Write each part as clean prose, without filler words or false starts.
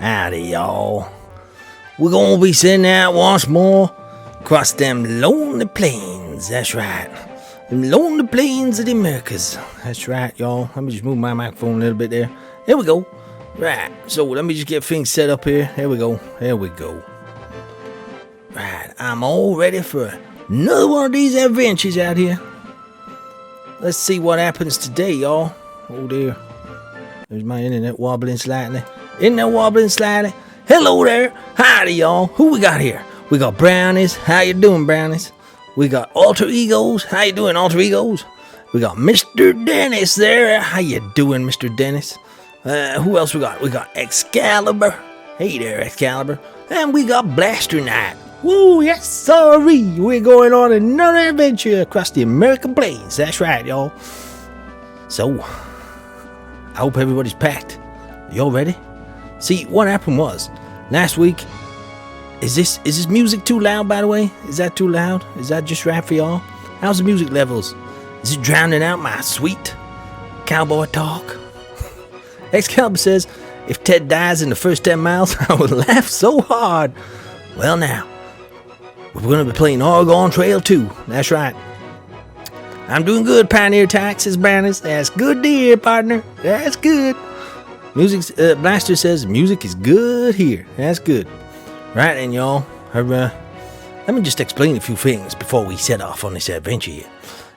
Howdy, y'all. We're gonna be sitting out once more across them lonely plains. That's right. Them lonely plains of the Americas. That's right, y'all. Let me just move my microphone a little bit there. There we go. Right. So let me just get things set up here. There we go. There we go. Right. I'm all ready for another one of these adventures out here. Let's see what happens today, y'all. Oh dear. There's my internet wobbling slightly. Hello there. Howdy, y'all. Who we got here? We got Brownies. How you doing, Brownies? We got Alter Egos. How you doing, Alter Egos? We got Mr. Dennis there. How you doing, Mr. Dennis? Who else we got? We got Excalibur. Hey there, Excalibur. And we got Blaster Knight. Woo, yes, sorry. We're going on another adventure across the American plains. That's right, y'all. So, I hope everybody's packed. Y'all ready? See, what happened was, last week, is this music too loud, by the way? Is that too loud? Is that just right for y'all? How's the music levels? Is it drowning out my sweet cowboy talk? Excalibur says, if Ted dies in the first 10 miles, I will laugh so hard. Well now, we're going to be playing Oregon Trail 2. That's right. I'm doing good, Pioneer Taxes, Brownies. That's good to hear, partner. That's good. Blaster says music is good here. That's good. Right, and y'all, let me just explain a few things before we set off on this adventure here.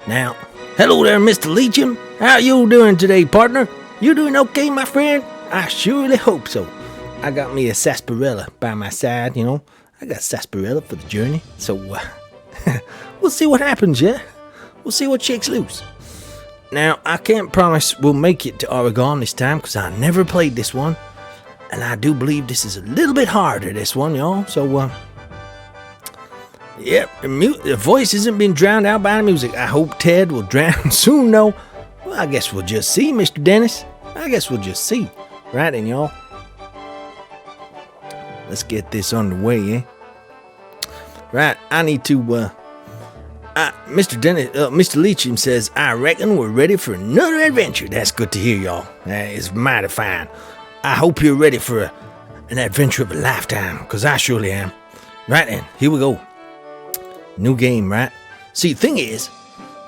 Now, hello there, Mr. Leacham. How you doing today, partner? You doing okay, my friend? I surely hope so. I got me a sarsaparilla by my side, you know. I got sarsaparilla for the journey. So, we'll see what happens, yeah? We'll see what shakes loose. Now, I can't promise we'll make it to Oregon this time, because I never played this one. And I do believe this is a little bit harder, this one, y'all. So, yep, the voice isn't being drowned out by the music. I hope Ted will drown soon, though. Well, I guess we'll just see, Mr. Dennis. I guess we'll just see. Right then, y'all. Let's get this underway, eh? Right, I need to, Mr. Leacham says, I reckon we're ready for another adventure. That's good to hear, y'all. That is mighty fine. I hope you're ready for an adventure of a lifetime, because I surely am. Right then, here we go. New game, right? See, the thing is,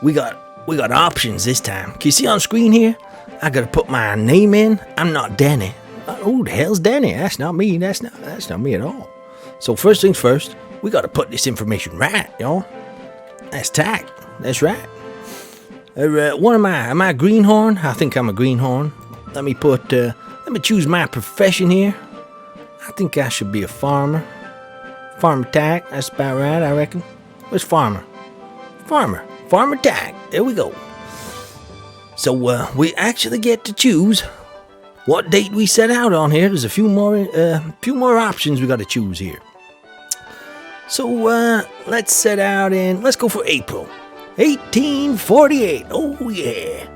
we got options this time. Can you see on screen here? I gotta put my name in. I'm not Danny. Who the hell's Danny? That's not me. That's not me at all. So first things first, we gotta put this information right, y'all. That's tact. That's right. What am I? Am I a greenhorn? I think I'm a greenhorn. Let me choose my profession here. I think I should be a farmer. Farmer tack. That's about right, I reckon. Where's farmer? Farmer tack. There we go. So, we actually get to choose what date we set out on here. There's a few more options we got to choose here. So, let's go for April 1848. Oh, yeah.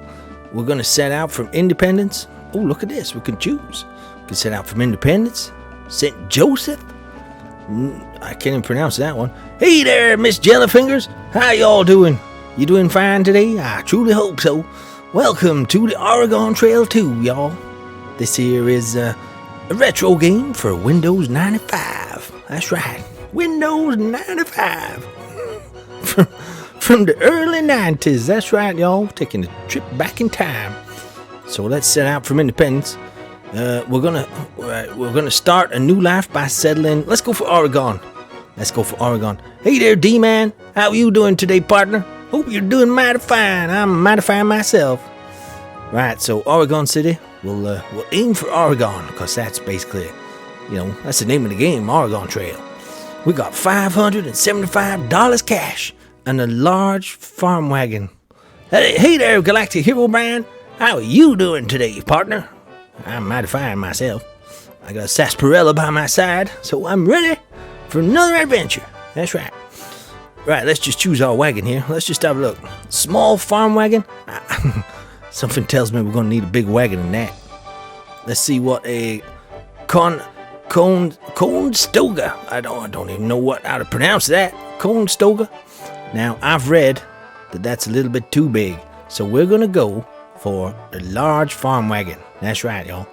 We're going to set out from Independence. Oh, look at this. We can choose. We can set out from Independence. St. Joseph. I can't even pronounce that one. Hey there, Miss Jellyfingers. How y'all doing? You doing fine today? I truly hope so. Welcome to the Oregon Trail 2, y'all. This here is a retro game for Windows 95. That's right. Windows 95. From the early 90s. That's right, y'all. Taking a trip back in time. So let's set out from Independence. We're gonna start a new life by settling. Let's go for Oregon. Hey there, D-Man. How you doing today, partner? Hope you're doing mighty fine. I'm mighty fine myself. Right, so Oregon City. We'll aim for Oregon, because that's basically, that's the name of the game, Oregon Trail. We got $575 cash and a large farm wagon. Hey there, Galactic Hero Man. How are you doing today, partner? I'm mighty fine myself. I got a sarsaparilla by my side, so I'm ready for another adventure. That's right. Right, let's just choose our wagon here. Let's just have a look. Small farm wagon? Something tells me we're going to need a big wagon than that. Let's see what a Conestoga. I don't even know how to pronounce that. Conestoga. Now, I've read that that's a little bit too big. So we're going to go for a large farm wagon. That's right, y'all.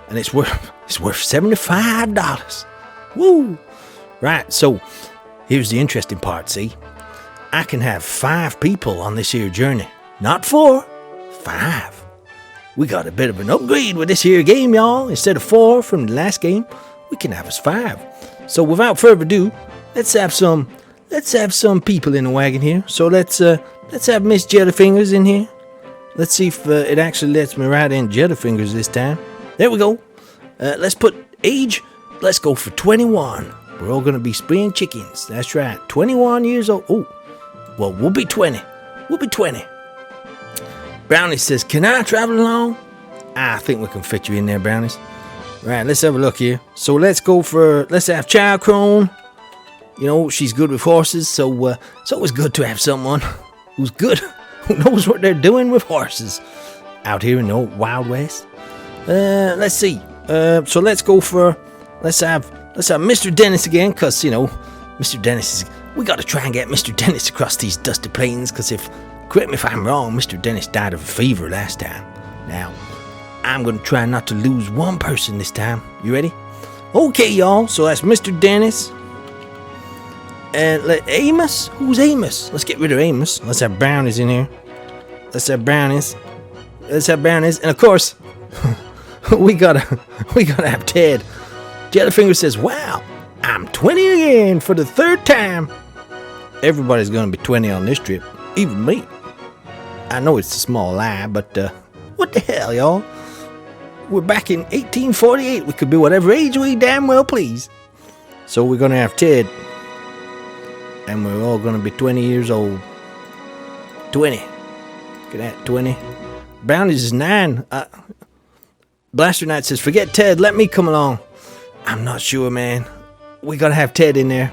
and it's worth $75. Woo! Right, so here's the interesting part, see? I can have 5 people on this here journey. Not 4, 5. We got a bit of an upgrade with this here game, y'all. Instead of 4 from the last game, we can have us 5. So without further ado, let's have some people in the wagon here. So let's have Miss Jellyfingers in here. Let's see if it actually lets me ride in Jellyfingers this time. There we go. Let's put age. Let's go for 21. We're all gonna be spring chickens. That's right. 21 years old. Oh, well, we'll be 20. We'll be 20. Brownie says, "Can I travel along?" I think we can fit you in there, Brownies. Right, let's have a look here. So let's have Child Crone. You know, she's good with horses, so it's always good to have someone who's good, who knows what they're doing with horses out here in the old Wild West. Let's see. So let's have Mr. Dennis again, because, you know, Mr. Dennis we got to try and get Mr. Dennis across these dusty plains, because correct me if I'm wrong, Mr. Dennis died of a fever last time. Now, I'm going to try not to lose one person this time. You ready? Okay, y'all, so that's Mr. Dennis. And Amos? Who's Amos? Let's get rid of Amos. Let's have Brownies in here. Let's have Brownies. And of course, we gotta have Ted. Jellyfinger says, "Wow, I'm 20 again for the 3rd time." Everybody's gonna be 20 on this trip, even me. I know it's a small lie, but what the hell, y'all? We're back in 1848. We could be whatever age we damn well please. So we're gonna have Ted, and we're all gonna be 20 years old. 20. Look at that, 20. Brownies is 9. Blaster Knight says, "Forget Ted, let me come along." I'm not sure, man. We gotta have Ted in there.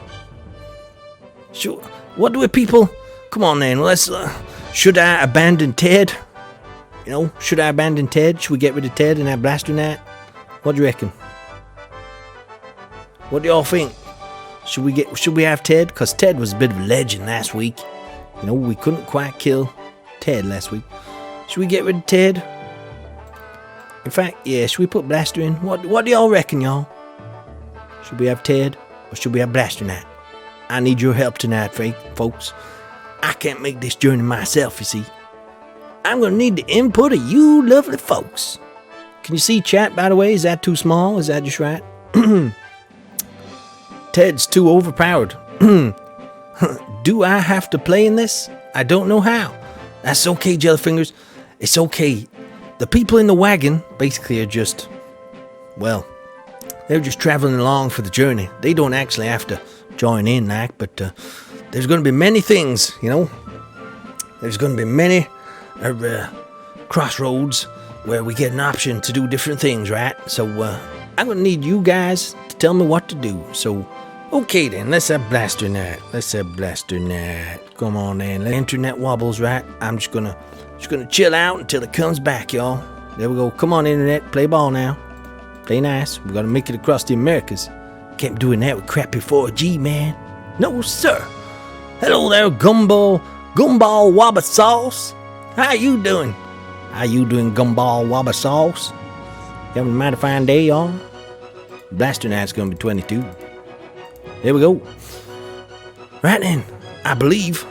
Sure. What do we people? Come on, then. Let's. Should I abandon Ted? You know, should I abandon Ted? Should we get rid of Ted and have Blaster Knight? What do you reckon? What do y'all think? Should we have Ted? Because Ted was a bit of a legend last week. You know, we couldn't quite kill Ted last week. Should we get rid of Ted? In fact, yeah, should we put Blaster in? What do y'all reckon, y'all? Should we have Ted or should we have Blaster Knight? I need your help tonight, folks. I can't make this journey myself, you see. I'm going to need the input of you lovely folks. Can you see chat, by the way? Is that too small? Is that just right? Ted's too overpowered. Do I have to play in this? I don't know how. That's okay, Jellyfingers. It's okay. The people in the wagon basically are just, well, they're just traveling along for the journey. They don't actually have to join in, but there's going to be many things, you know. There's going to be many crossroads where we get an option to do different things, right? So I'm going to need you guys to tell me what to do. So, okay then, let's have Blaster Knight. Come on then, let internet wobbles, right? I'm just gonna chill out until it comes back, y'all. There we go. Come on, internet, play ball now. Play nice. We gotta make it across the Americas. Can't be doing that with crappy 4G, man. No, sir. Hello there, Gumball Wabba Sauce. How you doing? Gumball Wabba Sauce? You having a mighty fine day, y'all? Blaster Knight's gonna be 22. There we go. Right then, I believe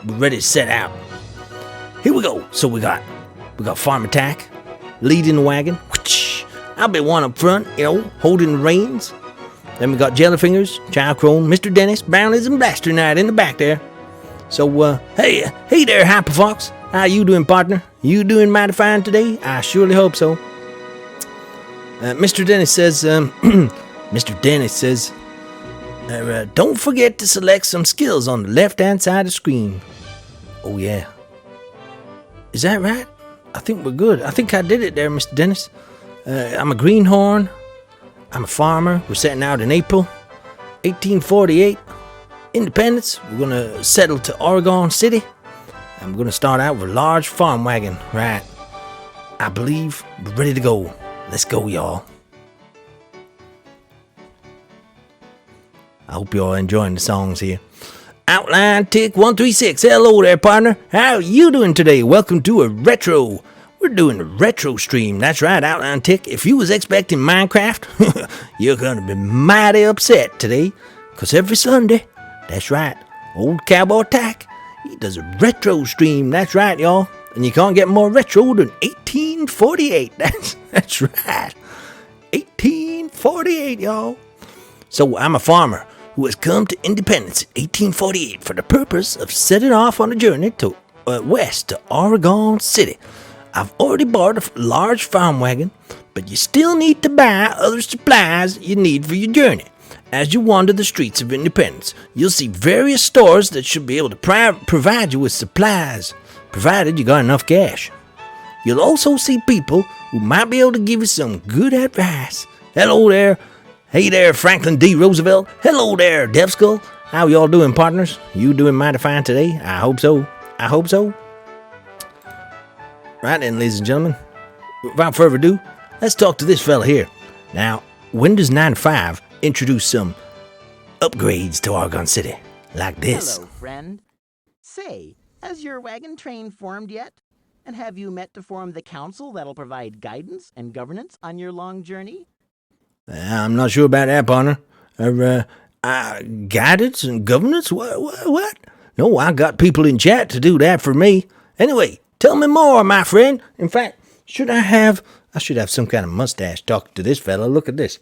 we're ready to set out. Here we go. So we got Farm Attack leading the wagon. I'll be one up front, you know, holding the reins. Then we got Jellyfingers, Child Crone, Mr. Dennis, Brownies, and Blaster Knight in the back there. So, hey there, Hyperfox. How you doing, partner? You doing mighty fine today? I surely hope so. Mr. Dennis says, don't forget to select some skills on the left-hand side of the screen. Oh, yeah. Is that right? I think we're good. I think I did it there, Mr. Dennis. I'm a greenhorn. I'm a farmer. We're setting out in April 1848. Independence. We're going to settle to Oregon City. And we're going to start out with a large farm wagon. Right. I believe we're ready to go. Let's go, y'all. I hope you're all enjoying the songs here. Outline Tick 136. Hello there, partner. How you doing today? Welcome to a retro We're doing a retro stream. That's right, Outline Tick. If you was expecting Minecraft, you're going to be mighty upset today. Because every Sunday, that's right, old Cowboy Tack, he does a retro stream. That's right, y'all. And you can't get more retro than 1848. That's right. 1848, y'all. So I'm a farmer who has come to independence in 1848 for the purpose of setting off on a journey to west to Oregon City. I've already bought a large farm wagon, but you still need to buy other supplies you need for your journey. As you wander the streets of Independence, you'll see various stores that should be able to provide you with supplies, provided you got enough cash. You'll also see people who might be able to give you some good advice. Hello there. Hey there, Franklin D. Roosevelt. Hello there, Deaf Skull. How y'all doing, partners? You doing mighty fine today? I hope so. I hope so. Right then, ladies and gentlemen, without further ado, let's talk to this fella here. Now, Windows 95 introduced some upgrades to Oregon City, like this. Hello, friend. Say, has your wagon train formed yet? And have you met to form the council that'll provide guidance and governance on your long journey? I'm not sure about that, partner. Guidance and governance? What? No, I got people in chat to do that for me. Anyway, tell me more, my friend. In fact, I should have some kind of mustache talking to this fella. Look at this.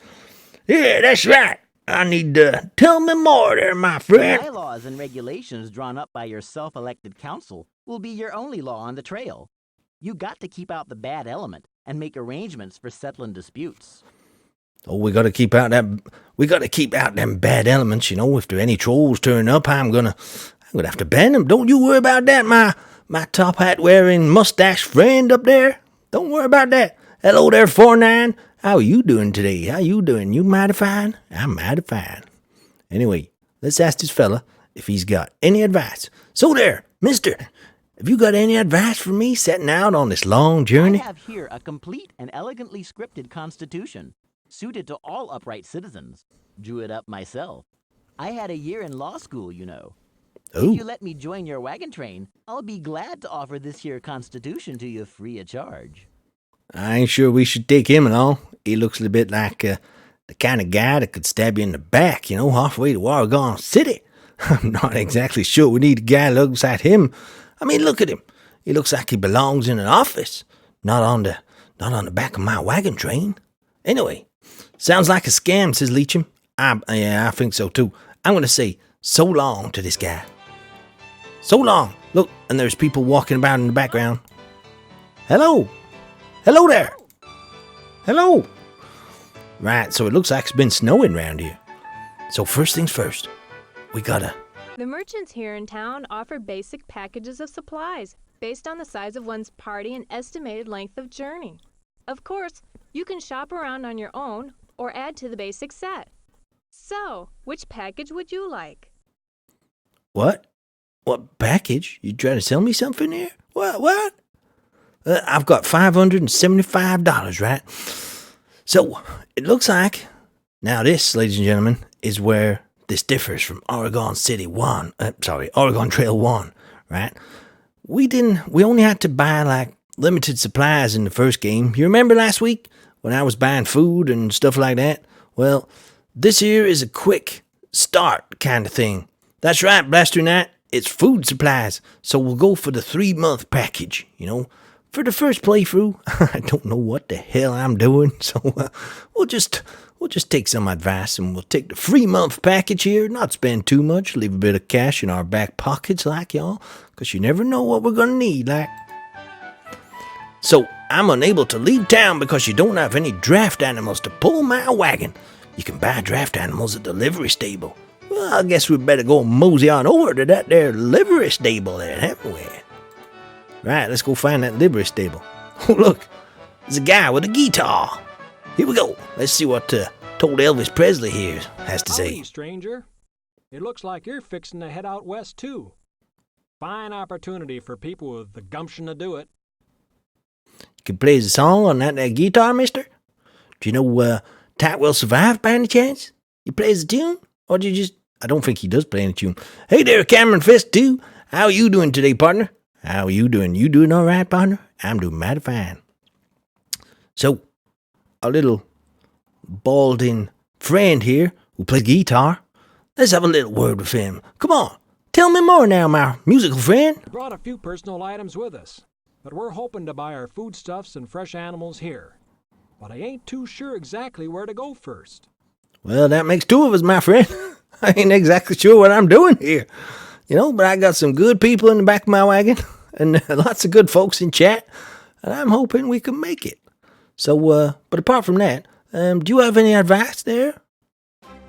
Yeah, that's right. I need to tell me more there, my friend. Bylaws and regulations drawn up by your self-elected council will be your only law on the trail. You got to keep out the bad element and make arrangements for settling disputes. Oh, we got to keep out them bad elements, you know. If there any trolls turn up, I'm gonna have to ban them. Don't you worry about that, my top hat wearing mustache friend up there. Don't worry about that. Hello there, 49. How are you doing today? How you doing? You mighty fine? I'm mighty fine. Anyway, let's ask this fella if he's got any advice. So there, mister, have you got any advice for me setting out on this long journey? I have here a complete and elegantly scripted constitution, suited to all upright citizens. Drew it up myself. I had a year in law school, you know. Ooh. If you let me join your wagon train, I'll be glad to offer this here constitution to you free of charge. I ain't sure we should take him along. He looks a bit like the kind of guy that could stab you in the back, you know, halfway to Oregon City. I'm not exactly sure we need a guy that looks like him. I mean, look at him. He looks like he belongs in an office, not on the back of my wagon train. Anyway, sounds like a scam, says Leacham. I think so too. I'm going to say so long to this guy. So long. Look, and there's people walking about in the background. Hello. Hello there. Hello. Right, so it looks like it's been snowing around here. So first things first, we gotta... The merchants here in town offer basic packages of supplies based on the size of one's party and estimated length of journey. Of course, you can shop around on your own or add to the basic set. So, which package would you like? What? What package? You trying to sell me something here? What? I've got $575, right? So, it looks like... Now this, ladies and gentlemen, is where this differs from Oregon Trail 1, right? We only had to buy, like, limited supplies in the first game. You remember last week when I was buying food and stuff like that? Well, this here is a quick start kind of thing. That's right, Blaster Knight. It's food supplies. So we'll go for the 3-month package, you know. For the first playthrough, I don't know what the hell I'm doing, so we'll just take some advice and we'll take the 3-month package here, not spend too much, leave a bit of cash in our back pockets like y'all, because you never know what we're gonna need, like. So I'm unable to leave town because you don't have any draft animals to pull my wagon. You can buy draft animals at the livery stable. Well, I guess we better go mosey on over to that there livery stable there, haven't we? Right, let's go find that livery stable. Oh, look, there's a guy with a guitar. Here we go. Let's see what told Elvis Presley here has to say. Howdy, stranger. It looks like you're fixing to head out west, too. Fine opportunity for people with the gumption to do it. You can play the song on that guitar, mister? Do you know Tat Will Survive by any chance? He plays the tune? Or do you just... I don't think he does play any tune. Hey there, Cameron Fist, too. How you doing today, partner? How you doing? You doing all right, partner? I'm doing mighty fine. So, a little balding friend here who plays guitar. Let's have a little word with him. Come on, tell me more now, my musical friend. We brought a few personal items with us, but we're hoping to buy our foodstuffs and fresh animals here. But I ain't too sure exactly where to go first. Well, that makes two of us, my friend. I ain't exactly sure what I'm doing here. But I got some good people in the back of my wagon and lots of good folks in chat, and I'm hoping we can make it. So, but apart from that, do you have any advice there,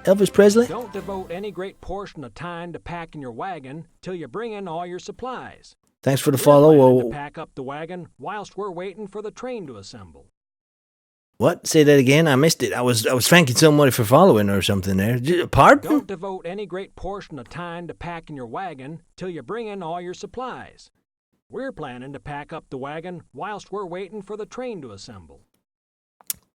Elvis Presley? Don't devote any great portion of time to packing your wagon till you bring in all your supplies. Thanks for the We're follow. planning to pack up the wagon whilst we're waiting for the train to assemble. What? Say that again. I missed it. I was thanking somebody for following or something there. Pardon? Don't devote any great portion of time to packing your wagon till you bring in all your supplies. We're planning to pack up the wagon whilst we're waiting for the train to assemble.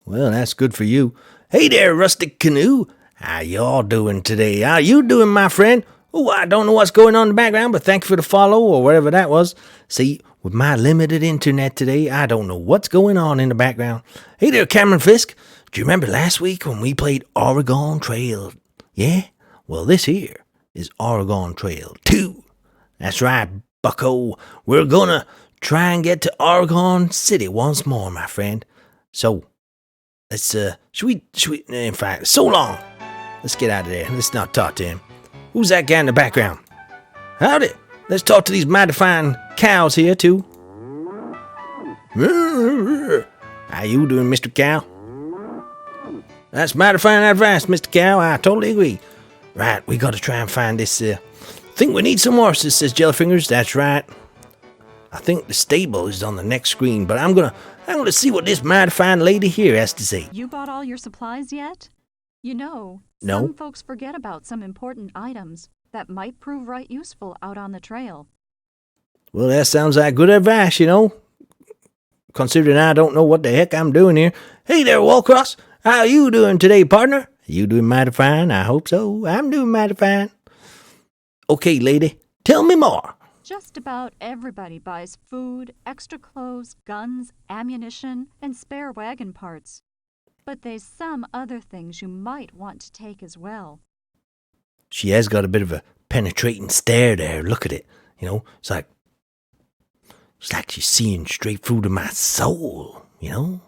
Well, that's good for you. Hey there, Rustic Canoe. How y'all doing today? How you doing, my friend? Oh, I don't know what's going on in the background, but thank you for the follow or whatever that was. See, with my limited internet today, I don't know what's going on in the background. Hey there, Cameron Fisk. Do you remember last week when we played Oregon Trail? Yeah? Well, this here is Oregon Trail 2. That's right, bucko. We're gonna try and get to Oregon City once more, my friend. So, let's, should we, in fact, so long. Let's get out of there. Let's not talk to him. Who's that guy in the background? Howdy. Let's talk to these mighty fine cows here, too. How you doing, Mr. Cow? That's mighty fine advice, Mr. Cow. I totally agree. Right, we gotta try and find this, think we need some horses, says Jellyfingers. That's right. I think the stable is on the next screen, but I'm gonna see what this mighty fine lady here has to say. You bought all your supplies yet? No. Some folks forget about some important items that might prove right useful out on the trail. Well, that sounds like good advice, considering I don't know what the heck I'm doing here. Hey there, Walcross. How you doing today, partner? You doing mighty fine? I hope so. I'm doing mighty fine. Okay, lady, tell me more. Just about everybody buys food, extra clothes, guns, ammunition, and spare wagon parts. But there's some other things you might want to take as well. She has got a bit of a penetrating stare there. Look at it. It's like she's seeing straight through to my soul, Do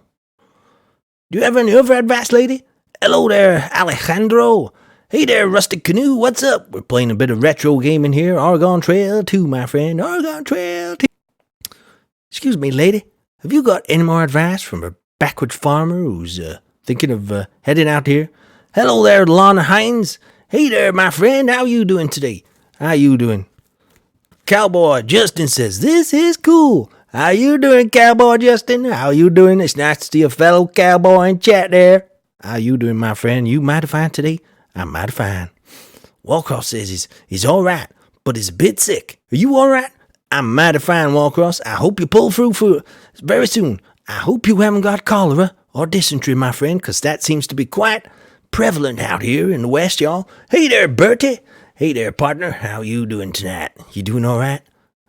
you have any other advice, lady? Hello there, Alejandro. Hey there, Rustic Canoe. What's up? We're playing a bit of retro gaming here. Oregon Trail 2, my friend. Oregon Trail 2. Excuse me, lady. Have you got any more advice from a backwoods farmer who's thinking of heading out here? Hello there, Lana Hines. Hey there, my friend. How you doing today? How you doing? Cowboy Justin says, this is cool. How you doing, Cowboy Justin? How you doing? It's nice to see a fellow cowboy in chat there. How you doing, my friend? You mighty fine today? I'm mighty fine. Walcross says he's all right, but he's a bit sick. Are you all right? I'm mighty fine, Walcross. I hope you pull through for very soon. I hope you haven't got cholera or dysentery, my friend, because that seems to be quite prevalent out here in the West, y'all. Hey there, Bertie. Hey there, partner. How you doing tonight? You doing all right?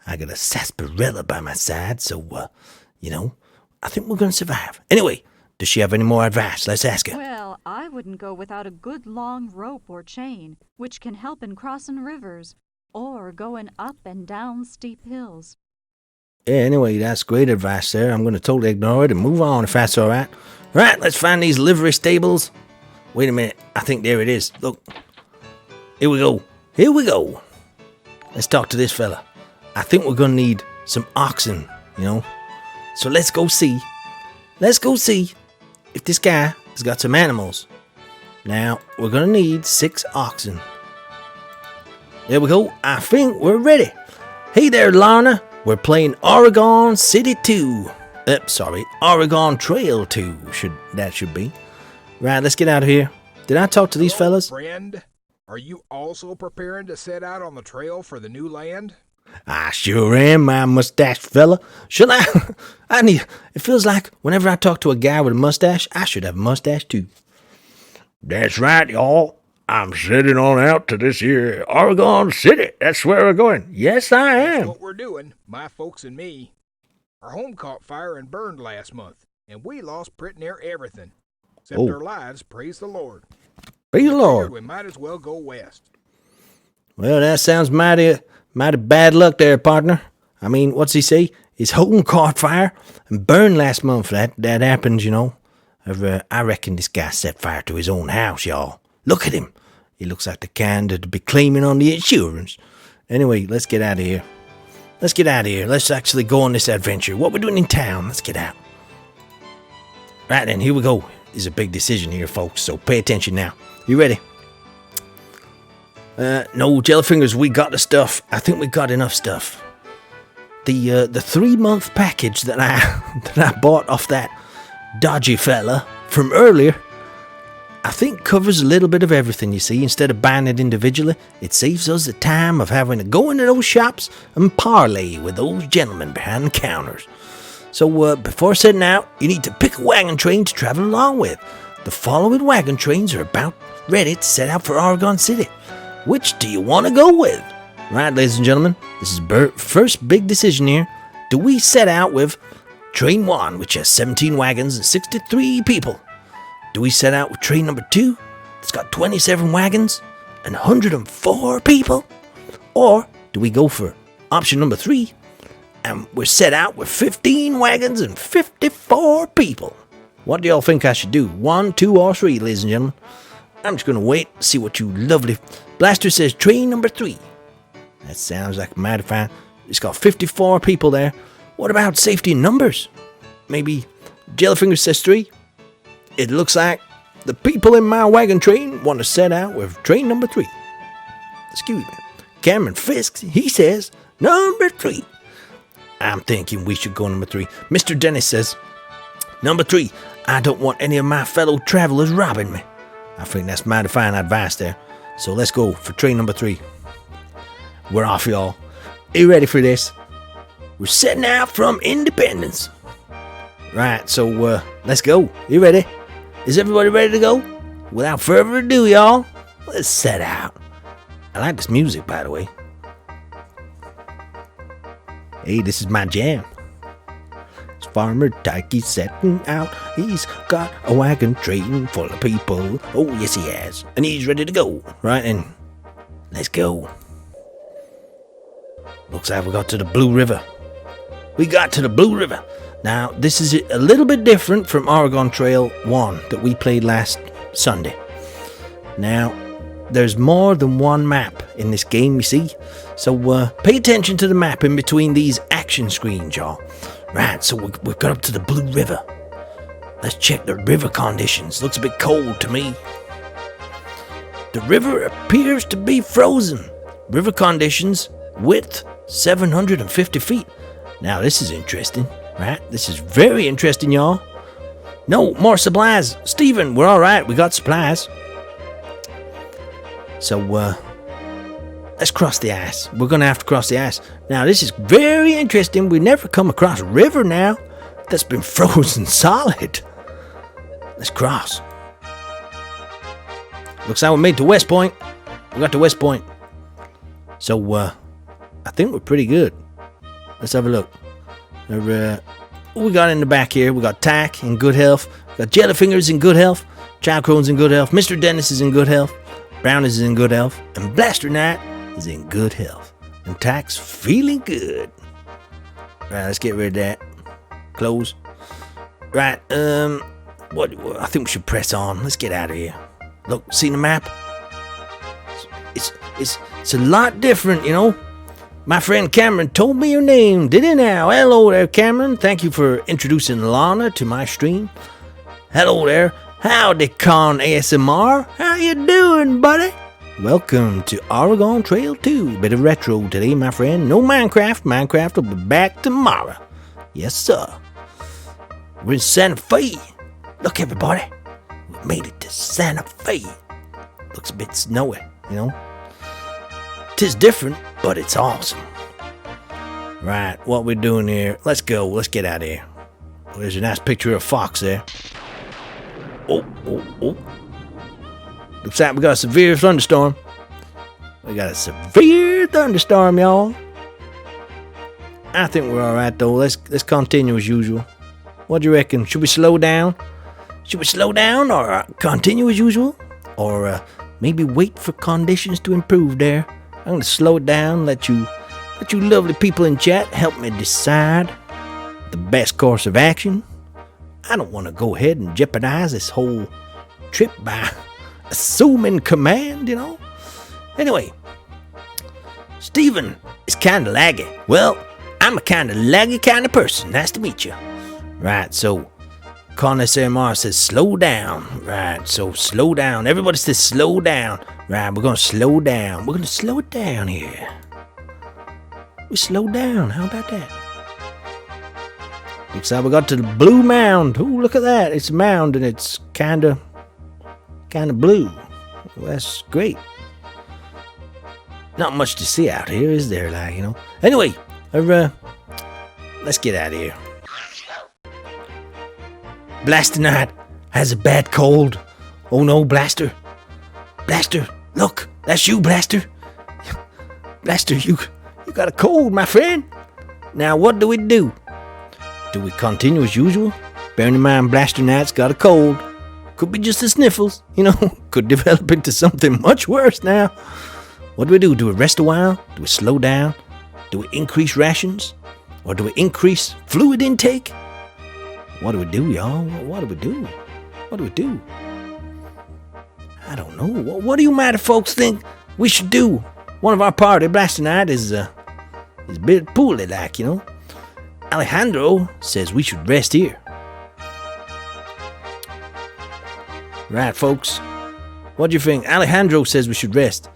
I got a sarsaparilla by my side, so, I think we're going to survive. Anyway, does she have any more advice? Let's ask her. Well, I wouldn't go without a good long rope or chain, which can help in crossing rivers or going up and down steep hills. Yeah, anyway, that's great advice there. I'm going to totally ignore it and move on if that's all right. Right, let's find these livery stables. Wait a minute. I think there it is. Look. Here we go. Here we go. Let's talk to this fella. I think we're going to need some oxen, So let's go see. Let's go see if this guy has got some animals. Now, we're going to need 6 oxen. There we go. I think we're ready. Hey there, Lana. We're playing Oregon City 2. Oregon Trail 2 should be. Right, let's get out of here. Did I talk to these fellas? Friend, are you also preparing to set out on the trail for the new land? I sure am, my mustache fella. Should I? It feels like whenever I talk to a guy with a mustache, I should have a mustache too. That's right, y'all. I'm heading on out to this here Oregon City. That's where we're going. Yes, I That's am. what we're doing, my folks and me. Our home caught fire and burned last month, and we lost pretty near everything. Except Oh. our lives, praise the Lord. Praise the We Lord. figured we might as well go west. Well, that sounds mighty bad luck there, partner. I mean, what's he say? His home caught fire and burned last month. That happens, you know. I reckon this guy set fire to his own house, y'all. Look at him. He looks like the kind that'd be claiming on the insurance. Anyway, let's get out of here. Let's actually go on this adventure. What we're doing in town, let's get out. Right then, here we go. It's a big decision here, folks, so pay attention now. You ready? No, Jellyfingers, we got the stuff. I think we got enough stuff. The 3-month package that I bought off that dodgy fella from earlier, I think covers a little bit of everything, you see. Instead of buying it individually, it saves us the time of having to go into those shops and parley with those gentlemen behind the counters. So before setting out, you need to pick a wagon train to travel along with. The following wagon trains are about ready to set out for Oregon City. Which do you want to go with? Right, ladies and gentlemen, this is Bert's first big decision here. Do we set out with Train 1, which has 17 wagons and 63 people? Do we set out with Train number 2, that's got 27 wagons and 104 people? Or do we go for option number 3, and we're set out with 15 wagons and 54 people? What do y'all think I should do? 1, 2, or 3, ladies and gentlemen? I'm just going to wait, see what you lovely... Blaster says train number 3. That sounds like a mighty fine. It's got 54 people there. What about safety in numbers? Maybe Jellyfinger says 3. It looks like the people in my wagon train want to set out with train number 3. Excuse me. Cameron Fisk, he says number 3. I'm thinking we should go number 3. Mr. Dennis says, number 3, I don't want any of my fellow travelers robbing me. I think that's mighty fine advice there. So let's go for train number 3. We're off, y'all. Are you ready for this? We're setting out from Independence. Right, so let's go. You ready? Is everybody ready to go? Without further ado, y'all, let's set out. I like this music, by the way. Hey, this is my jam. It's Farmer Tykey setting out. He's got a wagon train full of people. Oh, yes, he has. And he's ready to go. Right, and let's go. Looks like we got to the Blue River. We got to the Blue River. Now, this is a little bit different from Oregon Trail 1 that we played last Sunday. Now, there's more than one map in this game, you see. So, pay attention to the map in between these action screens, y'all. Right, so we've got up to the Blue River. Let's check the river conditions. Looks a bit cold to me. The river appears to be frozen. River conditions, width 750 feet. Now, this is interesting. Right, this is very interesting, y'all. No, more supplies. Steven, we're all right. We got supplies. So, let's cross the ice. We're going to have to cross the ice. Now, this is very interesting. We never come across a river now that's been frozen solid. Let's cross. Looks like we made to West Point. We got to West Point. So, I think we're pretty good. Let's have a look. What we got in the back here? We got Tack in good health. We got Jellyfingers in good health. Child Crone's in good health. Mr. Dennis is in good health. Brown is in good health. And Blaster Knight is in good health. And Tack's feeling good. Right, let's get rid of that. Close. Right, what? I think we should press on. Let's get out of here. Look, see the map? It's a lot different, you know. My friend Cameron told me your name, did he now? Hello there, Cameron. Thank you for introducing Lana to my stream. Hello there. Howdy, Con ASMR. How you doing, buddy? Welcome to Oregon Trail 2. Bit of retro today, my friend. No Minecraft. Minecraft will be back tomorrow. Yes, sir. We're in Santa Fe. Look, everybody. We made it to Santa Fe. Looks a bit snowy, you know. 'Tis different, but it's awesome. Right, what we're doing here. Let's go. Let's get out of here. There's a nice picture of a fox there. Oh. Looks like we got a severe thunderstorm. We got a severe thunderstorm, y'all. I think we're all right, though. Let's continue as usual. What do you reckon? Should we slow down? Should we slow down or continue as usual? Or maybe wait for conditions to improve there? I'm going to slow it down, let you lovely people in chat help me decide the best course of action. I don't want to go ahead and jeopardize this whole trip by assuming command, you know. Anyway, Steven is kind of laggy. Well, I'm a kind of laggy kind of person. Nice to meet you. Right, so Kearny SMR says slow down. Right, so slow down. Everybody says slow down. Right, we're going to slow down. We're going to slow it down here. We slow down. How about that? Looks like we got to the blue mound. Ooh, look at that. It's a mound and it's kind of blue. Well, that's great. Not much to see out here, is there? Like, you know. Anyway, let's get out of here. Blaster Knight has a bad cold. Oh no, Blaster. Blaster, look, that's you, Blaster. Blaster, you got a cold, my friend. Now, what do we do? Do we continue as usual? Bearing in mind, Blaster Knight's got a cold. Could be just the sniffles, you know. Could develop into something much worse now. What do we do? Do we rest a while? Do we slow down? Do we increase rations? Or do we increase fluid intake? What do we do, y'all? What do we do? What do we do? I don't know. What do you matter folks think we should do? One of our party, Blaster Knight, is a bit poorly like, you know. Alejandro says we should rest here. Right, folks. What do you think? Alejandro says we should rest.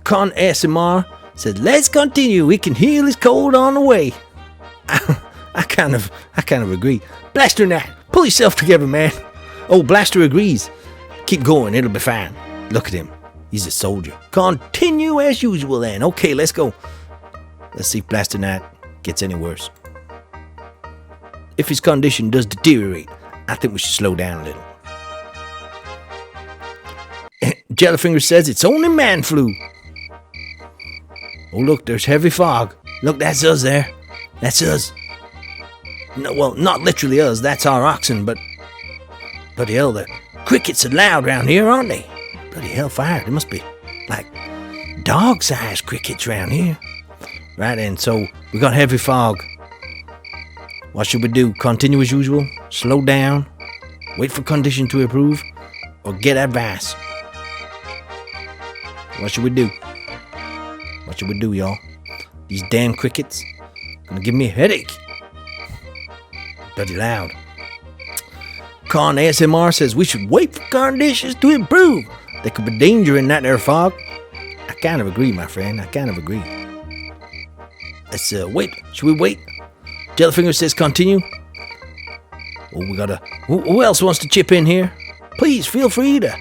Con ASMR says, let's continue. We can heal his cold on the way. I kind of agree. Blaster Knight, pull yourself together, man. Oh, Blaster agrees. Keep going, it'll be fine. Look at him. He's a soldier. Continue as usual then. Okay, let's go. Let's see if Blaster Knight gets any worse. If his condition does deteriorate, I think we should slow down a little. Jellyfinger says it's only man flu. Oh, look, there's heavy fog. Look, that's us there. That's us. No, well, not literally us. That's our oxen, but... Bloody hell, the crickets are loud around here, aren't they? Bloody hellfire. They must be, like, dog-sized crickets around here. Right then, so we got heavy fog. What should we do? Continue as usual? Slow down? Wait for condition to improve? Or get advice? What should we do? What should we do, y'all? These damn crickets gonna give me a headache. Bloody loud. Con ASMR says we should wait for conditions to improve. There could be danger in that there fog. I kind of agree, my friend. I kind of agree. Let's wait. Should we wait? Jellyfinger says continue. Oh, we gotta... Who else wants to chip in here? Please feel free to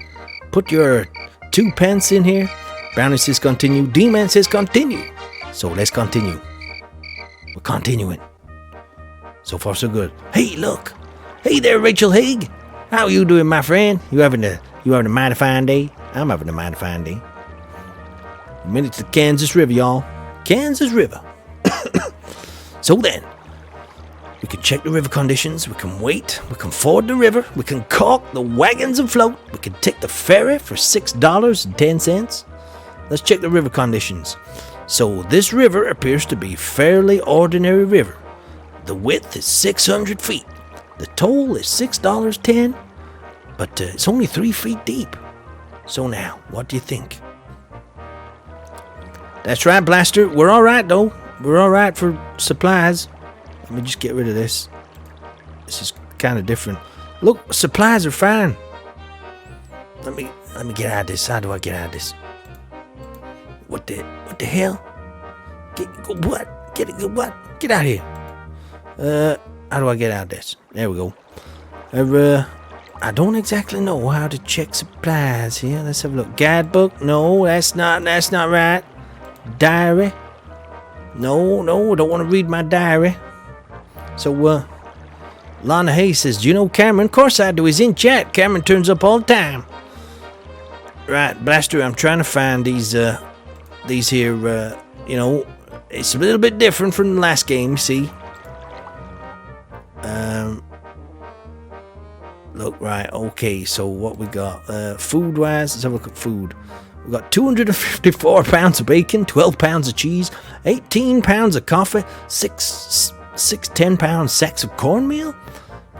put your 2 pence in here. Brownie says continue. D-Man says continue. So let's continue. We're continuing. So far so good. Hey, look. Hey there, Rachel Haig. How are you doing, my friend? You having a mighty fine day? I'm having a mighty fine day. A minute to the Kansas River, y'all. Kansas River. So then, we can check the river conditions, we can wait, we can ford the river, we can caulk the wagons afloat, we can take the ferry for $6.10. Let's check the river conditions. So this river appears to be fairly ordinary river. The width is 600 feet. The toll is $6.10, but it's only 3 feet deep. So now, what do you think? That's right, Blaster. We're all right, though. We're all right for supplies. Let me just get rid of this. This is kind of different. Look, supplies are fine. Let me get out of this. How do I get out of this? What the hell? What? Get out of here. How do I get out of this? There we go. I don't exactly know how to check supplies here. Let's have a look. Guidebook? No, that's not right. Diary? No, I don't want to read my diary. So, Lana Hayes says, do you know Cameron? Of course I do. He's in chat. Cameron turns up all the time. Right, Blaster, I'm trying to find these here, it's a little bit different from the last game, see? Look, right, okay, so what we got? Food-wise, let's have a look at food. We got 254 pounds of bacon, 12 pounds of cheese, 18 pounds of coffee, six 10-pound sacks of cornmeal.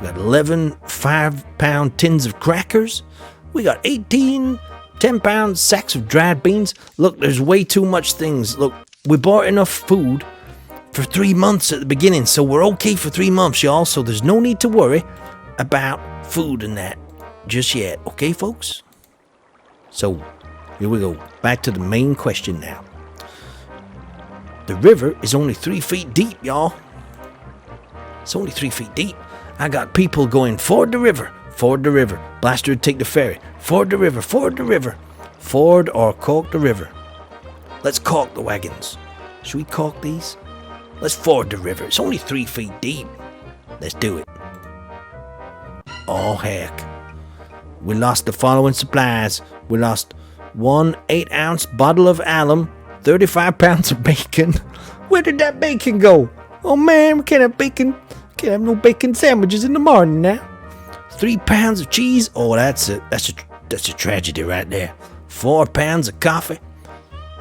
We got 11 5-pound tins of crackers. We got 18 10-pound sacks of dried beans. Look, there's way too much things. Look, we bought enough food for 3 months at the beginning, so we're okay for 3 months, y'all. So there's no need to worry about food and that just yet, okay, folks? So here we go. Back to the main question now. The river is only 3 feet deep, y'all. It's only 3 feet deep. I got people going ford the river. Ford the river. Blaster would take the ferry. Ford the river. Ford the river. Ford or caulk the river. Let's caulk the wagons. Should we caulk these? Let's ford the river. It's only 3 feet deep. Let's do it. Oh, heck. We lost the following supplies. We lost 1 8-ounce bottle of alum, 35 pounds of bacon. Where did that bacon go? Oh, man, we can't have bacon. Can't have no bacon sandwiches in the morning now. 3 pounds of cheese. Oh, that's a tragedy right there. 4 pounds of coffee.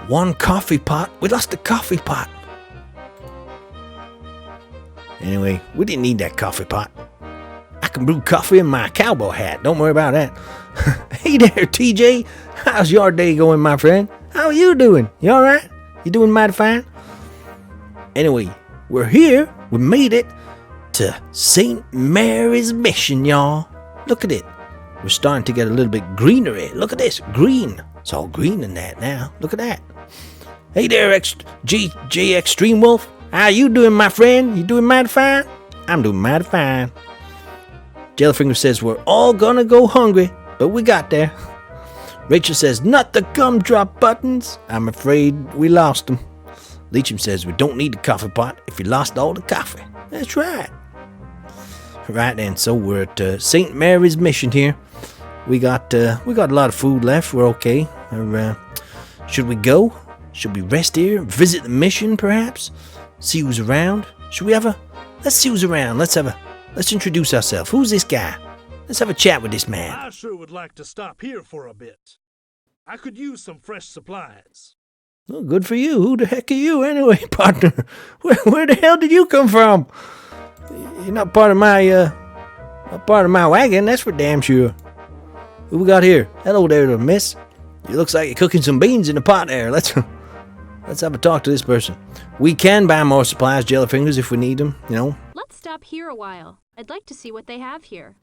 1 coffee pot. We lost the coffee pot. Anyway, we didn't need that coffee pot. I can brew coffee in my cowboy hat. Don't worry about that. Hey there, TJ. How's your day going, my friend? How are you doing? You alright? You doing mighty fine? Anyway, we're here. We made it to St. Mary's Mission, y'all. Look at it. We're starting to get a little bit greenery. Look at this. Green. It's all green in that now. Look at that. Hey there, J Extreme Wolf. How you doing, my friend? You doing mighty fine? I'm doing mighty fine. Jellyfinger says we're all gonna go hungry, but we got there. Rachel says, not the gumdrop buttons. I'm afraid we lost them. Leacham says we don't need the coffee pot if you lost all the coffee. That's right. Right then, so we're at St. Mary's Mission here. We got a lot of food left. We're okay. Should we go? Should we rest here? Visit the mission, perhaps? See who's around? Let's see who's around. Let's introduce ourselves. Who's this guy? Let's have a chat with this man. I sure would like to stop here for a bit. I could use some fresh supplies. Well, good for you. Who the heck are you anyway, partner? Where the hell did you come from? You're not part of my wagon, that's for damn sure. Who we got here? Hello there, little miss. It looks like you're cooking some beans in the pot there. Let's have a talk to this person. We can buy more supplies, Jellyfingers, if we need them, you know. Let's stop here a while. I'd like to see what they have here.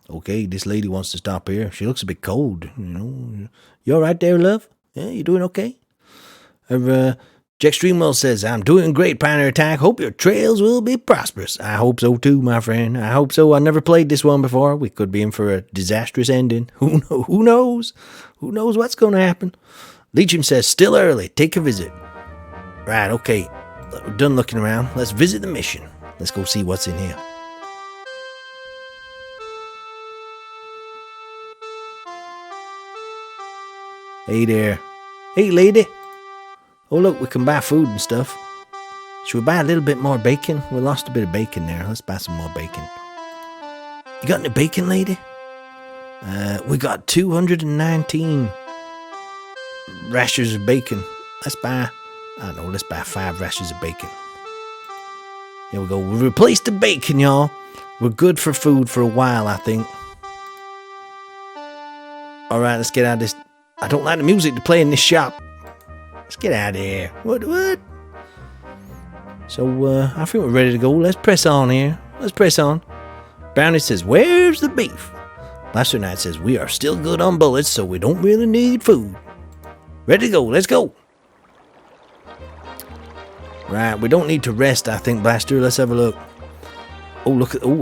Okay, this lady wants to stop here. She looks a bit cold, you know. You all right there, love? Yeah, you doing okay? Jack Streamwell says, I'm doing great, Pioneer Attack. Hope your trails will be prosperous. I hope so too, my friend. I hope so. I never played this one before. We could be in for a disastrous ending. Who knows? Who knows what's going to happen? Leacham says, still early. Take a visit. Right, okay. We're done looking around. Let's visit the mission. Let's go see what's in here. Hey there. Hey, lady. Oh, look, we can buy food and stuff. Should we buy a little bit more bacon? We lost a bit of bacon there. Let's buy some more bacon. You got any bacon, lady? We got 219 rashers of bacon. Let's buy 5 rashers of bacon. Here we go. We replaced the bacon, y'all. We're good for food for a while, I think. All right, let's get out of this. I don't like the music to play in this shop. Let's get out of here. What? So, I think we're ready to go. Let's press on here. Let's press on. Brownie says, where's the beef? Blaster Knight says, we are still good on bullets, so we don't really need food. Ready to go. Let's go. Right, we don't need to rest, I think, Blaster. Let's have a look.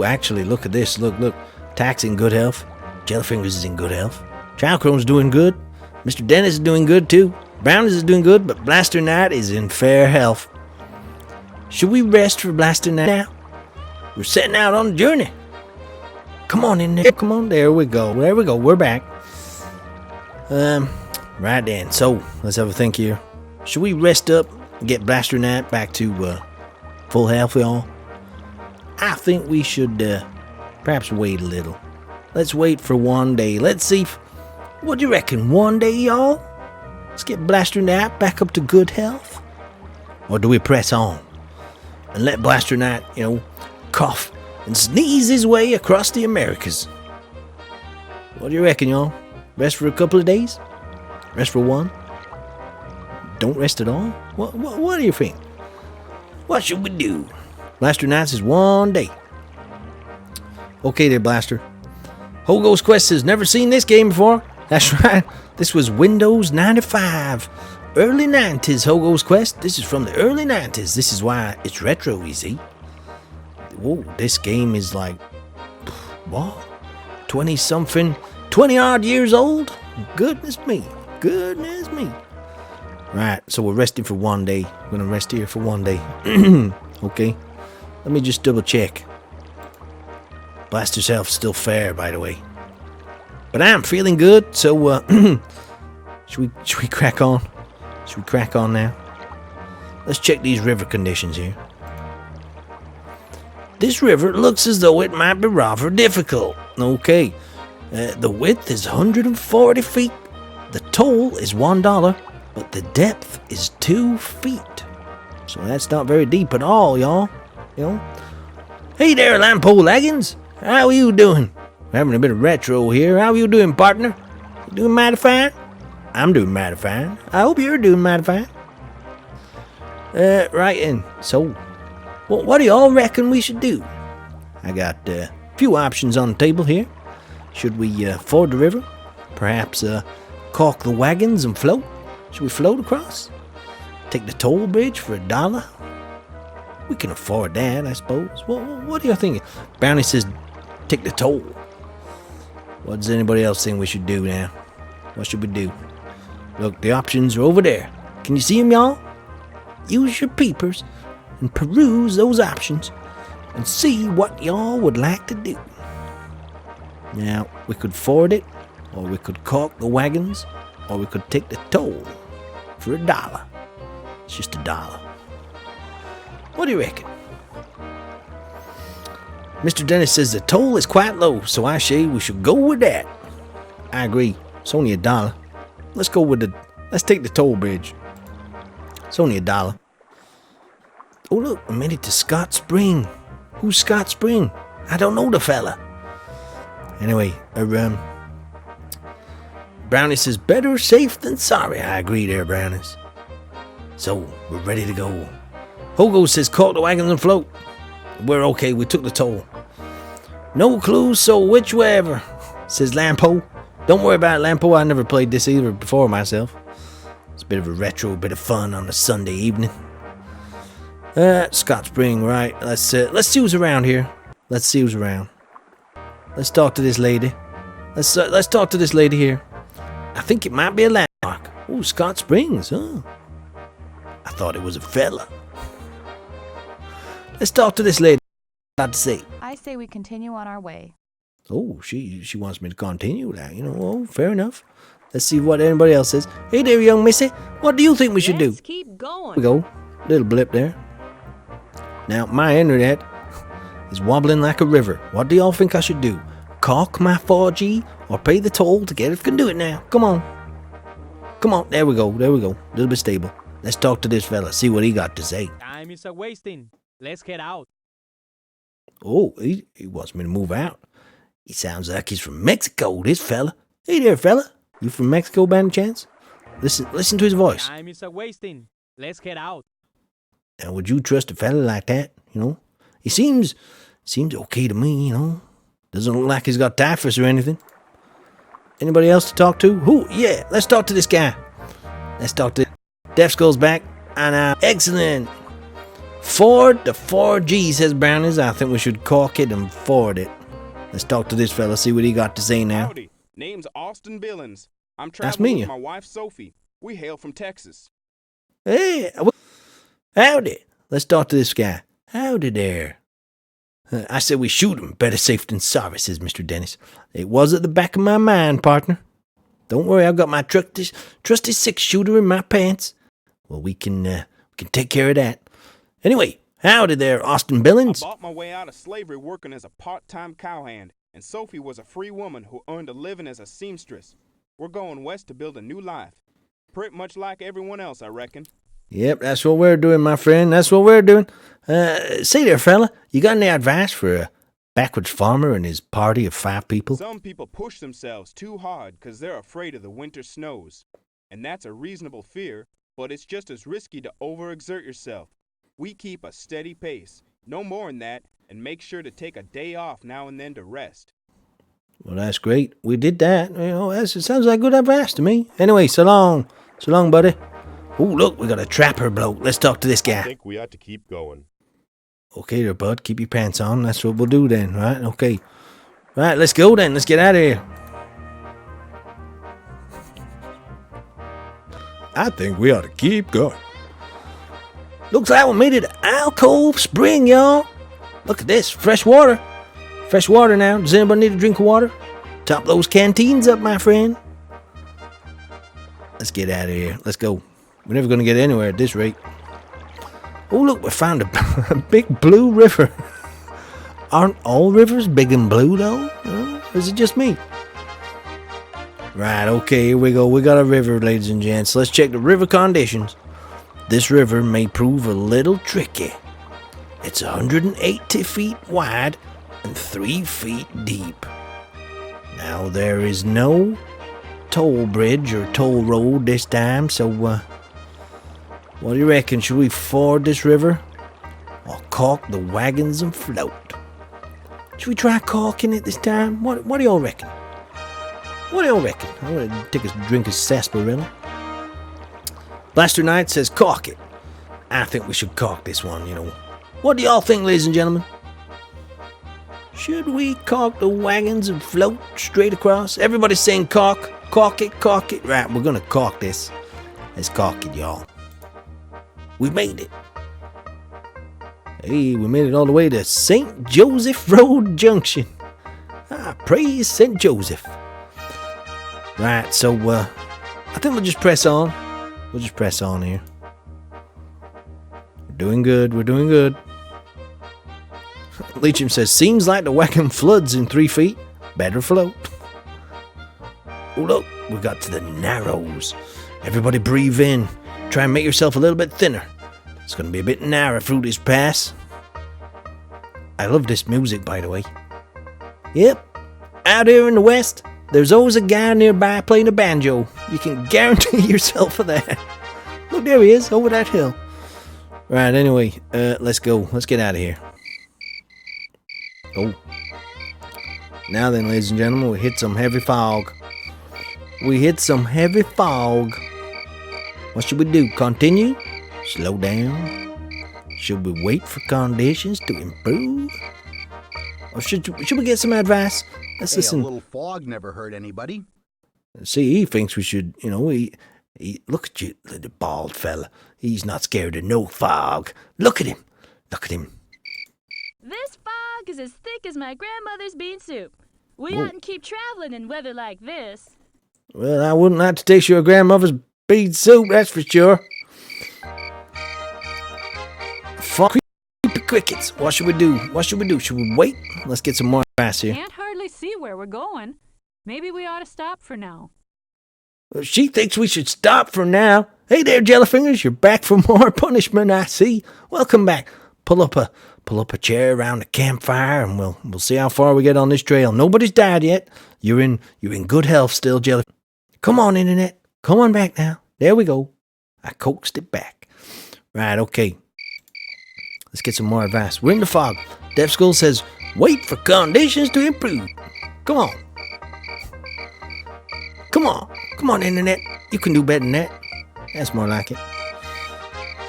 Actually, look at this. Look. Tack's in good health. Jellyfingers is in good health. Childchrome's doing good. Mr. Dennis is doing good, too. Brownies is doing good, but Blaster Knight is in fair health. Should we rest for Blaster Knight now? We're setting out on a journey. Come on in there. Come on. There we go. We're back. Right then. So, let's have a think here. Should we rest up and get Blaster Nat back to full health, y'all? I think we should perhaps wait a little. Let's wait for one day. Let's see what do you reckon? One day, y'all? Let's get Blaster Nat back up to good health? Or do we press on and let Blaster Nat, cough and sneeze his way across the Americas? What do you reckon, y'all? Rest for a couple of days? Rest for one? Don't rest at all? What do you think? What should we do? Blaster Nat says 1 day. Okay there, Blaster. Hogo's Quest has never seen this game before. That's right. This was Windows 95. Early 90s Hogo's Quest. This is from the early 90s. This is why it's retro, you see. Whoa, this game is like, what? 20-something, 20-odd years old? Goodness me. Goodness me. Right, so we're resting for 1 day. We're going to rest here for 1 day. Okay. Let me just double check. Blaster's health's still fair, by the way. But I'm feeling good, so should we crack on? Should we crack on now? Let's check these river conditions here. This river looks as though it might be rather difficult. Okay. The width is 140 feet. The toll is $1, but the depth is 2 feet. So that's not very deep at all, y'all. Hey there, Lampole Leggins. How are you doing? We're having a bit of retro here. How are you doing, partner? You doing mighty fine? I'm doing mighty fine. I hope you're doing mighty fine. Right in. So, what do y'all reckon we should do? I got a few options on the table here. Should we ford the river? Perhaps caulk the wagons and float? Should we float across? Take the toll bridge for $1? We can afford that, I suppose. What are you thinking? Brownie says take the toll. What does anybody else think we should do now? What should we do? Look, the options are over there. Can you see them, y'all? Use your peepers and peruse those options and see what y'all would like to do. Now, we could ford it, or we could caulk the wagons, or we could take the toll for $1. It's just $1. What do you reckon? Mr. Dennis says the toll is quite low, so I say we should go with that. I agree. It's only $1. Let's take the toll bridge. It's only $1. Oh look, I made it to Scott Spring. Who's Scott Spring? I don't know the fella. Anyway, Brownie says better safe than sorry. I agree there, Brownies. So, we're ready to go. Hogo says caulk the wagons and float. We're okay, we took the toll. No clues, so which way ever, says Lampo. Don't worry about it, Lampo. I never played this either before myself. It's a bit of a retro, bit of fun on a Sunday evening. Scott Spring, right. Let's see who's around here. Let's see who's around. Let's talk to this lady. Let's talk to this lady here. I think it might be a landmark. Oh, Scott Springs, huh? I thought it was a fella. Let's talk to this lady. What to say? I say we continue on our way. Oh, she wants me to continue that. Oh, fair enough. Let's see what anybody else says. Hey there, young missy. What do you think we should do? Let's keep going. We go. Little blip there. Now, my internet is wobbling like a river. What do y'all think I should do? Caulk my 4G or pay the toll to get it? Can do it now. Come on. Come on. There we go. A little bit stable. Let's talk to this fella. See what he got to say. Time is a-wasting. Let's get out. Oh, he wants me to move out. He sounds like he's from Mexico, this fella. Hey there, fella. You from Mexico by any chance? Listen to his voice. Time is a-wasting. Let's get out. Now, would you trust a fella like that? He seems okay to me, Doesn't look like he's got typhus or anything. Anybody else to talk to? Who? Yeah, let's talk to this guy. Let's talk to Deaf Skull's back. And excellent. Ford the 4G, says Brownies. I think we should caulk it and ford it. Let's talk to this fella, see what he got to say now. Howdy. Name's Austin Billings. I'm That's traveling me. with my wife Sophie. We hail from Texas. Hey, howdy. Let's talk to this guy. Howdy there. I said we shoot him. Better safe than sorry, says Mr. Dennis. It was at the back of my mind, partner. Don't worry, I've got my trusty 6-shooter in my pants. Well, we can take care of that. Anyway, howdy there, Austin Billings. I bought my way out of slavery working as a part-time cowhand, and Sophie was a free woman who earned a living as a seamstress. We're going west to build a new life. Pretty much like everyone else, I reckon. Yep, that's what we're doing, my friend. That's what we're doing. Say there, fella, you got any advice for a backwoods farmer and his party of 5 people? Some people push themselves too hard because they're afraid of the winter snows. And that's a reasonable fear, but it's just as risky to overexert yourself. We keep a steady pace, no more than that, and make sure to take a day off now and then to rest. Well, that's great. We did that. It sounds like good advice to me. Anyway, so long. So long, buddy. Oh, look, we got a trapper bloke. Let's talk to this guy. I think we ought to keep going. Okay there, bud. Keep your pants on. That's what we'll do then, right? Okay. Right, let's go then. Let's get out of here. I think we ought to keep going. Looks like we made it to Alcove Spring, y'all. Look at this. Fresh water. Fresh water now. Does anybody need a drink of water? Top those canteens up, my friend. Let's get out of here. Let's go. We're never going to get anywhere at this rate. Oh, look, we found a big blue river. Aren't all rivers big and blue, though? Or is it just me? Right, okay, here we go. We got a river, ladies and gents. Let's check the river conditions. This river may prove a little tricky. It's 180 feet wide and 3 feet deep. Now, there is no toll bridge or toll road this time, so what do you reckon? Should we ford this river or caulk the wagons and float? Should we try caulking it this time? What do y'all reckon? What do y'all reckon? I'm going to take a drink of sarsaparilla. Blaster Knight says caulk it. I think we should caulk this one, What do y'all think, ladies and gentlemen? Should we caulk the wagons and float straight across? Everybody's saying caulk it, caulk it. Right, we're going to caulk this. Let's caulk it, y'all. We made it. Hey, we made it all the way to St. Joseph Road Junction. Praise St. Joseph. Right, so I think we'll just press on. We'll just press on here. We're doing good. Leacham says, seems like the wagon floods in 3 feet. Better float. Oh, look, we got to the Narrows. Everybody breathe in. Try and make yourself a little bit thinner. It's going to be a bit narrow through this pass. I love this music, by the way. Yep, out here in the west, there's always a guy nearby playing a banjo. You can guarantee yourself of that. Look, there he is, over that hill. Right, anyway, let's go. Let's get out of here. Oh. Now then, ladies and gentlemen, we hit some heavy fog. What should we do? Continue? Slow down? Should we wait for conditions to improve? Or should we get some advice? Let's listen. A little fog never hurt anybody. See, he thinks we should, he look at you, the bald fella. He's not scared of no fog. Look at him. This fog is as thick as my grandmother's bean soup. We oughtn't keep traveling in weather like this. Well, I wouldn't like to taste your grandmother's bean soup, that's for sure. Creepy crickets. What should we do? Should we wait? Let's get some more advice here. Can't hardly see where we're going. Maybe we ought to stop for now. She thinks we should stop for now. Hey there, Jellyfingers. You're back for more punishment, I see. Welcome back. Pull up a chair around the campfire, and we'll see how far we get on this trail. Nobody's died yet. You're in good health still, Jelly. Come on, Internet. Come on back now. There we go. I coaxed it back. Right, okay. Let's get some more advice. We're in the fog. Deaf School says, wait for conditions to improve. Come on. Come on, Internet. You can do better than that. That's more like it.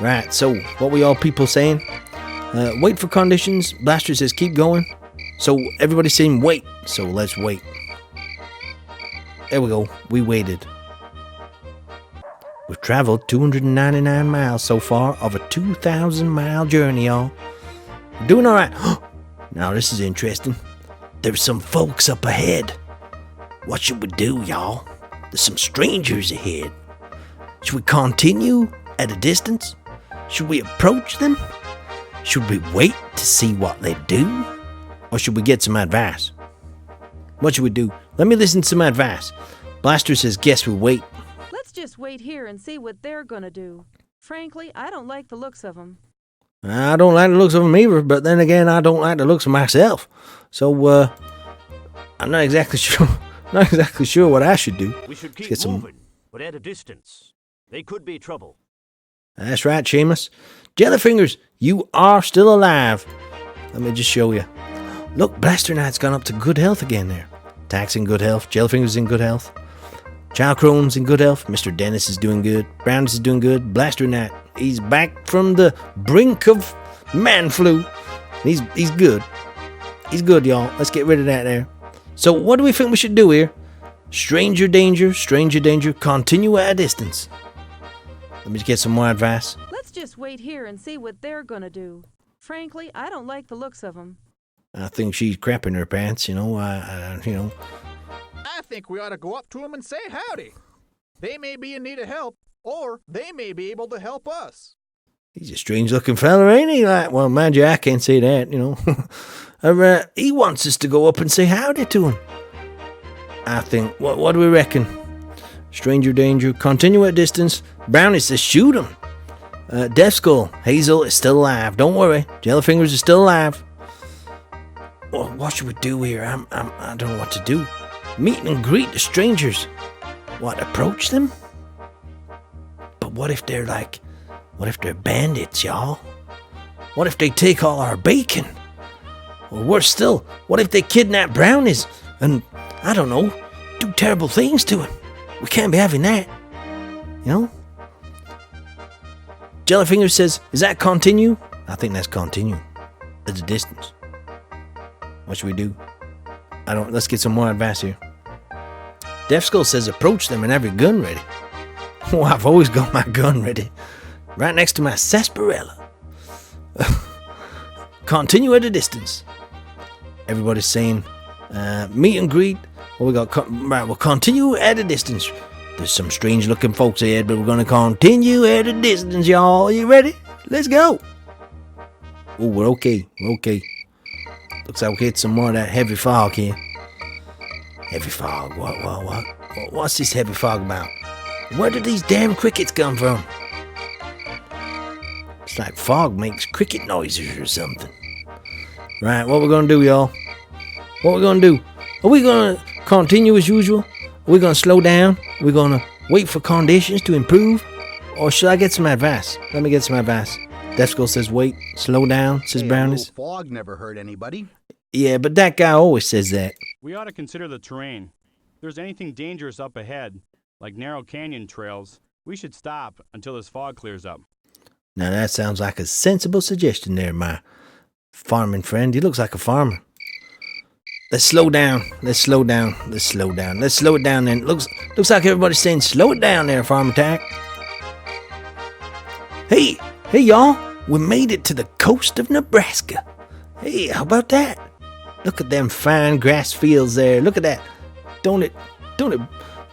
Right, so what were y'all people saying? Wait for conditions. Blaster says keep going. So everybody's saying wait. So let's wait. There we go. We waited. We've traveled 299 miles so far of a 2,000-mile journey, y'all. We're doing all right. Now this is interesting. There's some folks up ahead. What should we do, y'all? There's some strangers ahead. Should we continue at a distance? Should we approach them? Should we wait to see what they do? Or should we get some advice? What should we do? Let me listen to some advice. Blaster says, guess we wait. Let's just wait here and see what they're gonna do. Frankly, I don't like the looks of them. I don't like the looks of them either, but then again, I don't like the looks of myself. So, I'm not exactly sure what I should do. We should keep moving, but at a distance. They could be trouble. That's right, Seamus. Jellyfingers, you are still alive. Let me just show you. Look, Blaster Knight's gone up to good health again there. Tack's in good health. Jellyfingers in good health. Child Crone's in good health. Mr. Dennis is doing good. Browns is doing good. Blaster Knight, he's back from the brink of man flu. He's good. He's good, y'all. Let's get rid of that there. So what do we think we should do here? Stranger danger, continue at a distance. Let me get some more advice. Let's just wait here and see what they're gonna do. Frankly, I don't like the looks of them. I think she's crapping her pants, you know. I think we ought to go up to them and say howdy. They may be in need of help, or they may be able to help us. He's a strange-looking fella, ain't he? Like, well, mind you, I can't say that, you know. He wants us to go up and say howdy to him. I think, what do we reckon? Stranger danger, continue at distance. Brownie says shoot him. Death Skull, Hazel is still alive. Don't worry, Jellyfingers is still alive. Well, what should we do here? I don't know what to do. Meet and greet the strangers. What, approach them? But what if they're bandits, y'all? What if they take all our bacon? Or worse still, what if they kidnap Brownies and, I don't know, do terrible things to him? We can't be having that. You know? Jellyfinger says, is that continue? I think that's continue. At a distance. What should we do? Let's get some more advice here. Death Skull says approach them and have your gun ready. Oh, I've always got my gun ready. Right next to my sarsaparilla. Continue at a distance. Everybody's saying, meet and greet. Well, we got, right, we'll continue at a distance. There's some strange looking folks ahead, but we're going to continue at a distance, y'all. Are you ready? Let's go. Oh, we're okay. We're okay. Looks like we get some more of that heavy fog here. Heavy fog. What? What's this heavy fog about? Where did these damn crickets come from? It's like fog makes cricket noises or something. Right, what we're gonna do, y'all? What we're gonna do? Are we gonna continue as usual? Are we gonna slow down? Are we gonna wait for conditions to improve? Or should I get some advice? Let me get some advice. Death Skull says wait, slow down, says Brownies. Fog never hurt anybody. Yeah, but that guy always says that. We ought to consider the terrain. If there's anything dangerous up ahead, like narrow canyon trails, we should stop until this fog clears up. Now that sounds like a sensible suggestion there, my farming friend. He looks like a farmer. Let's slow down. Let's slow it down then. Looks like everybody's saying slow it down there, Farmer Tack. Hey y'all. We made it to the coast of Nebraska. Hey, how about that? Look at them fine grass fields there. Look at that. Don't it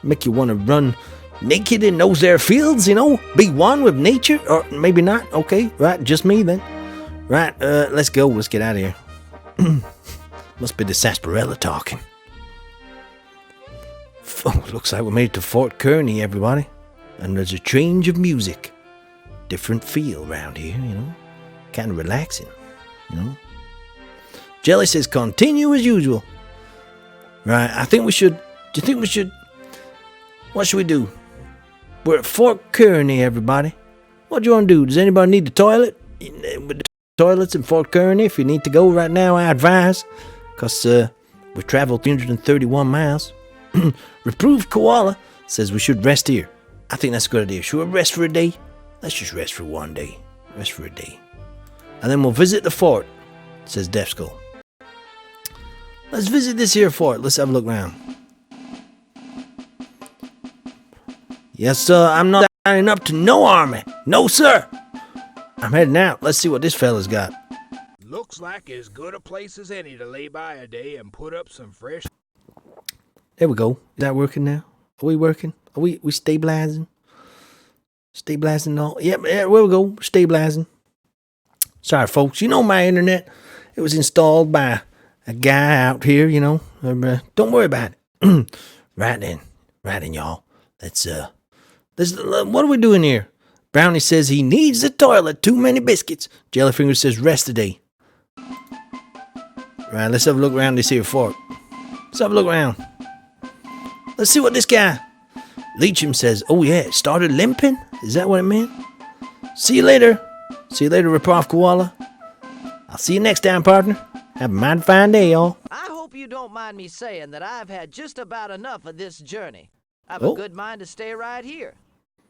make you want to run naked in those there fields, you know? Be one with nature? Or maybe not. Okay, right, just me then. Right, let's go. Let's get out of here. Must be the sarsaparilla talking. Oh, looks like we made it to Fort Kearny, everybody. And there's a change of music. Different feel around here, you know? Kind of relaxing, you know? Jelly says continue as usual. Right, I think we should. Do you think we should? What should we do? We're at Fort Kearny, everybody. What do you want to do? Does anybody need the toilet? With the toilets in Fort Kearny, if you need to go right now, I advise. Because we traveled 331 miles. Reproved Koala says we should rest here. I think that's a good idea. Should we rest for a day? Let's just rest for one day. Rest for a day. And then we'll visit the fort, says Death Skull. Let's visit this here fort. Let's have a look around. Yes, sir. I'm not signing up to no army. No, sir. I'm heading out. Let's see what this fella's got. Looks like as good a place as any to lay by a day and put up some fresh... There we go. Is that working now? Are we working? Are we stabilizing? Stabilizing all? Yep, where we go. Stabilizing. Sorry, folks. You know my internet. It was installed by a guy out here, you know. Don't worry about it. Right then, y'all. Let's what are we doing here? Brownie says he needs the toilet. Too many biscuits. Jellyfinger says rest today. Right, let's have a look around this here fort. Let's have a look around. Let's see what this guy. Leacham says, oh yeah, it started limping? Is that what it meant? See you later. See you later, Rip-Off Koala. I'll see you next time, partner. Have a mighty fine day, y'all. I hope you don't mind me saying that I've had just about enough of this journey. I've a good mind to stay right here,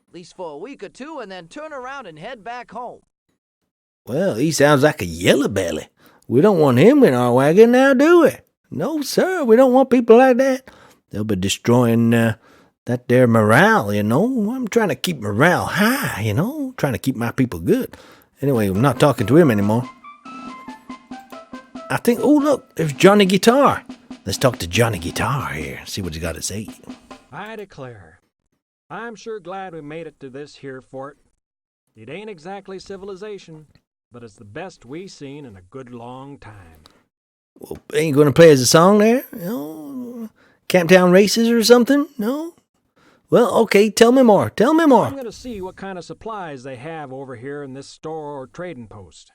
at least for a week or two, and then turn around and head back home. Well, he sounds like a yellow belly. We don't want him in our wagon now, do we? No, sir, we don't want people like that. They'll be destroying that there morale, you know. I'm trying to keep morale high, you know. Trying to keep my people good. Anyway, I'm not talking to him anymore. I think, oh, look, there's Johnny Guitar. Let's talk to Johnny Guitar here, see what he's got to say. I declare, I'm sure glad we made it to this here fort. It ain't exactly civilization, but it's the best we seen in a good long time. Well, ain't going to play us a song there? You know, Camptown Races or something? No? Well, okay, tell me more. Tell me more. I'm going to see what kind of supplies they have over here in this store or trading post.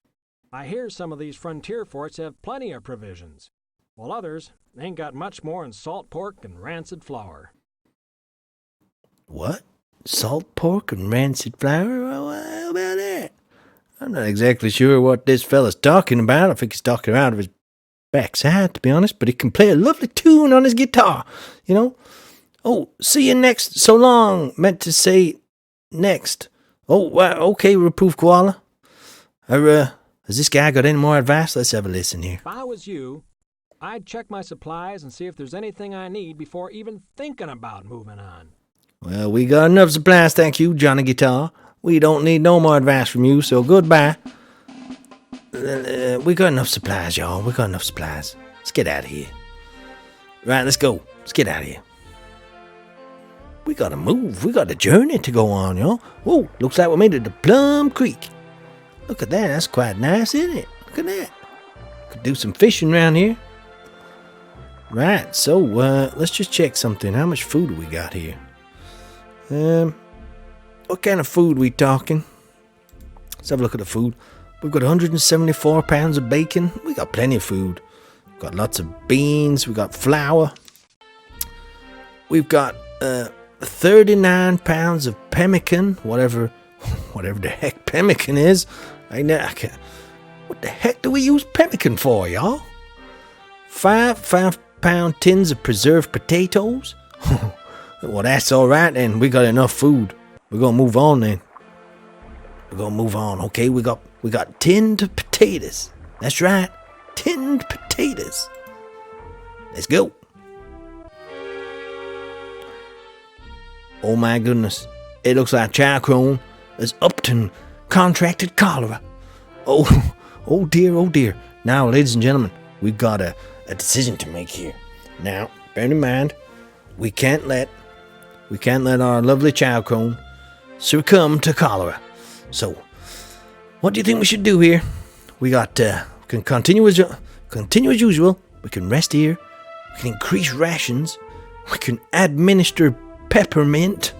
I hear some of these frontier forts have plenty of provisions, while others ain't got much more than salt pork and rancid flour. What? Salt pork and rancid flour? Well, how about that? I'm not exactly sure what this fella's talking about. I think he's talking out of his backside, to be honest, but he can play a lovely tune on his guitar, you know. Oh, see you next. So long. Meant to say next. Oh, okay, Reproof Koala. Has this guy got any more advice? Let's have a listen here. If I was you, I'd check my supplies and see if there's anything I need before even thinking about moving on. Well, we got enough supplies, thank you, Johnny Guitar. We don't need no more advice from you, so goodbye. We got enough supplies, y'all. We got enough supplies. Let's get out of here. Right, let's go. Let's get out of here. We gotta move. We got a journey to go on, y'all. Whoa, looks like we made it to Plum Creek. Look at that. That's quite nice, isn't it? Look at that. Could do some fishing around here. Right, so let's just check something. How much food do we got here? What kind of food we talking? Let's have a look at the food. We've got 174 pounds of bacon. We got plenty of food. We've got lots of beans. We got flour. We've got 39 pounds of pemmican, whatever the heck pemmican is. I can't. What the heck do we use pemmican for, y'all? 5-pound tins of preserved potatoes. Well, that's all right, then. We got enough food. We're gonna move on then. We're gonna move on, okay? We got tinned potatoes. That's right, tinned potatoes. Let's go. Oh my goodness, it looks like Childcrone is Upton contracted cholera. Oh dear. Now, ladies and gentlemen, we've got a decision to make here. Now, bear in mind, we can't let our lovely Childcrone succumb to cholera. So, what do you think we should do here? We can continue as usual. We can rest here. We can increase rations. We can administer peppermint.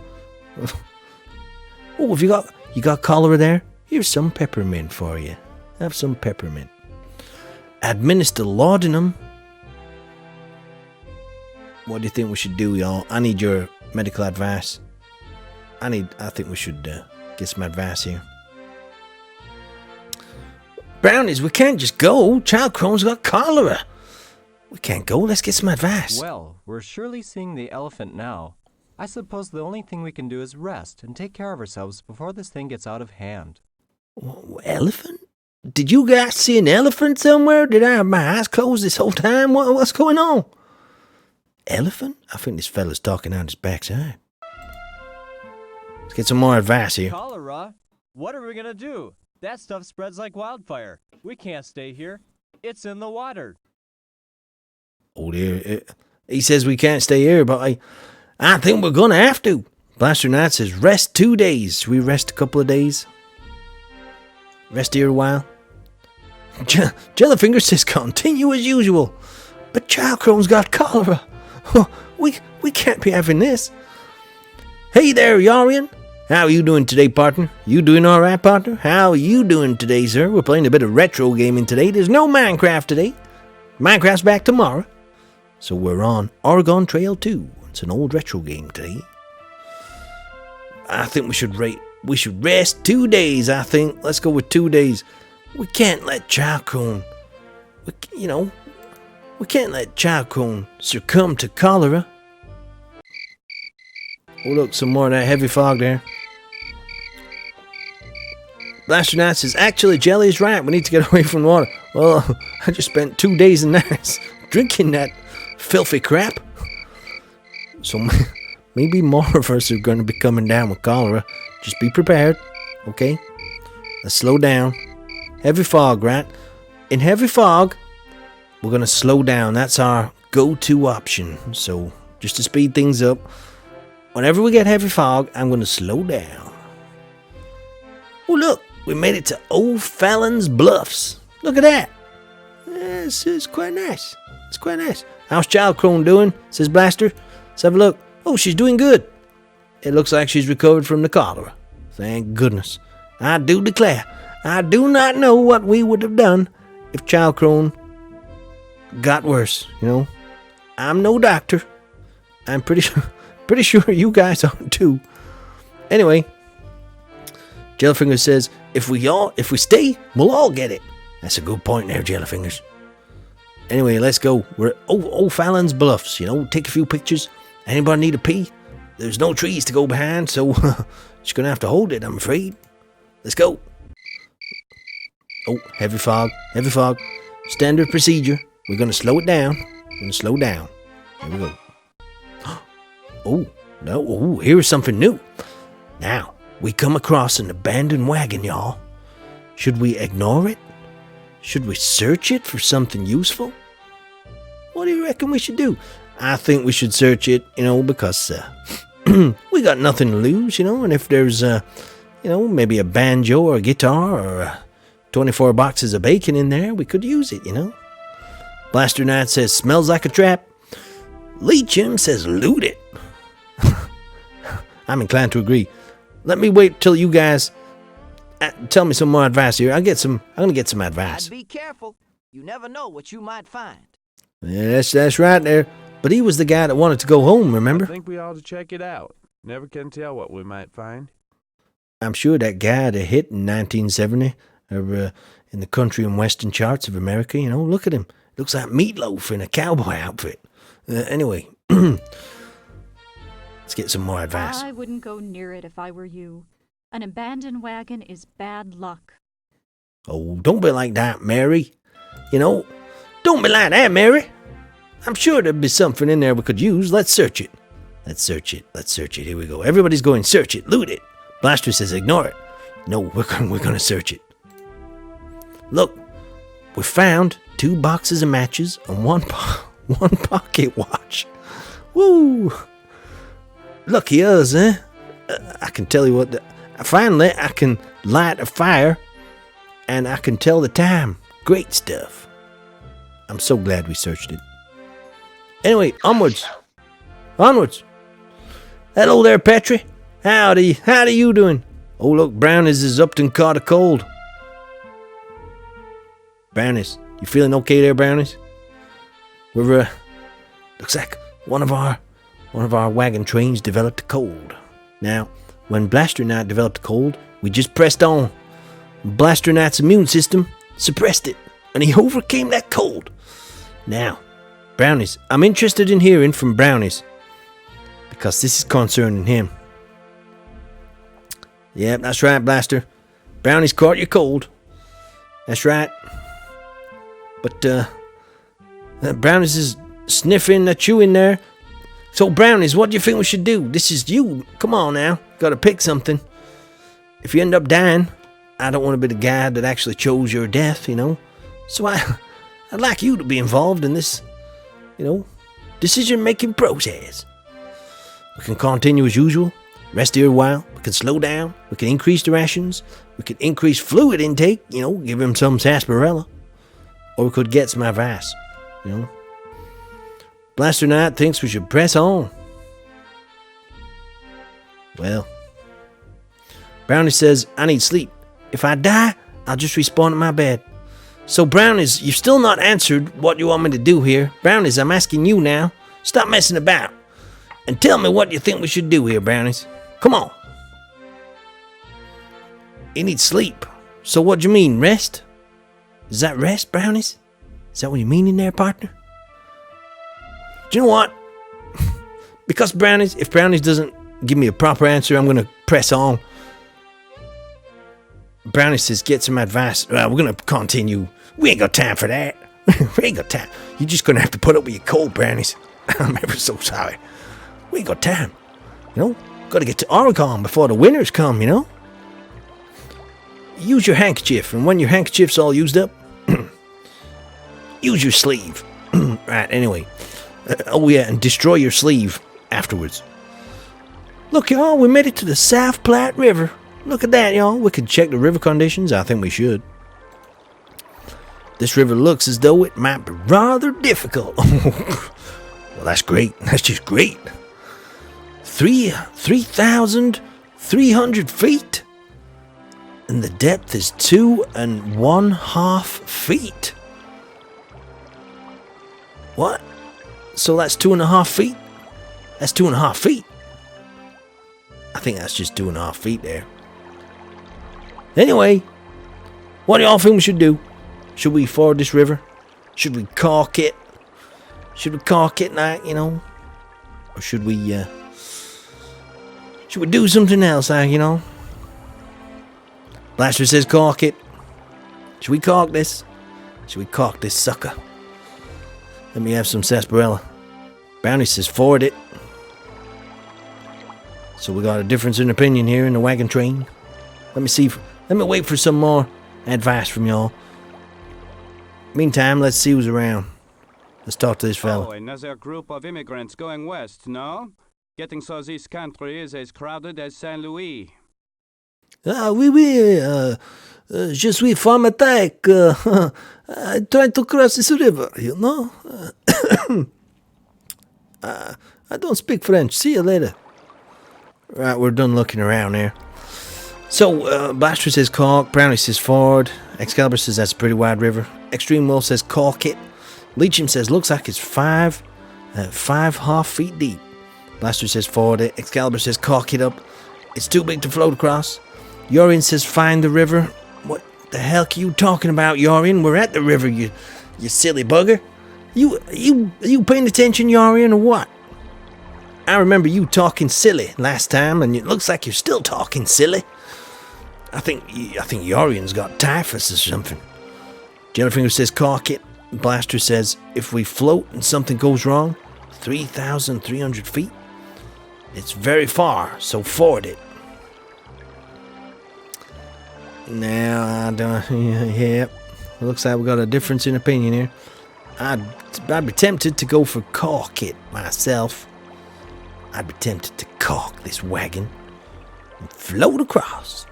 Oh, have you got cholera there? Here's some peppermint for you. Have some peppermint. Administer laudanum. What do you think we should do, y'all? I need your medical advice. I think we should get some advice here. Brownies, we can't just go. Childcrone's got cholera. We can't go. Let's get some advice. Well, we're surely seeing the elephant now. I suppose the only thing we can do is rest and take care of ourselves before this thing gets out of hand. Elephant? Did you guys see an elephant somewhere? Did I have my eyes closed this whole time? What's going on? Elephant? I think this fella's talking out his backside. Let's get some more advice here. Cholera? What are we gonna do? That stuff spreads like wildfire. We can't stay here. It's in the water. Oh dear. He says we can't stay here, but I think we're gonna have to. Blaster Knight says rest 2 days. Should we rest a couple of days? Rest here a while? Jellyfinger says continue as usual. But Childcrone's got cholera. We can't be having this. Hey there, Yarian. How are you doing today, partner? You doing alright, partner? How are you doing today, sir? We're playing a bit of retro gaming today. There's no Minecraft today. Minecraft's back tomorrow. So we're on Oregon Trail 2. It's an old retro game today. I think we should rest 2 days, I think. Let's go with 2 days. We can't let Childcrone, we can't let Childcrone succumb to cholera. Oh, look, some more of that heavy fog there. Blaster Knight says, actually, Jelly is right. We need to get away from water. Well, I just spent 2 days and nights drinking that filthy crap. So maybe more of us are going to be coming down with cholera. Just be prepared, okay? Let's slow down. Heavy fog, right? In heavy fog, we're going to slow down. That's our go-to option. So just to speed things up, whenever we get heavy fog, I'm going to slow down. Oh, look, we made it to Old Fallon's Bluffs. Look at that. This is quite nice. It's quite nice. How's Childcrone doing? Says Blaster. Let's have a look. Oh, she's doing good. It looks like she's recovered from the cholera. Thank goodness. I do declare, I do not know what we would have done if Childcrone got worse, I'm no doctor. I'm pretty sure you guys aren't too. Anyway, Jellyfinger says, if we stay, we'll all get it. That's a good point there, Jellyfingers. Anyway, let's go. We're at Old Fallon's Bluffs, take a few pictures. Anybody need a pee? There's no trees to go behind, so just gonna have to hold it, I'm afraid. Let's go. Oh, heavy fog. Standard procedure. We're gonna slow it down. Here we go. Oh, no. Oh, here's something new. Now, we come across an abandoned wagon, y'all. Should we ignore it? Should we search it for something useful? What do you reckon we should do? I think we should search it, because we got nothing to lose, and if there's, maybe a banjo or a guitar or 24 boxes of bacon in there, we could use it, Blaster Knight says, smells like a trap. Leechum says, loot it. I'm inclined to agree. Let me wait till you guys tell me some more advice here. I'm gonna get some advice. Be careful. You never know what you might find. Yeah, that's right there. But he was the guy that wanted to go home, remember? I think we ought to check it out. Never can tell what we might find. I'm sure that guy that hit in 1970 or in the country and western charts of America, look at him. Looks like Meatloaf in a cowboy outfit. Anyway, let's get some more advice. I wouldn't go near it if I were you. An abandoned wagon is bad luck. Oh, don't be like that, Mary. Don't be like that, Mary. I'm sure there'd be something in there we could use. Let's search it. Here we go. Everybody's going, search it, loot it. Blaster says, ignore it. No, we're gonna search it. Look, we found 2 boxes of matches and one pocket watch. Woo! Lucky us, eh? I can tell you what. Finally, I can light a fire and I can tell the time. Great stuff. I'm so glad we searched it. Anyway, onwards. Hello there, Petrie. Howdy you doing? Oh, look, Brownies is up and caught a cold. Brownies, you feeling okay there, Brownies? We're, looks like one of our wagon trains developed a cold. Now, when Blaster Knight developed a cold, we just pressed on. Blaster Knight's immune system suppressed it, and he overcame that cold. Now, Brownies, I'm interested in hearing from Brownies, because this is concerning him. Yep, that's right, Blaster. Brownies caught your cold. That's right. But, Brownies is sniffing at you in there. So, Brownies, what do you think we should do? This is you. Come on now. Gotta pick something. If you end up dying, I don't want to be the guy that actually chose your death, So I'd like you to be involved in this, decision-making process. We can continue as usual, rest here a while. We can slow down. We can increase the rations. We could increase fluid intake, give him some sarsaparilla. Or we could get some advice, Blaster Knight thinks we should press on. Well, Brownie says, I need sleep. If I die, I'll just respawn in my bed. So, Brownies, you've still not answered what you want me to do here. Brownies, I'm asking you now. Stop messing about. And tell me what you think we should do here, Brownies. Come on. You need sleep. So what do you mean, rest? Is that rest, Brownies? Is that what you mean in there, partner? Do you know what? Because if Brownies doesn't give me a proper answer, I'm going to press on. Brownie says, get some advice. We're going to continue. We ain't got time for that. We ain't got time. You're just going to have to put up with your cold, Brownies. I'm ever so sorry. We ain't got time. Got to get to Oregon before the winters come, Use your handkerchief, and when your handkerchief's all used up, use your sleeve. Right, anyway. And destroy your sleeve afterwards. Look, y'all, we made it to the South Platte River. Look at that, y'all. We could check the river conditions. I think we should. This river looks as though it might be rather difficult. Well, that's great. That's just great. 3,300 feet. And the depth is 2 1/2 feet. What? So that's 2.5 feet? That's 2.5 feet. I think that's just 2.5 feet there. Anyway, what do y'all think we should do? Should we ford this river? Should we caulk it? Should we caulk it night, Or should we do something else, Blaster says caulk it. Should we caulk this? Should we caulk this sucker? Let me have some sarsaparilla. Brownie says ford it. So we got a difference in opinion here in the wagon train. Let me wait for some more advice from y'all. Meantime, let's see who's around. Let's talk to this fella. Oh, another group of immigrants going west, no? Getting so this country is as crowded as St. Louis. Oui, je suis pharmathèque. I'm trying to cross this river, I don't speak French. See you later. Right, we're done looking around here. So, Blaster says caulk, Brownie says ford, Excalibur says that's a pretty wide river, Extreme Wolf says caulk it, Leechim says looks like it's 5.5 feet deep. Blaster says ford it, Excalibur says caulk it up, it's too big to float across. Yorian says find the river. What the hell are you talking about, Yorian? We're at the river, you silly bugger. You paying attention, Yorian, or what? I remember you talking silly last time, and it looks like you're still talking silly. I think Yorian's got typhus or something. Jellyfinger says caulk it. Blaster says if we float and something goes wrong, 3,300 feet. It's very far, so ford it. Now, I don't... Yep. Looks like we got a difference in opinion here. I'd be tempted to go for caulk it myself. I'd be tempted to caulk this wagon and float across.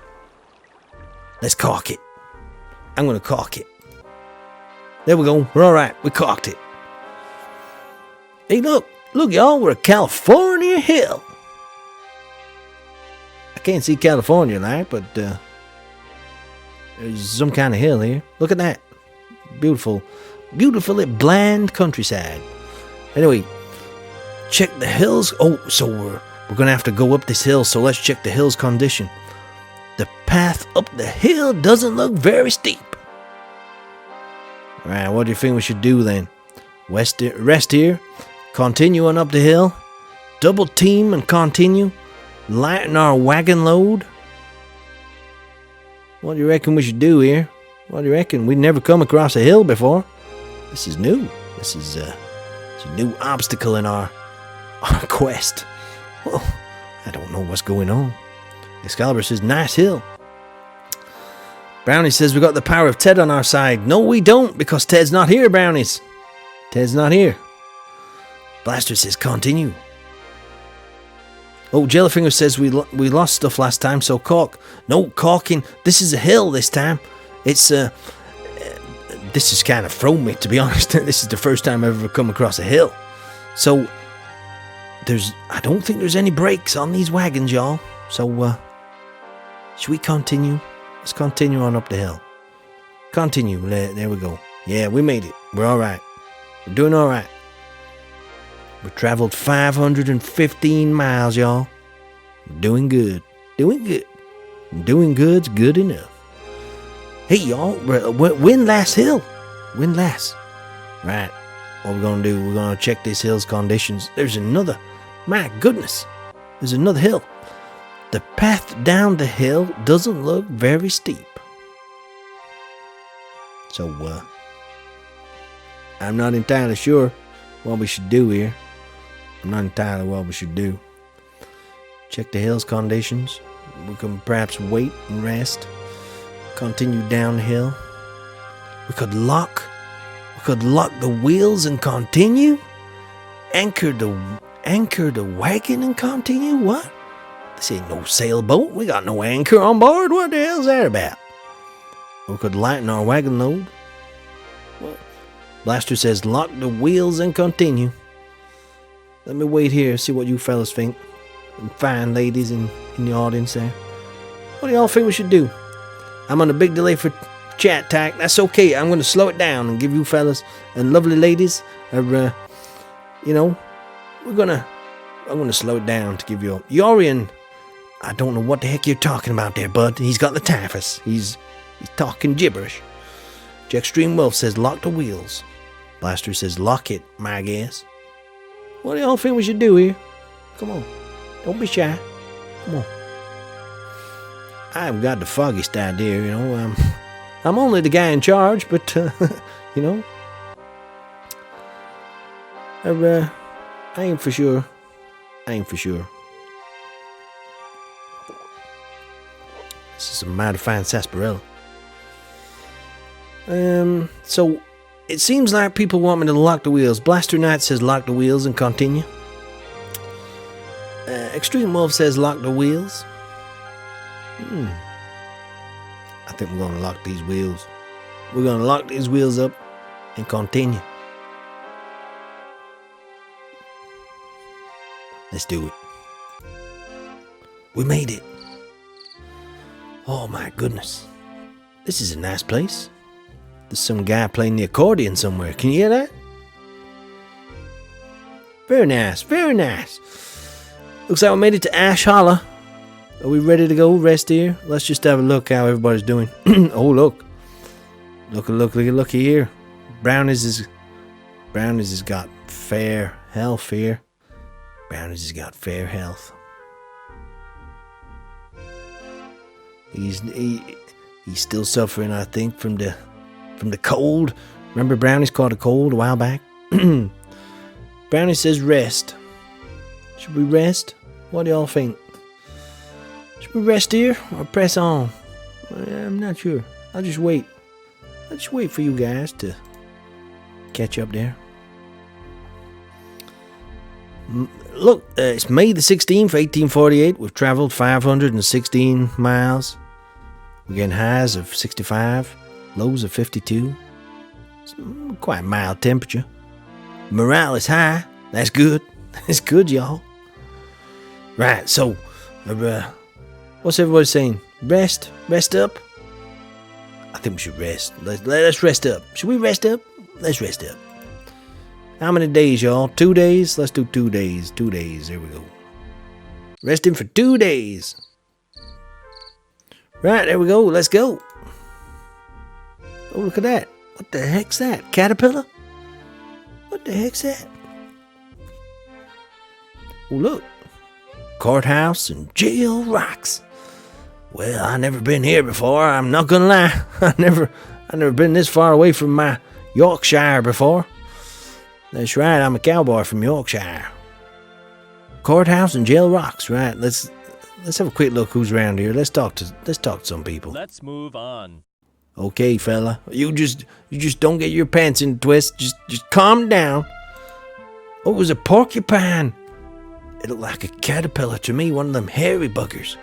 Let's caulk it. I'm going to caulk it. There we go. We're all right. We caulked it. Hey, look, y'all. We're at California Hill. I can't see California tonight, but there's some kind of hill here. Look at that. Beautifully bland countryside. Anyway, check the hills. Oh, so we're going to have to go up this hill, so let's check the hill's condition. The path up the hill doesn't look very steep. Alright, what do you think we should do then? Rest here, continue on up the hill, double team and continue, lighten our wagon load. What do you reckon we should do here? What do you reckon? We've never come across a hill before. This is new. This is a new obstacle in our quest. Well, I don't know what's going on. Excalibur says, nice hill. Brownie says we got the power of Ted on our side. No, we don't, because Ted's not here, Brownies. Ted's not here. Blaster says continue. Oh, Jellyfinger says we lost stuff last time, so Cork. No, Corking. This is a hill this time. It's, this is kind of thrown me, to be honest. This is the first time I've ever come across a hill. So, I don't think there's any brakes on these wagons, y'all. So, should we continue? Let's continue on up the hill. Continue. There we go. Yeah, we made it. We're all right. We're doing all right. We traveled 515 miles, y'all. Doing good. Doing good. Doing good's good enough. Hey, y'all. Win last hill. Win last. Right. What we're going to do, we're going to check this hill's conditions. There's another. My goodness. There's another hill. The path down the hill doesn't look very steep. So, I'm not entirely sure what we should do here. I'm not entirely what we should do. Check the hill's conditions. We can perhaps wait and rest. Continue down the hill. We could lock the wheels and continue. Anchor the wagon and continue. What? This ain't no sailboat. We got no anchor on board. What the hell's that about? We could lighten our wagon load. What? Blaster says lock the wheels and continue. Let me wait here, see what you fellas think. And fine ladies in the audience there. What do y'all think we should do? I'm on a big delay for chat tag. That's okay. I'm going to slow it down and give you fellas and lovely ladies I'm going to slow it down to give you Yorian. I don't know what the heck you're talking about there, bud. He's got the typhus. He's talking gibberish. Jackstream Wolf says lock the wheels. Blaster says lock it, my guess. What do y'all think we should do here? Come on. Don't be shy. Come on. I've got the foggiest idea, I'm only the guy in charge, but, I ain't for sure. This is a mighty fine sarsaparilla. So it seems like people want me to lock the wheels. Blaster Knight says lock the wheels and continue. Extreme Wolf says lock the wheels. I think we're gonna lock these wheels. We're gonna lock these wheels up and continue. Let's do it. We made it. Oh my goodness. This is a nice place. There's some guy playing the accordion somewhere. Can you hear that? Very nice, very nice. Looks like we made it to Ash Hollow. Are we ready to go rest here? Let's just have a look how everybody's doing. Oh, look. Look here. Brownies has got fair health here. Brownies has got fair health. He's still suffering, I think, from the cold. Remember Brownies caught a cold a while back? Brownie says rest. Should we rest? What do y'all think? Should we rest here or press on? I'm not sure. I'll just wait. I'll just wait for you guys to catch up there. Look, it's May the 16th, 1848. We've traveled 516 miles. We're getting highs of 65, lows of 52. It's quite a mild temperature. Morale is high. That's good. That's good, y'all. Right, so, what's everybody saying? Rest? Rest up? I think we should rest. Let's rest up. Should we rest up? Let's rest up. How many days, y'all? 2 days? Let's do 2 days. 2 days. There we go. Resting for 2 days. Right, there we go. Let's go. Oh, look at that. What the heck's that? Caterpillar? What the heck's that? Oh, look. Courthouse and jail rocks. Well, I never been here before. I'm not gonna lie. I never been this far away from my Yorkshire before. That's right. I'm a cowboy from Yorkshire. Courthouse and jail rocks. Right. Let's have a quick look who's around here. Let's talk to some people. Let's move on. Okay, fella. You just don't get your pants in a twist. Just calm down. Oh, it was a porcupine. It looked like a caterpillar to me, one of them hairy buggers.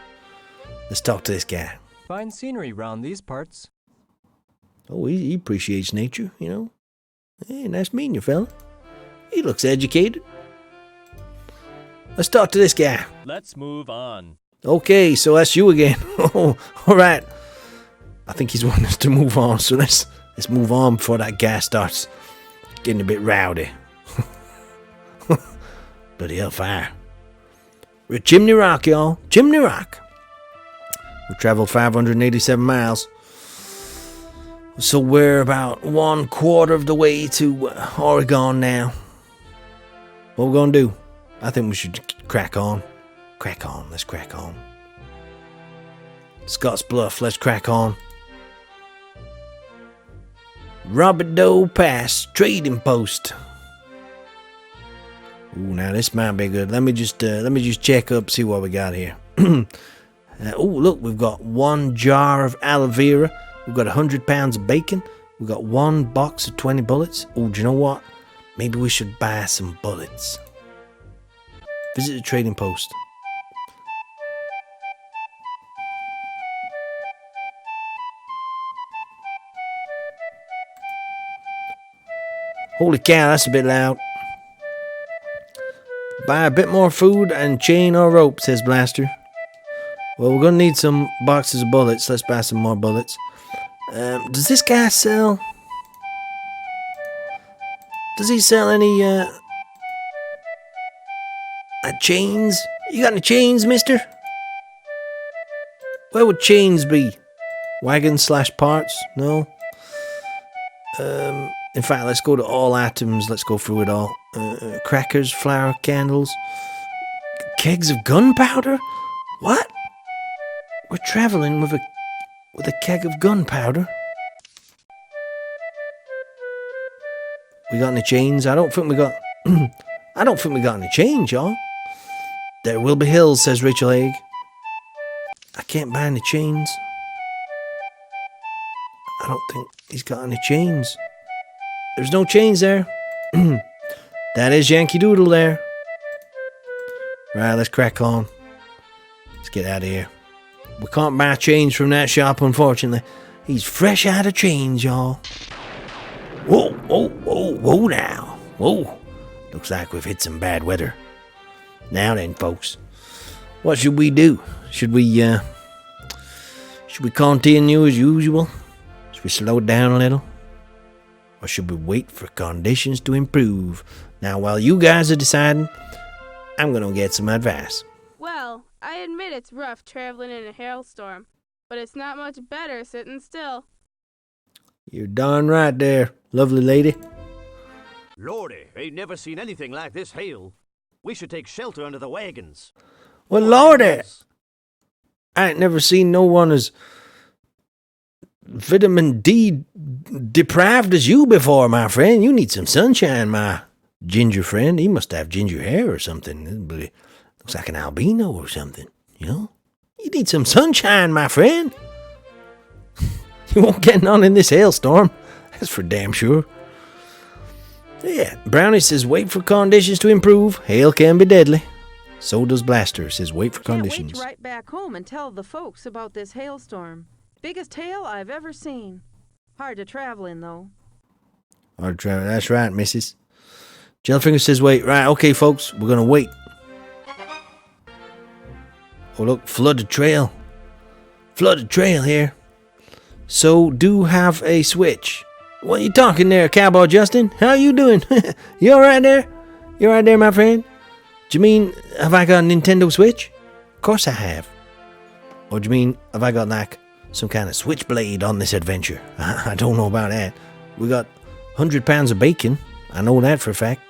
Let's talk to this guy. Fine scenery round these parts. Oh, he appreciates nature, you know. Hey, nice meeting you, fella. He looks educated. Let's talk to this guy. Let's move on. Okay, so that's you again. Oh, all right. I think he's wanting us to move on, so let's move on before that guy starts getting a bit rowdy. Bloody hellfire. We're at Chimney Rock, y'all. Chimney Rock. We traveled 587 miles. So we're about 1/4 of the way to Oregon now. What we're gonna do? I think we should crack on. Crack on. Let's crack on. Scotts Bluff. Let's crack on. Robert Doe Pass Trading Post. Ooh, now this might be good. Let me just check up, see what we got here. Oh, look, we've got 1 jar of aloe vera. We've got 100 pounds of bacon. We've got 1 box of 20 bullets. Oh, do you know what? Maybe we should buy some bullets. Visit the trading post. Holy cow, that's a bit loud. Buy a bit more food and chain or rope, says Blaster. Well, we're gonna need some boxes of bullets. Let's buy some more bullets. Does this guy sell? Does he sell any chains? You got any chains, mister? Where would chains be? Wagon/parts? No. In fact, let's go to all items. Let's go through it all. Crackers, flour, candles, kegs of gunpowder. What? We're traveling with a keg of gunpowder. We got any chains? I don't think we got. I don't think we got any chains, y'all. There will be hills, says Rachel Haig. I can't buy any chains. I don't think he's got any chains. There's no chains there. That is Yankee Doodle there. Right, let's crack on. Let's get out of here. We can't buy chains from that shop, unfortunately. He's fresh out of chains, y'all. Whoa, whoa, whoa, whoa now. Whoa. Looks like we've hit some bad weather. Now then, folks. What should we do? Should we continue as usual? Should we slow it down a little? Or should we wait for conditions to improve? Now, while you guys are deciding, I'm going to get some advice. Well, I admit it's rough traveling in a hailstorm, but it's not much better sitting still. You're darn right there, lovely lady. Lordy, ain't never seen anything like this hail. We should take shelter under the wagons. Well, lordy, I ain't never seen no one as vitamin D deprived as you before, my friend. You need some sunshine, my ginger friend. He must have ginger hair or something. Looks like an albino or something, you know? You need some sunshine, my friend. You won't get none in this hailstorm. That's for damn sure. Yeah, Brownie says wait for conditions to improve. Hail can be deadly. So does Blaster, says wait for conditions. Can't wait to write back home and tell the folks about this hailstorm. Biggest hail I've ever seen. Hard to travel in, though. Hard to travel. That's right, missus. Jellyfinger says wait. Right, okay, folks. We're going to wait. Oh, look. Flooded trail. Flooded trail here. So, do have a switch. What are you talking there, Cowboy Justin? How you doing? You alright there? You alright there, my friend? Do you mean, have I got a Nintendo Switch? Of course I have. Or do you mean, have I got like some kind of switchblade on this adventure? I don't know about that. We got 100 pounds of bacon. I know that for a fact.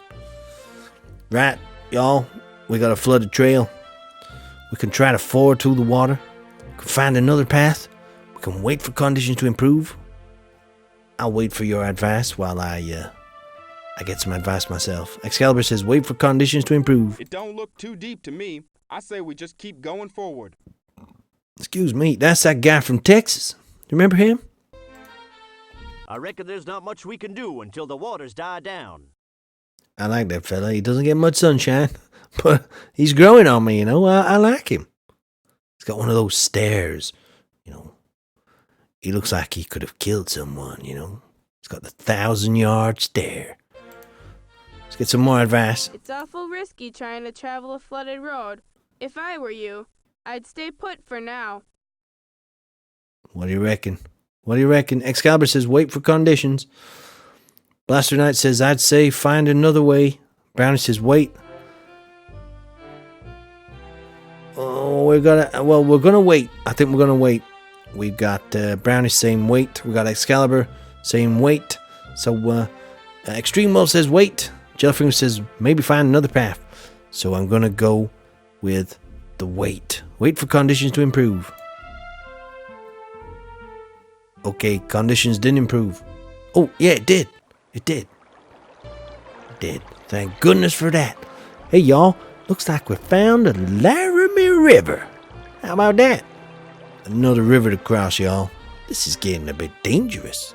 Right, y'all. We got a flooded trail. We can try to ford through the water. We can find another path. We can wait for conditions to improve. I'll wait for your advice while I get some advice myself. Excalibur says wait for conditions to improve. It don't look too deep to me. I say we just keep going forward. Excuse me, that's that guy from Texas. You remember him? I reckon there's not much we can do until the waters die down. I like that fella. He doesn't get much sunshine, but he's growing on me, you know. I like him. He's got one of those stares, you know. He looks like he could have killed someone, you know. He's got the 1,000-yard stare. Let's get some more advice. It's awful risky trying to travel a flooded road. If I were you, I'd stay put for now. What do you reckon? What do you reckon? Excalibur says wait for conditions. Blaster Knight says I'd say find another way. Brownie says wait. Oh, we're gonna wait. I think we're gonna wait. We've got Brownie saying wait. We got Excalibur saying wait. So Extreme Wolf says wait. Jellyfinger says maybe find another path. So I'm gonna go with the wait. Wait for conditions to improve. Okay, conditions didn't improve. Oh, yeah, it did. It did. It did. Thank goodness for that. Hey, y'all. Looks like we found the Laramie River. How about that? Another river to cross, y'all. This is getting a bit dangerous.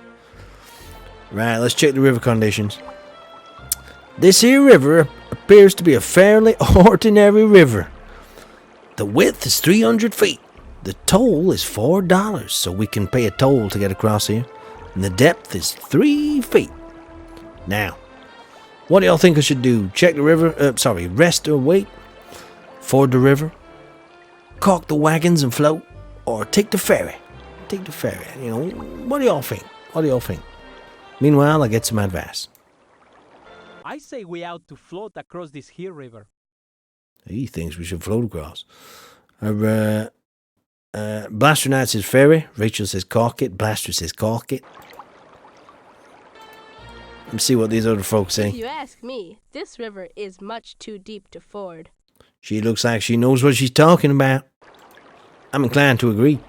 Right, let's check the river conditions. This here river appears to be a fairly ordinary river. The width is 300 feet. The toll is $4, so we can pay a toll to get across here. And the depth is 3 feet. Now, what do y'all think I should do? Check the river, rest or wait? Ford the river? Caulk the wagons and float? Or take the ferry? Take the ferry, you know. What do y'all think? What do y'all think? Meanwhile, I get some advice. I say we out to float across this here river. He thinks we should float across. Blaster Knight says ferry. Rachel says caulk it. Blaster says caulk it. Let me see what these other folks say. If you ask me, this river is much too deep to ford. She looks like she knows what she's talking about. I'm inclined to agree.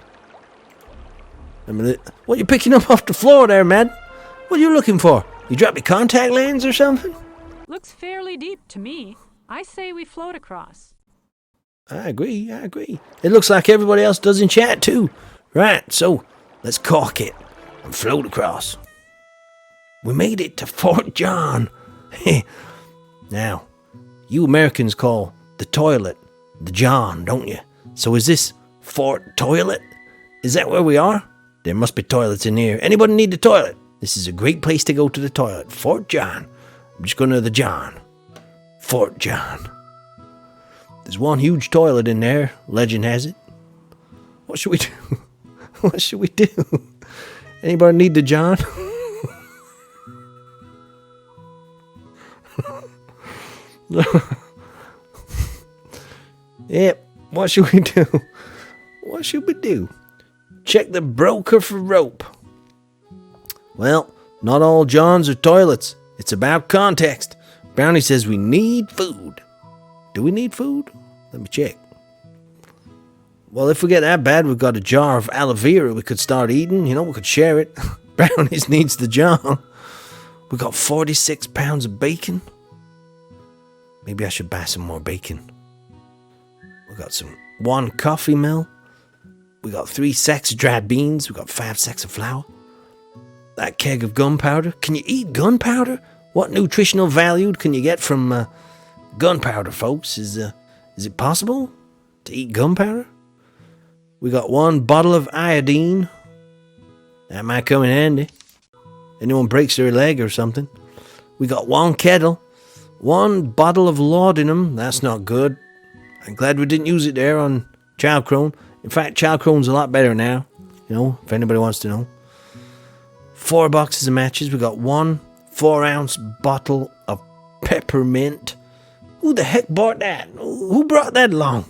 What you picking up off the floor there, man? What are you looking for? You dropped your contact lens or something? Looks fairly deep to me. I say we float across. I agree. It looks like everybody else does in chat too. Right, so let's caulk it and float across. We made it to Fort John. Now, you Americans call the toilet the John, don't you? So is this Fort Toilet? Is that where we are? There must be toilets in here. Anybody need the toilet? This is a great place to go to the toilet. Fort John. I'm just going to the John. Fort John. There's one huge toilet in there, legend has it. What should we do? What should we do? Anybody need the John? Yep, what should we do? What should we do? Check the broker for rope. Well, not all Johns are toilets. It's about context. Brownie says we need food. Do we need food? Let me check. Well, if we get that bad, we've got a jar of aloe vera we could start eating. You know, we could share it. Brownies needs the jar. We got 46 pounds of bacon. Maybe I should buy some more bacon. We got one coffee mill. We got 3 sacks of dried beans. We got 5 sacks of flour. That keg of gunpowder. Can you eat gunpowder? What nutritional value can you get from gunpowder, folks? Is it possible to eat gunpowder? We got 1 bottle of iodine. That might come in handy. Anyone breaks their leg or something. We got 1 kettle. 1 bottle of laudanum. That's not good. I'm glad we didn't use it there on Child Crone. In fact, Child Crone's a lot better now. You know, if anybody wants to know. 4 boxes of matches. We got 1 4-ounce bottle of peppermint. Who the heck bought that? Who brought that along?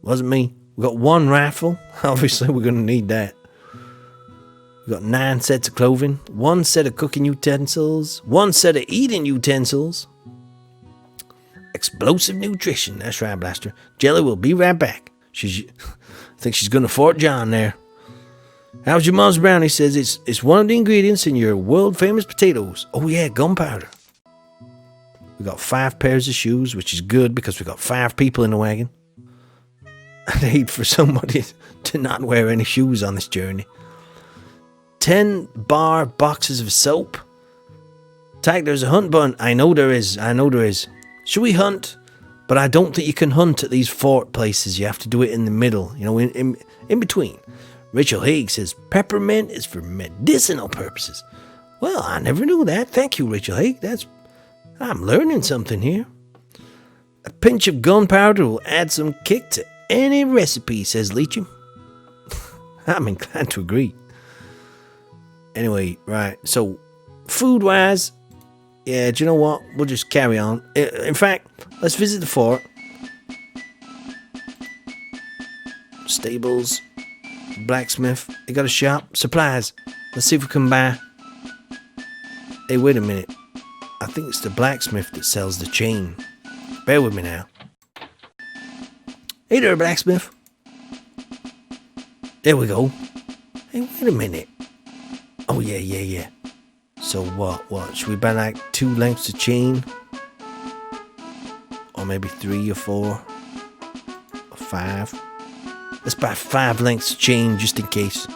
Wasn't me. We got 1 rifle. Obviously, we're going to need that. We got 9 sets of clothing. 1 set of cooking utensils. 1 set of eating utensils. Explosive nutrition. That's right, Blaster. Jelly will be right back. I think she's going to Fort John there. How's your mom's brownie? Says it's one of the ingredients in your world famous potatoes. Oh yeah, gunpowder. We got 5 pairs of shoes, which is good because we got 5 people in the wagon. I'd hate for somebody to not wear any shoes on this journey. 10 bar boxes of soap. Tack, there's a hunt button. I know there is. Should we hunt? But I don't think you can hunt at these fort places. You have to do it in the middle, in between. Rachel Haig says peppermint is for medicinal purposes. Well, I never knew that. Thank you, Rachel Haig. I'm learning something here. A pinch of gunpowder will add some kick to any recipe, says Leacham. I'm inclined to agree. Anyway, right, so food-wise, yeah, do you know what? We'll just carry on. In fact, let's visit the fort. Stables, blacksmith, they got a shop, supplies. Let's see if we can buy. Hey, wait a minute. I think it's the blacksmith that sells the chain. Bear with me now. Hey there, blacksmith. There we go. Hey, wait a minute. Oh, yeah. So what? Should we buy like 2 lengths of chain? Or maybe 3 or 4? Or 5? Let's buy 5 lengths of chain just in case.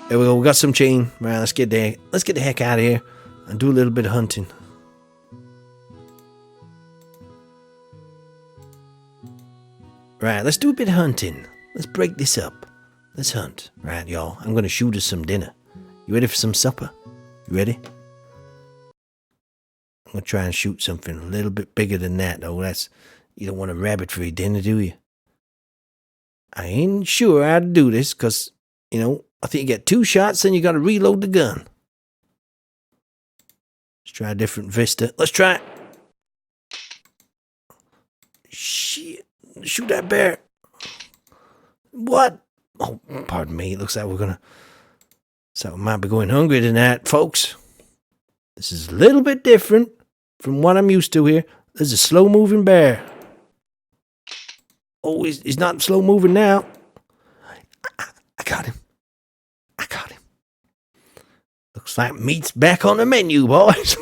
There we go, we got some chain. Right, let's get the heck out of here and do a little bit of hunting. Right, let's do a bit of hunting. Let's break this up. Let's hunt. Right, y'all, I'm gonna shoot us some dinner. You ready for some supper? You ready? I'm gonna try and shoot something a little bit bigger than that, though. You don't want a rabbit for your dinner, do you? I ain't sure how to do this, because, I think you get 2 shots, then you gotta reload the gun. Let's try a different vista. Let's try it. Shit. Shoot that bear. What? Oh, pardon me. It looks like we might be going hungry tonight, folks. This is a little bit different from what I'm used to here. There's a slow-moving bear. Oh, he's not slow-moving now. I got him. Looks like meat's back on the menu, boys.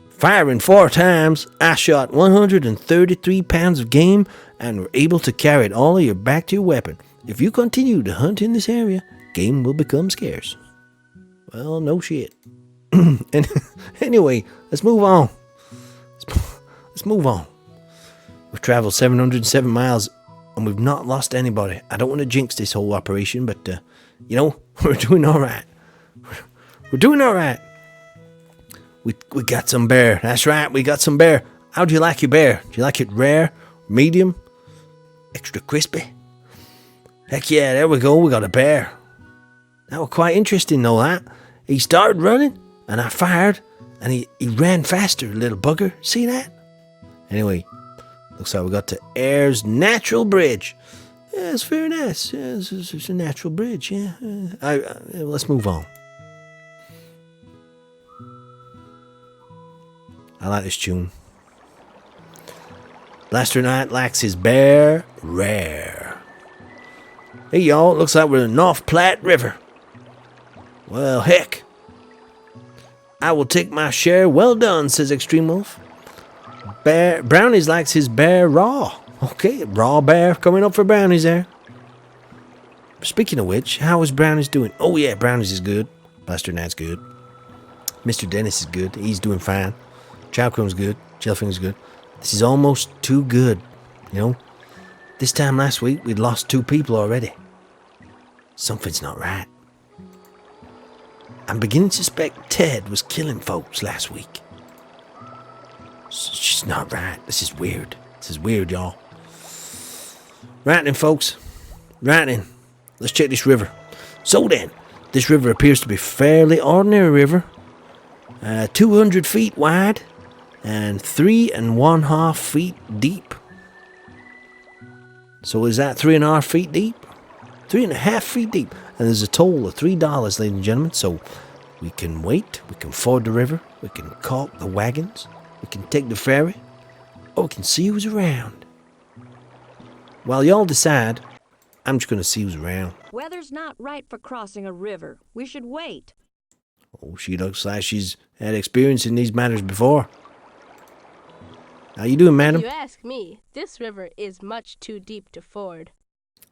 Firing 4 times, I shot 133 pounds of game and were able to carry it all of your back to your weapon. If you continue to hunt in this area, game will become scarce. Well, no shit. Anyway, let's move on. We've traveled 707 miles and we've not lost anybody. I don't want to jinx this whole operation, but, we're doing all right. We're doing all right. We got some bear. That's right, we got some bear. How do you like your bear? Do you like it rare, medium, extra crispy? Heck yeah, there we go, we got a bear. That was quite interesting though, that. He started running, and I fired, and he ran faster, little bugger. See that? Anyway, looks like we got to Ayers Natural Bridge. Yeah, it's very nice. Yeah, it's a natural bridge, yeah. Let's move on. I like this tune. Blaster Knight likes his bear rare. Hey y'all, looks like we're in North Platte River. Well, heck. I will take my share. Well done, says Extreme Wolf. Brownies likes his bear raw. Okay, raw bear coming up for Brownies there. Speaking of which, how is Brownies doing? Oh yeah, Brownies is good. Blaster Knight's good. Mr. Dennis is good. He's doing fine. Chowcrone's good. Chillfinger's good. This is almost too good. This time last week, we'd lost 2 people already. Something's not right. I'm beginning to suspect Ted was killing folks last week. It's just not right. This is weird. Y'all. Right then, folks. Right then. Let's check this river. So then, this river appears to be a fairly ordinary river. 200 feet wide and 3.5 feet deep. So is that 3.5 feet deep? 3.5 feet deep. And there's a toll of $3, ladies and gentlemen. So we can wait. We can ford the river. We can caulk the wagons. We can take the ferry. Or we can see who's around. While y'all decide, I'm just going to see who's around. Weather's not right for crossing a river. We should wait. Oh, she looks like she's had experience in these matters before. How you doing, madam? If you ask me, this river is much too deep to ford.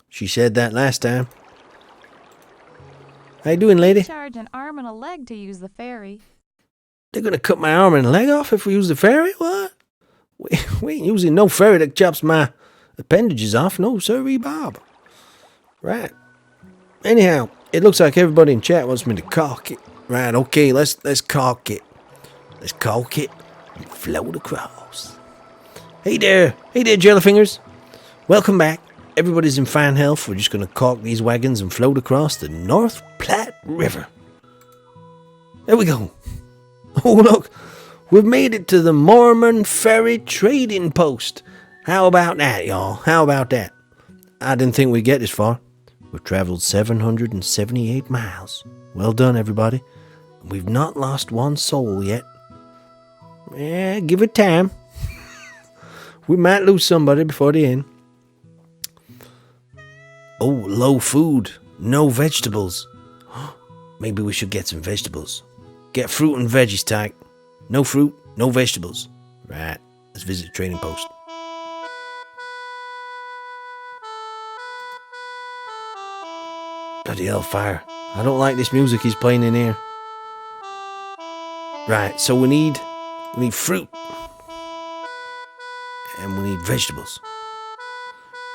She said that last time. How you doing, lady? Charge an arm and a leg to use the ferry. They're gonna cut my arm and leg off if we use the ferry? What? We ain't using no ferry that chops my appendages off. No, sirree, Bob. Right. Anyhow, it looks like everybody in chat wants me to caulk it. Right, okay, let's caulk it. Let's caulk it and float across. Hey there, Jellyfingers. Welcome back. Everybody's in fine health. We're just gonna caulk these wagons and float across the North Platte River. There we go. Oh, look. We've made it to the Mormon Ferry Trading Post. How about that, y'all? How about that? I didn't think we'd get this far. We've traveled 778 miles. Well done, everybody. We've not lost one soul yet. Yeah, give it time. We might lose somebody before the end. Oh, low food. No vegetables. Maybe we should get some vegetables. Get fruit and veggies, Tyke. No fruit, no vegetables. Right, let's visit the trading post. Bloody hellfire. I don't like this music he's playing in here. Right, so we need fruit. And we need vegetables.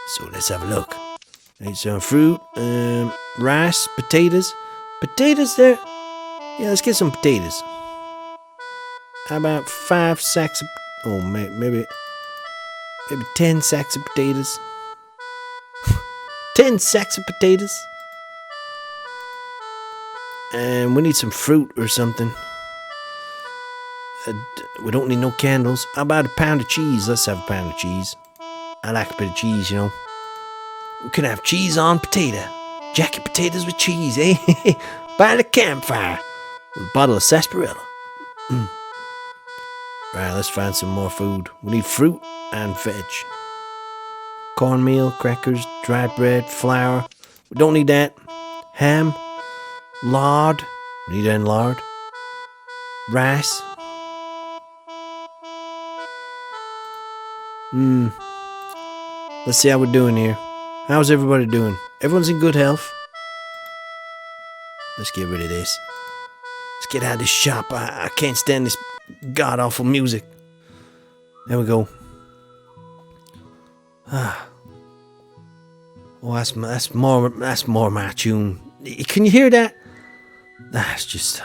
So let's have a look. Need some fruit, rice, potatoes. Potatoes there? Yeah, let's get some potatoes. How about 5 sacks of... maybe 10 sacks of potatoes. 10 sacks of potatoes. And we need some fruit or something. We don't need no candles. How about a pound of cheese? Let's have a pound of cheese. I like a bit of cheese, you know. We can have cheese on potato. Jacket potatoes with cheese, eh? By the campfire. With a bottle of sarsaparilla. Right, let's find some more food. We need fruit and veg. Cornmeal, crackers, dried bread, flour. We don't need that. Ham, lard. We need any lard. Rice. Let's see how we're doing here. How's everybody doing? Everyone's in good health. Let's get rid of this. Let's get out of this shop. I can't stand this god-awful music. There we go. Oh, that's more my tune. Can you hear that? That's just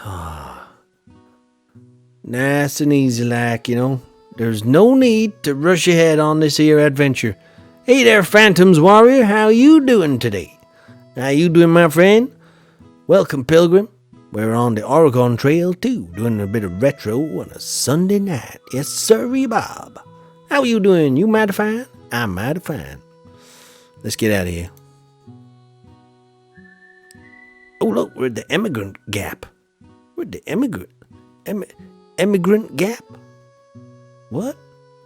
nice and easy, like, you know. There's no need to rush ahead on this here adventure. Hey there, Phantoms Warrior. How you doing today? How you doing, my friend? Welcome, Pilgrim. We're on the Oregon Trail, too, doing a bit of retro on a Sunday night. Yes, sirree, Bob. How you doing? You mighty fine? I'm mighty fine. Let's get out of here. Oh, look, we're at the Emigrant Gap. We're at the Emigrant Gap? What?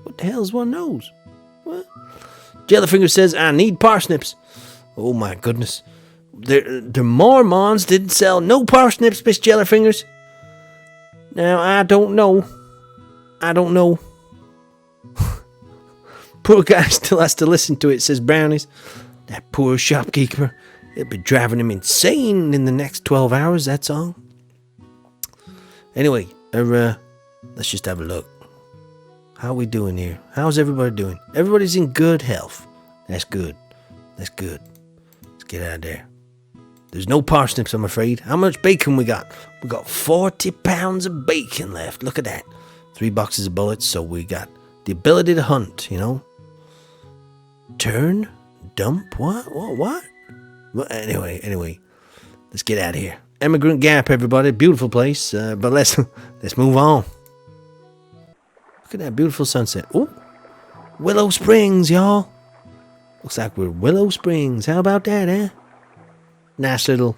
What the hell's one of those? What? Jellyfinger says, I need parsnips. Oh, my goodness. The Mormons didn't sell no parsnips, Miss Jellyfingers. Now, I don't know. Poor guy still has to listen to it, says Brownies. That poor shopkeeper. It'll be driving him insane in the next 12 hours, that's all. Anyway, let's just have a look. How are we doing here? How's everybody doing? Everybody's in good health. That's good. Let's get out of there. There's no parsnips, I'm afraid. How much bacon we got? We got 40 pounds of bacon left. Look at that. 3 boxes of bullets, so we got the ability to hunt, you know. Turn? Dump? What? Well, anyway. Let's get out of here. Emigrant Gap, everybody. Beautiful place. But let's move on. Look at that beautiful sunset. Oh, Willow Springs, y'all. Looks like we're Willow Springs. How about that, eh? Nice little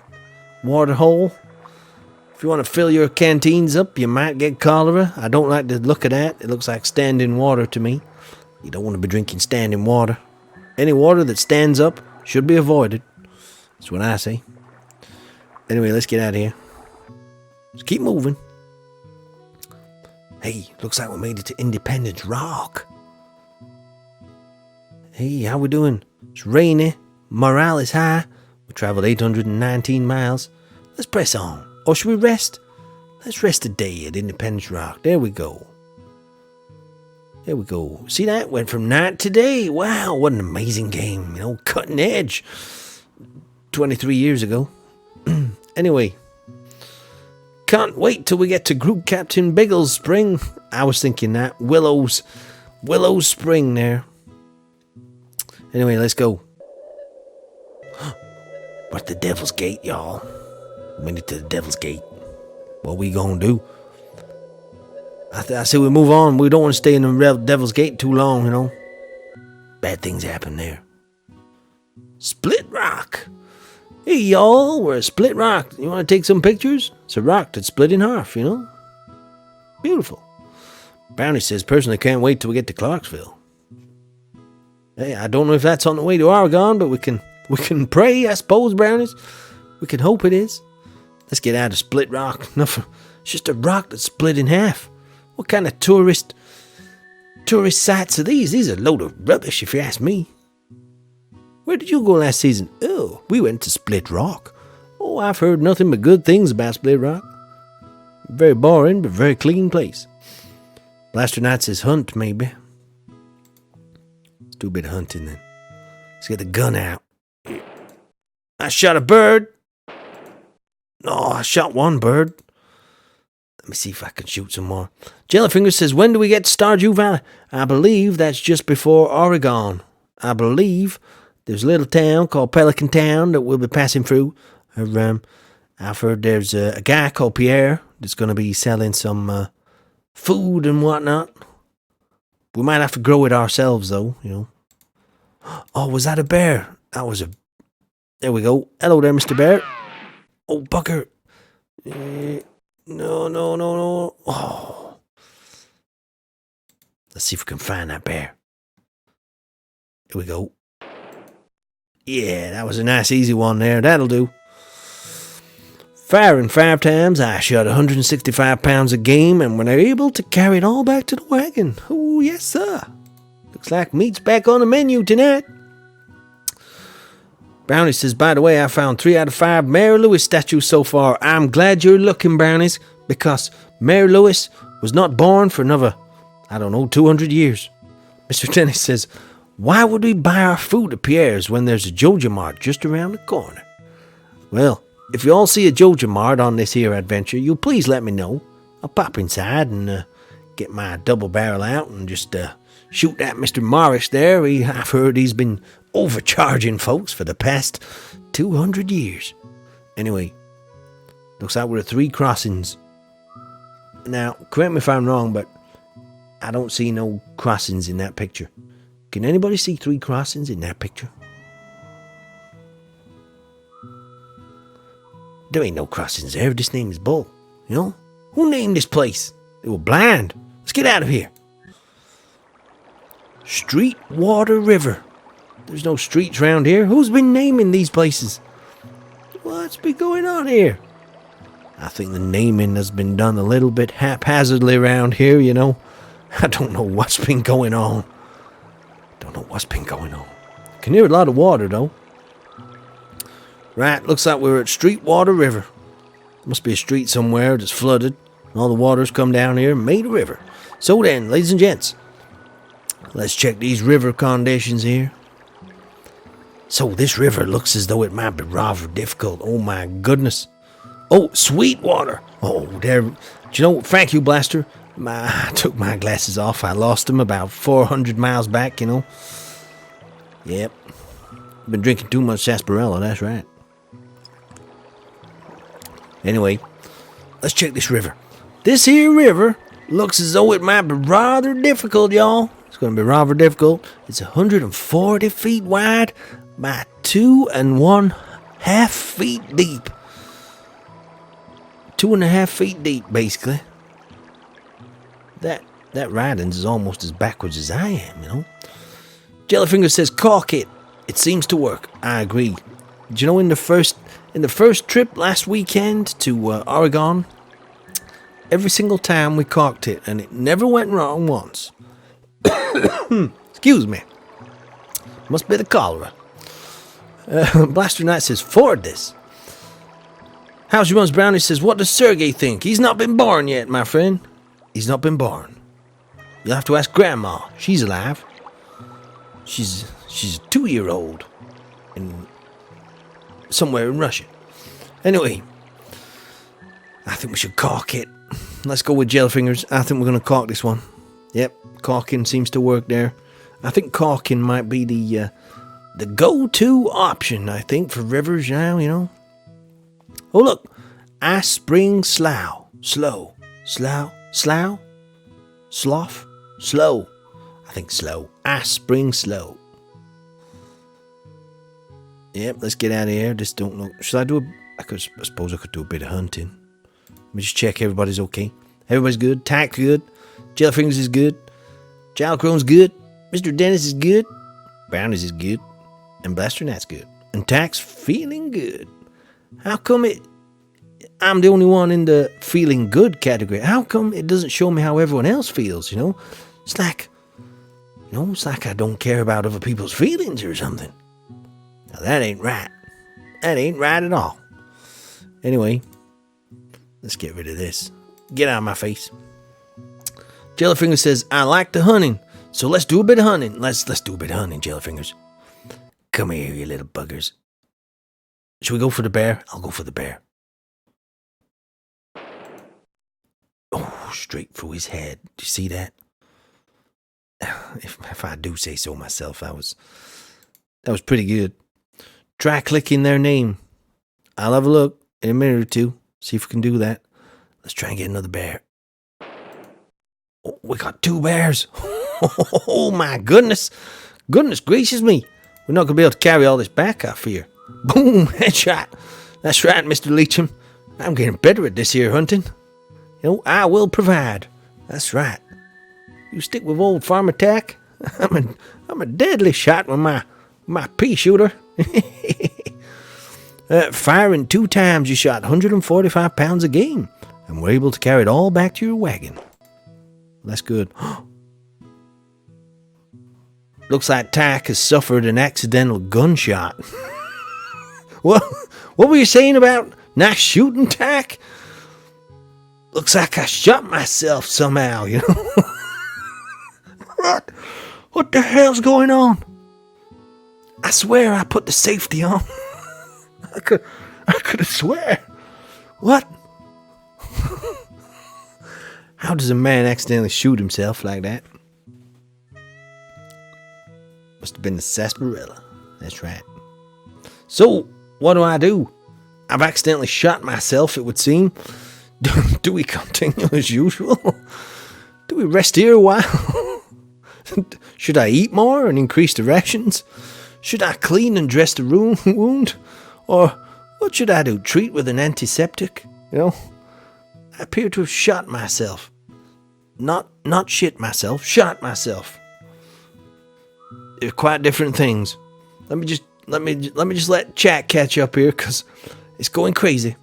water hole. If you want to fill your canteens up, you might get cholera. I don't like the look of that. It looks like standing water to me. You don't want to be drinking standing water. Any water that stands up should be avoided. That's what I say. Anyway, let's get out of here. Let's keep moving. Hey, looks like we made it to Independence Rock. Hey, how we doing? It's rainy. Morale is high. We traveled 819 miles. Let's press on. Or should we rest? Let's rest today at Independence Rock. There we go. There we go. See that? Went from night to day. Wow, what an amazing game. You know, cutting edge. 23 years ago. Anyway. Can't wait till we get to Group Captain Biggles Spring. I was thinking that. Willow's Spring there. Anyway, let's go. We're at the Devil's Gate, y'all. We need to the Devil's Gate. What we gonna do? I say we move on. We don't want to stay in the Devil's Gate too long, you know. Bad things happen there. Split Rock. Hey, y'all, we're at Split Rock. You want to take some pictures? It's a rock that's split in half, you know. Beautiful. Brownie says, personally, can't wait till we get to Clarksville. Hey, I don't know if that's on the way to Oregon, but we can pray, I suppose, Brownies. We can hope it is. Let's get out of Split Rock. It's just a rock that's split in half. What kind of tourist sites are these? These are a load of rubbish, if you ask me. Where did you go last season? Oh, we went to Split Rock. Oh, I've heard nothing but good things about Split Rock. Very boring, but very clean place. Blaster Knight says hunt, maybe. Let's do a bit of hunting then. Let's get the gun out. I shot a bird. Oh, I shot one bird. Let me see if I can shoot some more. Jellyfinger says, when do we get to Stardew Valley? I believe that's just before Oregon. I believe there's a little town called Pelican Town that we'll be passing through. I've heard there's a guy called Pierre that's going to be selling some food and whatnot. We might have to grow it ourselves, though, you know. Oh, was that a bear? That was a... There we go. Hello there, Mr. Bear. Oh, bugger. No. Oh. Let's see if we can find that bear. Here we go. Yeah, that was a nice easy one there. That'll do. Firing 5 times, I shot 165 pounds of game and were able to carry it all back to the wagon. Oh, yes, sir. Looks like meat's back on the menu tonight. Brownie says, by the way, I found 3 out of 5 Mary Lewis statues so far. I'm glad you're looking, Brownies, because Mary Lewis was not born for another, 200 years. Mr. Dennis says, why would we buy our food at Pierre's when there's a Joja Mart just around the corner? Well, if you all see a Joja Mart on this here adventure, you'll please let me know. I'll pop inside and get my double barrel out and just shoot at Mr. Morris there. I've heard he's been overcharging folks for the past 200 years. Anyway, looks like we're at 3 crossings. Now, correct me if I'm wrong, but I don't see no crossings in that picture. Can anybody see 3 crossings in that picture? There ain't no crossings there. This name is bull. You know? Who named this place? They were blind. Let's get out of here. Water River. There's no streets around here. Who's been naming these places? What's been going on here? I think the naming has been done a little bit haphazardly around here, you know. I don't know what's been going on. Can hear a lot of water, though. Right, looks like we're at Water River. Must be a street somewhere that's flooded. All the water's come down here and made a river. So then, ladies and gents, let's check these river conditions here. So this river looks as though it might be rather difficult. Oh my goodness. Oh, Sweetwater. Oh, there. Do you know, thank you, Blaster. I took my glasses off. I lost them about 400 miles back, you know. Yep. Been drinking too much sarsaparilla, that's right. Anyway, let's check this river. This here river looks as though it might be rather difficult, y'all. It's going to be rather difficult. It's 140 feet wide by 2 1/2 feet deep. 2.5 feet deep, basically. That ridings is almost as backwards as I am, you know. Jellyfinger says, caulk it. It seems to work. I agree. Do you know in the first trip last weekend to Oregon, every single time we caulked it, and it never went wrong once. Excuse me. Must be the cholera. Blaster Knight says, forward this. House Runs Brownie says, what does Sergey think? He's not been born yet, my friend. He's not been born. You'll have to ask Grandma. She's alive. She's a 2-year-old in somewhere in Russia. Anyway, I think we should cork it. Let's go with Jellyfingers. I think we're going to cork this one. Yep, corking seems to work there. I think corking might be the go-to option, I think, for rivers now, you know. Oh, look. Ice Spring Slough. Slow. Slough. Slough? Slough? Slow. I think slow. Ice Spring Slow. Yep, let's get out of here. Just don't look. Should I do I suppose I could do a bit of hunting. Let me just check everybody's okay. Everybody's good. Tack's good. Jellyfingers is good. Jalcrone's good. Mr. Dennis is good. Brownies is good. And Blasternat's good. And Tack's feeling good. How come I'm the only one in the feeling good category? How come it doesn't show me how everyone else feels, you know? It's like I don't care about other people's feelings or something. Now that ain't right. That ain't right at all. Anyway, let's get rid of this. Get out of my face. Jellyfinger says, I like the hunting, so let's do a bit of hunting. Let's do a bit of hunting, Jellyfingers. Come here, you little buggers. Should we go for the bear? I'll go for the bear. Oh, straight through his head. Do you see that? If I do say so myself, that was pretty good. Try clicking their name. I'll have a look in a minute or two. See if we can do that. Let's try and get another bear. Oh, we got 2 bears. Oh my goodness. Goodness gracious me. We're not going to be able to carry all this back, I fear. Boom, headshot. That's right, Mr. Leacham. I'm getting better at this here hunting. You know, I will provide. That's right. You stick with old Farmer Tack. I'm a deadly shot with my pea shooter. Firing 2 times, you shot 145 pounds of game, and were able to carry it all back to your wagon. That's good. Looks like Tack has suffered an accidental gunshot. What were you saying about not shooting, Tack? Looks like I shot myself somehow, you know? What the hell's going on? I swear I put the safety on. I could have swear. What? How does a man accidentally shoot himself like that? Must have been the sarsaparilla. That's right. So, what do? I've accidentally shot myself, it would seem. Do we continue as usual? Do we rest here a while? Should I eat more and increase the rations? Should I clean and dress the wound? Or what should I do? Treat with an antiseptic? You know? I appear to have shot myself. Not shit myself, shot myself. They're quite different things. Let me just let chat catch up here, because it's going crazy.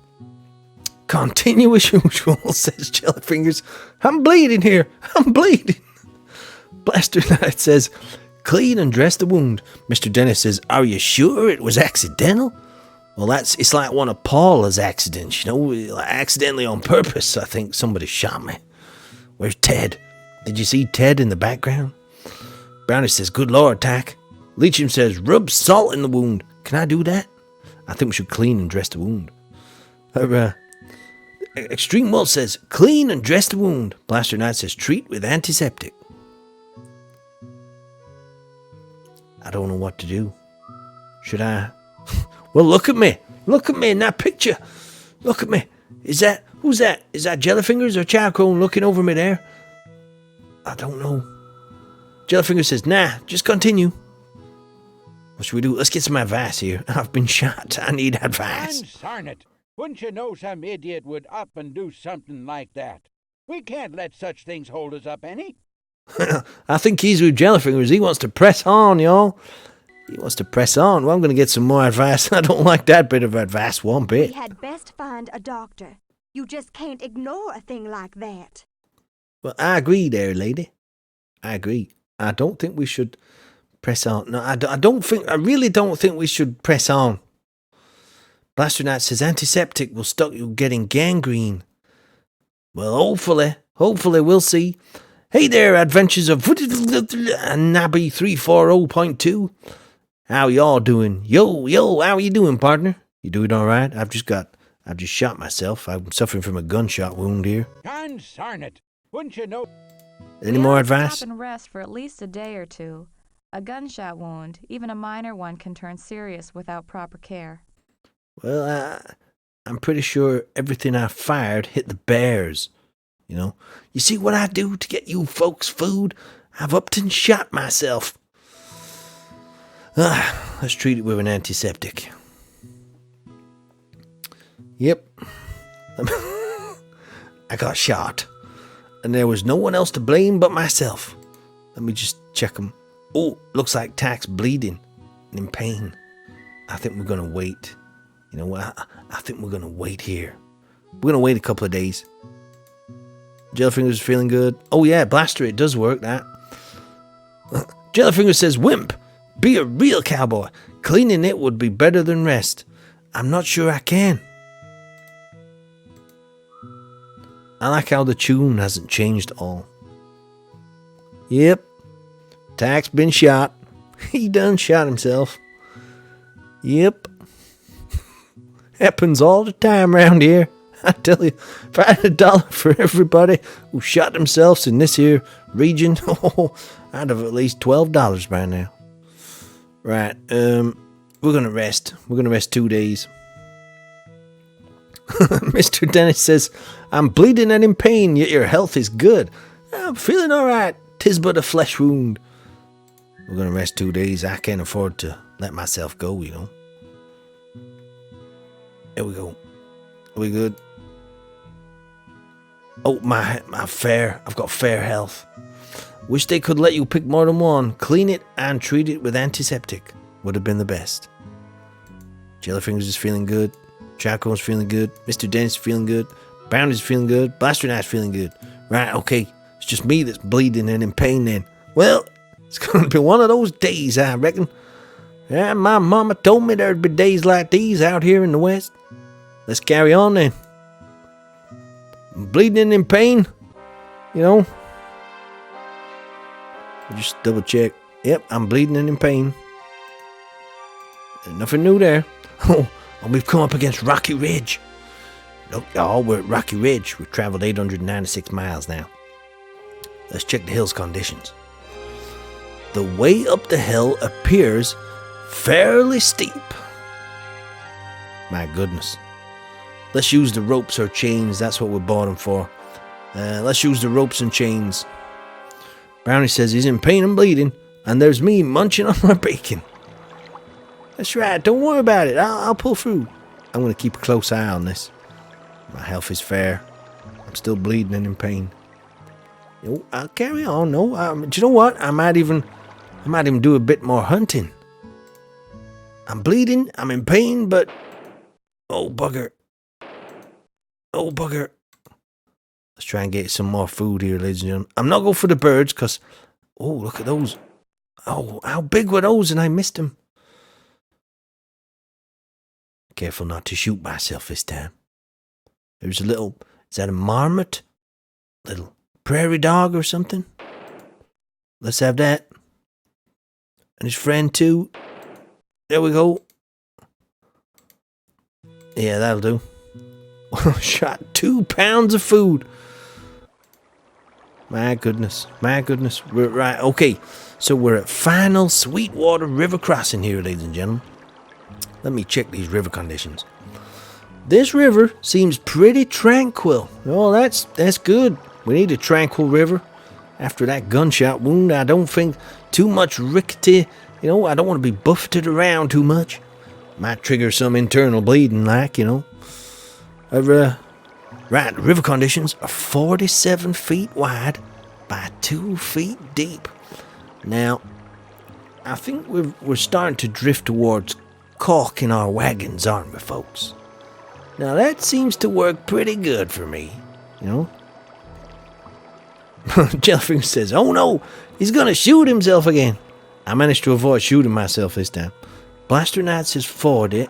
Continue as usual, says Jellyfingers. I'm bleeding here. I'm bleeding. Blaster Knight says, clean and dress the wound. Mr. Dennis says, are you sure it was accidental? Well, it's like one of Paula's accidents, you know, like accidentally on purpose. I think somebody shot me. Where's Ted? Did you see Ted in the background? Brownie says, good Lord, Tack. Leacham says, rub salt in the wound. Can I do that? I think we should clean and dress the wound. Extreme Wolf says, clean and dress the wound. Blaster Knight says, treat with antiseptic. I don't know what to do. Should I? Well, look at me. Look at me in that picture. Look at me. Who's that? Is that Jellyfingers or Charcone looking over me there? I don't know. Jellyfinger says, nah, just continue. What should we do? Let's get some advice here. I've been shot. I need advice. Darn it. Wouldn't you know some idiot would up and do something like that? We can't let such things hold us up any. I think he's with Jellyfingers. He wants to press on, y'all. He wants to press on. Well, I'm going to get some more advice. I don't like that bit of advice one bit. We had best find a doctor. You just can't ignore a thing like that. Well, I agree there, lady. I agree. I don't think we should press on. No, I really don't think we should press on. Blaster Knight says antiseptic will stop you getting gangrene. Well, hopefully we'll see. Hey there, adventures of Nabby 340.2. How y'all doing? Yo, how you doing, partner? You doing all right? I've just shot myself. I'm suffering from a gunshot wound here. Consarn it! Wouldn't you know? Any more advice? Stop and rest for at least a day or two. A gunshot wound, even a minor one, can turn serious without proper care. Well, I'm pretty sure everything I fired hit the bears. You know, you see what I do to get you folks food? I've upped and shot myself. Let's treat it with an antiseptic. Yep. I got shot. And there was no one else to blame but myself. Let me just check him. Oh, looks like Tack's bleeding and in pain. I think we're going to wait. You know what? I think we're going to wait here. We're going to wait a couple of days. Jellyfinger's feeling good. Oh yeah, Blaster, it does work, that. Jellyfinger says, Wimp, be a real cowboy. Cleaning it would be better than rest. I'm not sure I can. I like how the tune hasn't changed at all. Yep. Tack's been shot. He done shot himself. Yep. Happens all the time around here. I tell you, if I had $1 for everybody who shot themselves in this here region, I'd have at least $12 by now. Right, we're gonna rest. We're gonna rest 2 days. Mr. Dennis says, I'm bleeding and in pain, yet your health is good. I'm feeling alright. 'Tis but a flesh wound. We're gonna rest 2 days. I can't afford to let myself go, you know. Here we go. Are we good? Oh, my fair. I've got fair health. Wish they could let you pick more than one. Clean it and treat it with antiseptic. Would have been the best. Jellyfinger's is feeling good. Charcoal's feeling good. Mr. Dennis is feeling good. Bounty's feeling good. Blaster Knight's feeling good. Right, okay. It's just me that's bleeding and in pain then. Well, it's going to be one of those days, I reckon. Yeah, my mama told me there'd be days like these out here in the West. Let's carry on then. Bleeding and in pain, you know. Just double check. Yep, I'm bleeding and in pain. There's nothing new there. Oh, we've come up against Rocky Ridge. Look, y'all, we're at Rocky Ridge. We've traveled 896 miles now. Let's check the hill's conditions. The way up the hill appears fairly steep. My goodness. Let's use the ropes or chains. That's what we bought them for. Let's use the ropes and chains. Brownie says he's in pain and bleeding, and there's me munching on my bacon. That's right. Don't worry about it. I'll pull through. I'm going to keep a close eye on this. My health is fair. I'm still bleeding and in pain. I'll carry on. No, do you know what? I might even do a bit more hunting. I'm bleeding. I'm in pain, but oh bugger. Oh bugger. Let's try and get some more food here, ladies and gentlemen. I'm not going for the birds because, oh, look at those. Oh, how big were those? And I missed them. Careful not to shoot myself this time. There's a little, is that a marmot? Little prairie dog or something? Let's have that. And his friend too. There we go. Yeah, that'll do. Shot 2 pounds of food. My goodness. We're right. Okay, so we're at final Sweetwater River crossing here, ladies and gentlemen. Let me check these river conditions. This river seems pretty tranquil. Oh, that's good. We need a tranquil river. After that gunshot wound, I don't think too much rickety. You know, I don't want to be buffeted around too much. Might trigger some internal bleeding, like, you know. Right, the river conditions are 47 feet wide by 2 feet deep. Now, I think we're starting to drift towards caulking our wagons, aren't we, folks? Now, that seems to work pretty good for me, you know. Jellyfinger says, oh no, he's going to shoot himself again. I managed to avoid shooting myself this time. Blaster Knight says 40.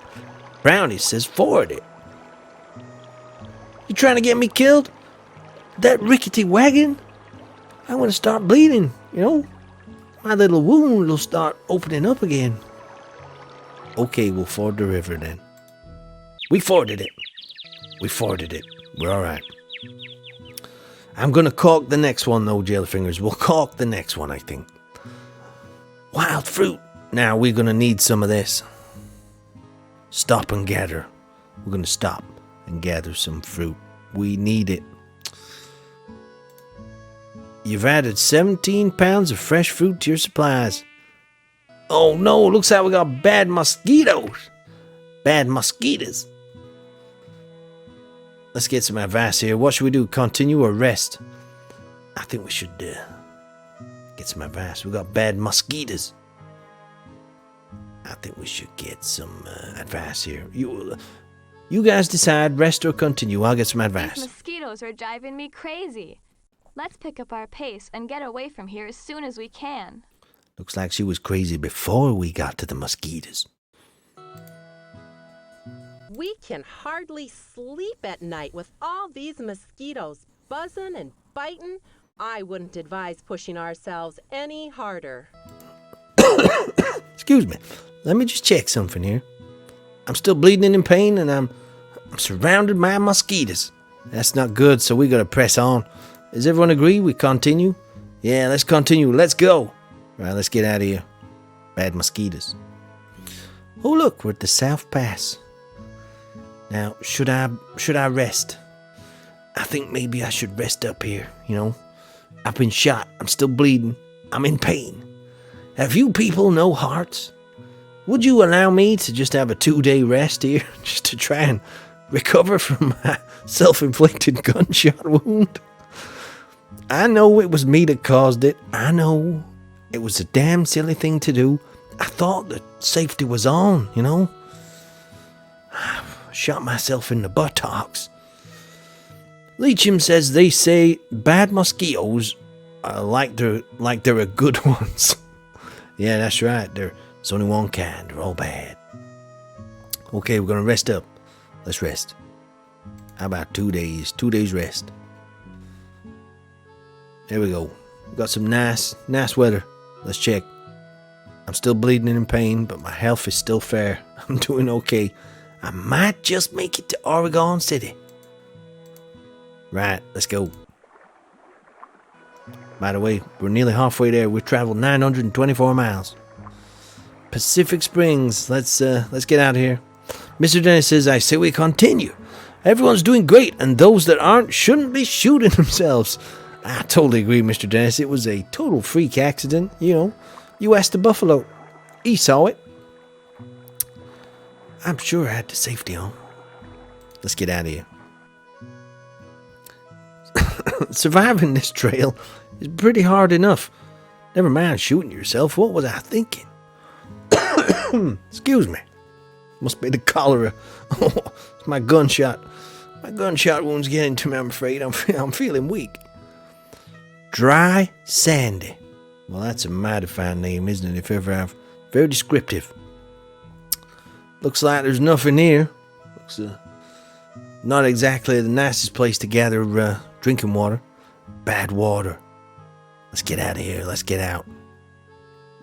Brownie says forward it. You trying to get me killed? That rickety wagon? I'm going to start bleeding, you know? My little wound will start opening up again. Okay, we'll ford the river then. We forded it. We're all right. I'm going to caulk the next one, though, Jellyfingers. We'll caulk the next one, I think. Wild fruit. Now, we're going to need some of this. Stop and gather. We're going to stop and gather some fruit. We need it. You've added 17 pounds of fresh fruit to your supplies. Oh, no. Looks like we got bad mosquitoes. Bad mosquitoes. Let's get some advice here. What should we do? Continue or rest? I think we should get some advice. We got bad mosquitoes. I think we should get some advice here. You guys decide, rest or continue. I'll get some advice. These mosquitoes are driving me crazy. Let's pick up our pace and get away from here as soon as we can. Looks like she was crazy before we got to the mosquitoes. We can hardly sleep at night with all these mosquitoes buzzing and biting. I wouldn't advise pushing ourselves any harder. Excuse me. Let me just check something here. I'm still bleeding and in pain, and I'm surrounded by mosquitoes. That's not good, so we gotta press on. Does everyone agree we continue? Yeah, let's continue. Let's go. Right, let's get out of here. Bad mosquitoes. Oh, look, we're at the South Pass. Now, should I rest? I think maybe I should rest up here, you know. I've been shot. I'm still bleeding. I'm in pain. Have you people no hearts? Would you allow me to just have a 2-day rest here, just to try and recover from my self-inflicted gunshot wound? I know it was me that caused it. I know it was a damn silly thing to do. I thought that safety was on, you know. I shot myself in the buttocks. Leacham says they say bad mosquitoes are like they're a good ones. Yeah, that's right. There's only one kind. They're all bad. Okay, we're going to rest up. Let's rest. How about 2 days? 2 days rest. There we go. Got some nice weather. Let's check. I'm still bleeding and in pain, but my health is still fair. I'm doing okay. I might just make it to Oregon City. Right, let's go. By the way, we're nearly halfway there. We've traveled 924 miles. Pacific Springs. Let's get out of here. Mr. Dennis says, I say we continue. Everyone's doing great, and those that aren't shouldn't be shooting themselves. I totally agree, Mr. Dennis. It was a total freak accident. You know, you asked the buffalo. He saw it. I'm sure I had the safety on. Let's get out of here. Surviving this trail is pretty hard enough. Never mind shooting yourself. What was I thinking? Excuse me. Must be the cholera. Oh, it's my gunshot. My gunshot wound's getting to me, I'm afraid. I'm feeling weak. Dry Sandy. Well, that's a mighty fine name, isn't it, if ever I've... Very descriptive. Looks like there's nothing here. Looks not exactly the nicest place to gather drinking water. Bad water. Let's get out of here. Let's get out.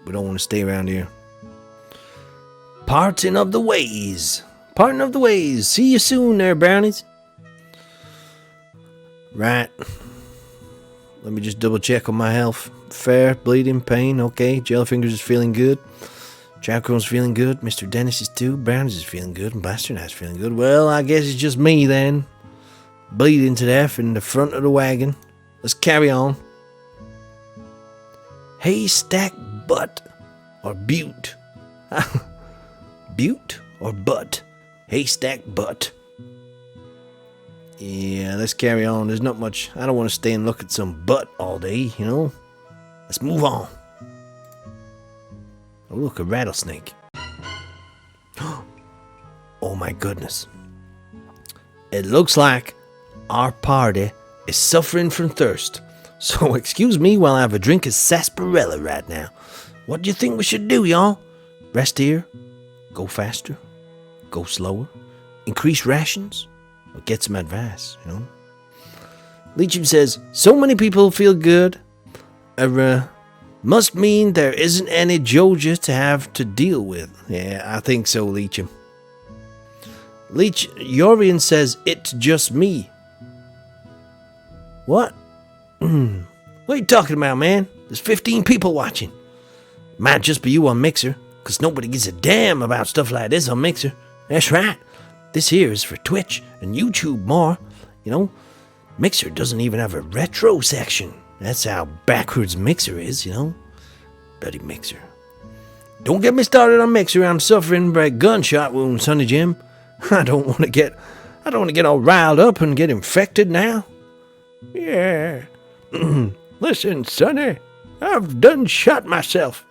We don't want to stay around here. Parting of the ways. Parting of the ways. See you soon there, brownies. Right. Let me just double check on my health. Fair, bleeding, pain. Okay. Jellyfingers is feeling good. Chowcrone's feeling good. Mr. Dennis is too. Brownies is feeling good. And Blaster Knight's feeling good. Well, I guess it's just me then. Bleeding to death in the front of the wagon. Let's carry on. Haystack butt or butte? Butte or butt? Haystack butt. Yeah, let's carry on. There's not much. I don't want to stay and look at some butt all day, you know. Let's move on. Oh, look, a rattlesnake. Oh my goodness. It looks like our party is suffering from thirst. So excuse me while I have a drink of sarsaparilla right now. What do you think we should do, y'all? Rest here? Go faster? go slower, increase rations, or get some advice, you know. Leacham says, so many people feel good. Must mean there isn't any Georgia to have to deal with. Yeah, I think so, Leacham. Yorian says, it's just me. What? What are you talking about, man? There's 15 people watching. Might just be you on Mixer, because nobody gives a damn about stuff like this on Mixer. That's right. This here is for Twitch and YouTube more. You know, Mixer doesn't even have a retro section. That's how backwards Mixer is, you know. Bloody Mixer. Don't get me started on Mixer. I'm suffering by gunshot wounds, Sonny Jim. I don't want to get all riled up and get infected now. Yeah. Listen, Sonny, I've done shot myself.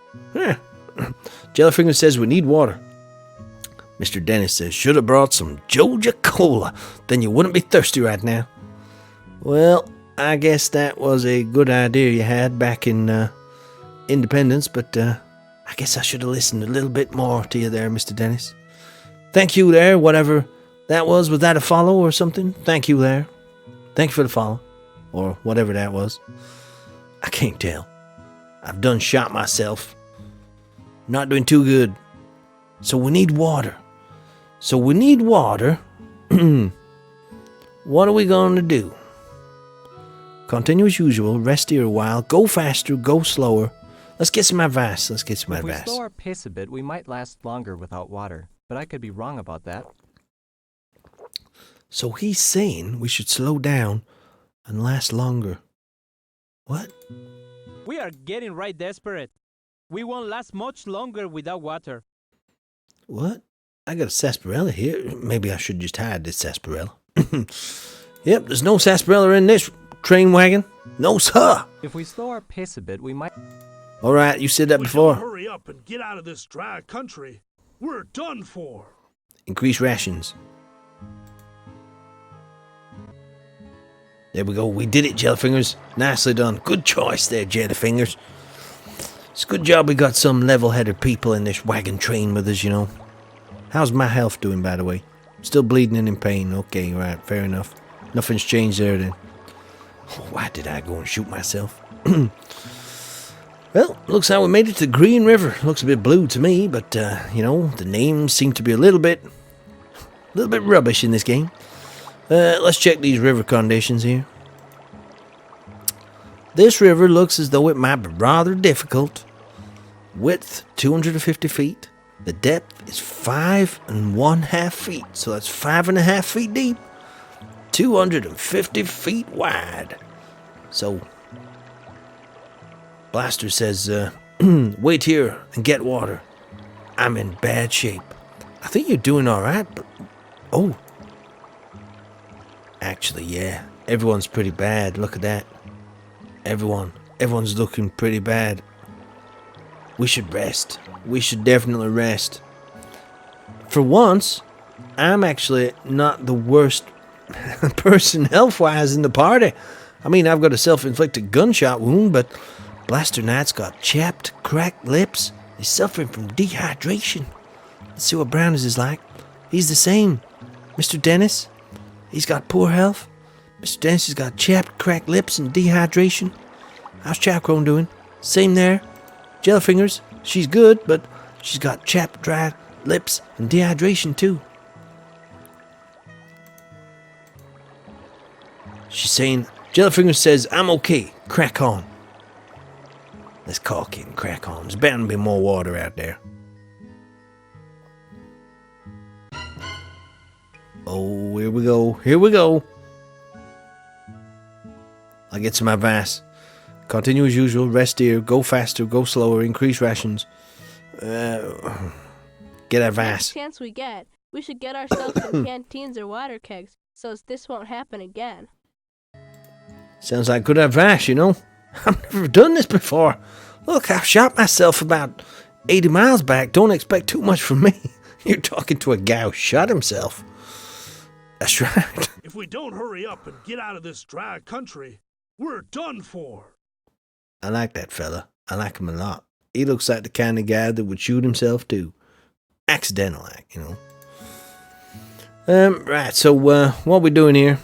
Jellyfinger says we need water. Mr. Dennis says, should have brought some Georgia Cola. Then you wouldn't be thirsty right now. Well, I guess that was a good idea you had back in Independence, but I guess I should have listened a little bit more to you there, Mr. Dennis. Thank you there, whatever that was. Was that a follow or something? Thank you there. Thank you for the follow. Or whatever that was. I can't tell. I've done shot myself. Not doing too good. So we need water. What are we going to do? Continue as usual. Rest here a while. Go faster. Go slower. Let's get some advice. If we slow our pace a bit, we might last longer without water. But I could be wrong about that. So he's saying we should slow down and last longer. What? We are getting right desperate. We won't last much longer without water. What? I got a sarsaparilla here. Maybe I should just hide this sarsaparilla. Yep, there's no sarsaparilla in this train wagon. No, sir. If we slow our pace a bit, we might... All right, you said that before. Hurry up and get out of this dry country. We're done for. Increase rations. There we go. We did it, Jellyfingers. Nicely done. Good choice there, Jellyfingers. It's a good job we got some level-headed people in this wagon train with us, you know. How's my health doing, by the way? Still bleeding and in pain. Okay, right. Fair enough. Nothing's changed there, then. Oh, why did I go and shoot myself? Well, looks like we made it to Green River. Looks a bit blue to me, but, you know, the names seem to be a little bit rubbish in this game. Let's check these river conditions here. This river looks as though it might be rather difficult. Width, 250 feet. The depth is 5 1/2 feet, so that's 5.5 feet deep. 250 feet wide. So... Blaster says, wait here and get water. I'm in bad shape. I think you're doing all right, but... Oh. Actually, yeah. Everyone's pretty bad. Look at that. Everyone's looking pretty bad. We should rest. We should definitely rest. For once, I'm actually not the worst person health-wise in the party. I mean, I've got a self-inflicted gunshot wound, but... Blaster Knight's got chapped, cracked lips. He's suffering from dehydration. Let's see what Brown is like. He's the same. Mr. Dennis, he's got poor health. Mr. Dennis has got chapped, cracked lips and dehydration. How's Chapcrone doing? Same there. Jellyfingers, she's good, but she's got chapped, dry lips and dehydration too. She's saying, Jellyfingers says, I'm okay. Crack on. Let's caulk it and crack on. There's bound to be more water out there. Oh, here we go. Here we go. I'll get some advice. Continue as usual. Rest here. Go faster. Go slower. Increase rations. Get advice. Next chance we get, we should get ourselves some canteens or water kegs so this won't happen again. Sounds like good advice, you know. I've never done this before. Look, I've shot myself about 80 miles back. Don't expect too much from me. You're talking to a guy who shot himself. That's right. If we don't hurry up and get out of this dry country, we're done for. I like that fella. I like him a lot. He looks like the kind of guy that would shoot himself too. Accidental, like, you know. Right, so what we doing here?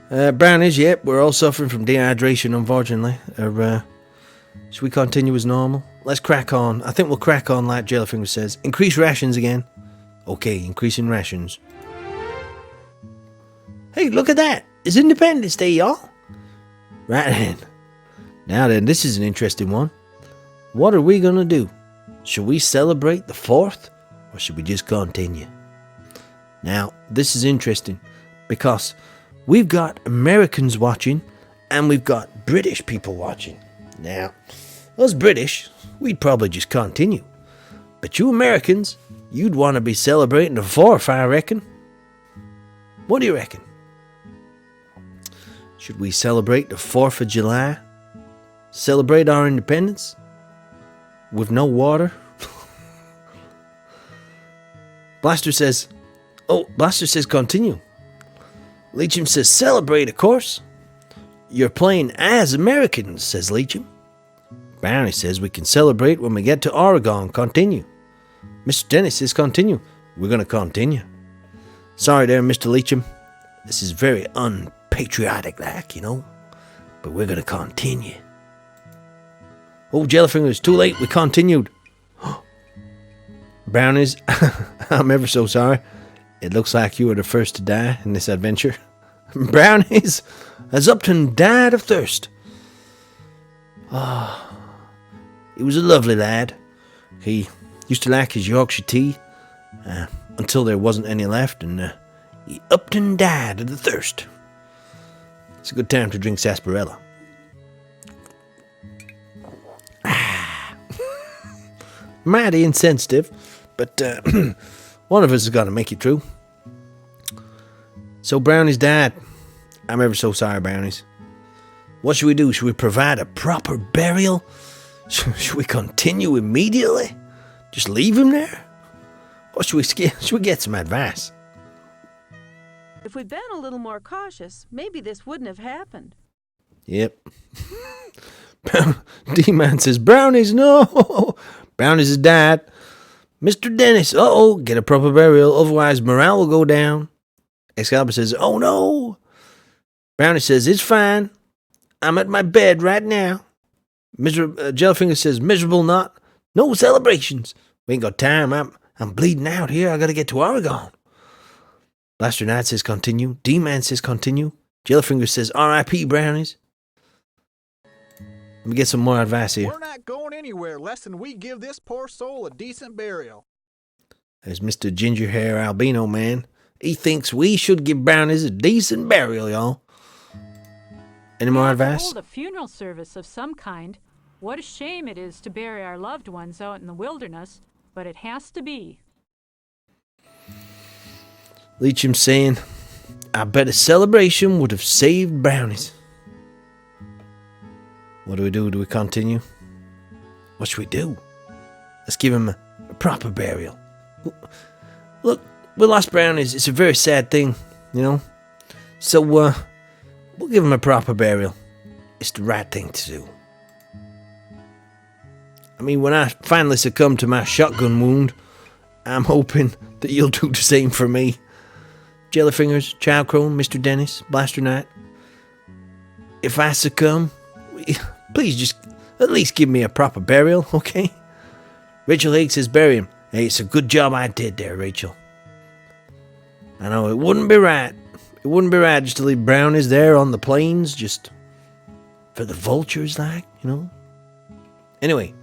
Brownies, yep, we're all suffering from dehydration, unfortunately. Should we continue as normal? Let's crack on. I think we'll crack on like Jellyfinger says. Increase rations again. Okay, increasing rations. Hey, look at that. It's Independence Day, y'all. Right then. Now then, this is an interesting one. What are we gonna do? Should we celebrate the 4th? Or should we just continue? Now, this is interesting because we've got Americans watching and we've got British people watching. Now, us British, we'd probably just continue. But you Americans, you'd want to be celebrating the 4th, I reckon. What do you reckon? Should we celebrate the 4th of July? Celebrate our independence? With no water? Blaster says continue. Leacham says celebrate, of course. You're playing as Americans, says Leacham. Brownie says we can celebrate when we get to Oregon. Continue. Mr. Dennis says continue. We're going to continue. Sorry there, Mr. Leacham. This is very unpatriotic like, you know. But we're going to continue. Oh, Jellyfinger, it's too late. We continued. Brownies, I'm ever so sorry. It looks like you were the first to die in this adventure. Brownies, as Upton died of thirst. He was a lovely lad. He used to like his Yorkshire tea until there wasn't any left, and he Upton died of the thirst. It's a good time to drink sarsaparilla. Mighty insensitive, but one of us has got to make it through. So Brownies died. I'm ever so sorry, Brownies. What should we do? Should we provide a proper burial? Should we continue immediately? Just leave him there? Or should we get some advice? If we'd been a little more cautious, maybe this wouldn't have happened. Yep. D-Man says, Brownies, no! Brownies has died. Mr. Dennis, get a proper burial, otherwise morale will go down. Excalibur says, oh no! Brownie says, it's fine. I'm at my bed right now. Jellyfinger says, miserable not. No celebrations. We ain't got time. I'm bleeding out here. I gotta get to Oregon. Blaster Knight says continue. D-Man says continue. Jellyfinger says R.I.P. Brownies. Let me get some more advice here. We're not going anywhere less than we give this poor soul a decent burial. There's Mr. Ginger Hair Albino Man. He thinks we should give Brownies a decent burial, y'all. Any more advice? Hold a funeral service of some kind. What a shame it is to bury our loved ones out in the wilderness, but it has to be. Leacham saying, I bet a celebration would have saved Brownies. What do we do? Do we continue? What should we do? Let's give him a proper burial. Look, we lost Brownies. It's a very sad thing, you know. So, we'll give him a proper burial. It's the right thing to do. I mean, when I finally succumb to my shotgun wound, I'm hoping that you'll do the same for me. Jellyfingers, Childcrone, Mr. Dennis, Blaster Knight. If I succumb, please just at least give me a proper burial, okay? Rachel Hake says bury him. Hey, it's a good job I did there, Rachel. I know, it wouldn't be right. It wouldn't be right just to leave Brownies there on the plains, just for the vultures, like, you know? Anyway,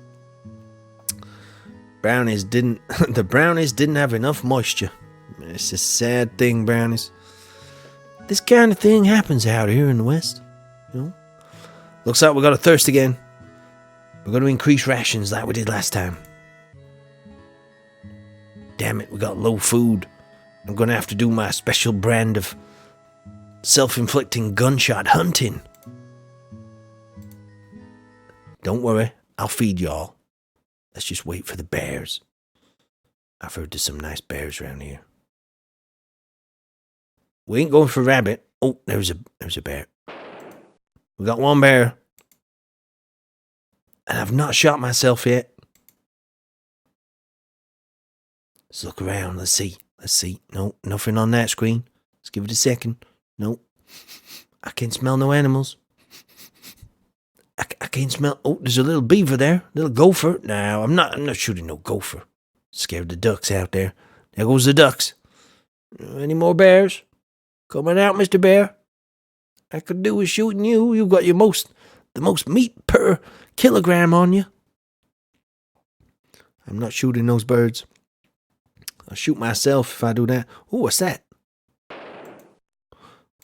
the Brownies didn't have enough moisture. It's a sad thing, Brownies. This kind of thing happens out here in the West, you know? Looks like we got a thirst again. We're going to increase rations like we did last time. Damn it, we got low food. I'm going to have to do my special brand of self-inflicting gunshot hunting. Don't worry, I'll feed y'all. Let's just wait for the bears. I've heard there's some nice bears around here. We ain't going for rabbit. Oh, there's a bear. We got one bear. And I've not shot myself yet. Let's look around. Let's see Let's see. No, nothing on that screen. Let's give it a second. No. I can't smell no animals. I can't smell. Oh, there's a little beaver there. Little gopher. No, I'm not shooting no gopher. Scared the ducks out there. There goes the ducks. Any more bears? Coming out, Mr. Bear? I could do with shooting you. You've got the most meat per kilogram on you. I'm not shooting those birds. I'll shoot myself if I do that. Oh, what's that?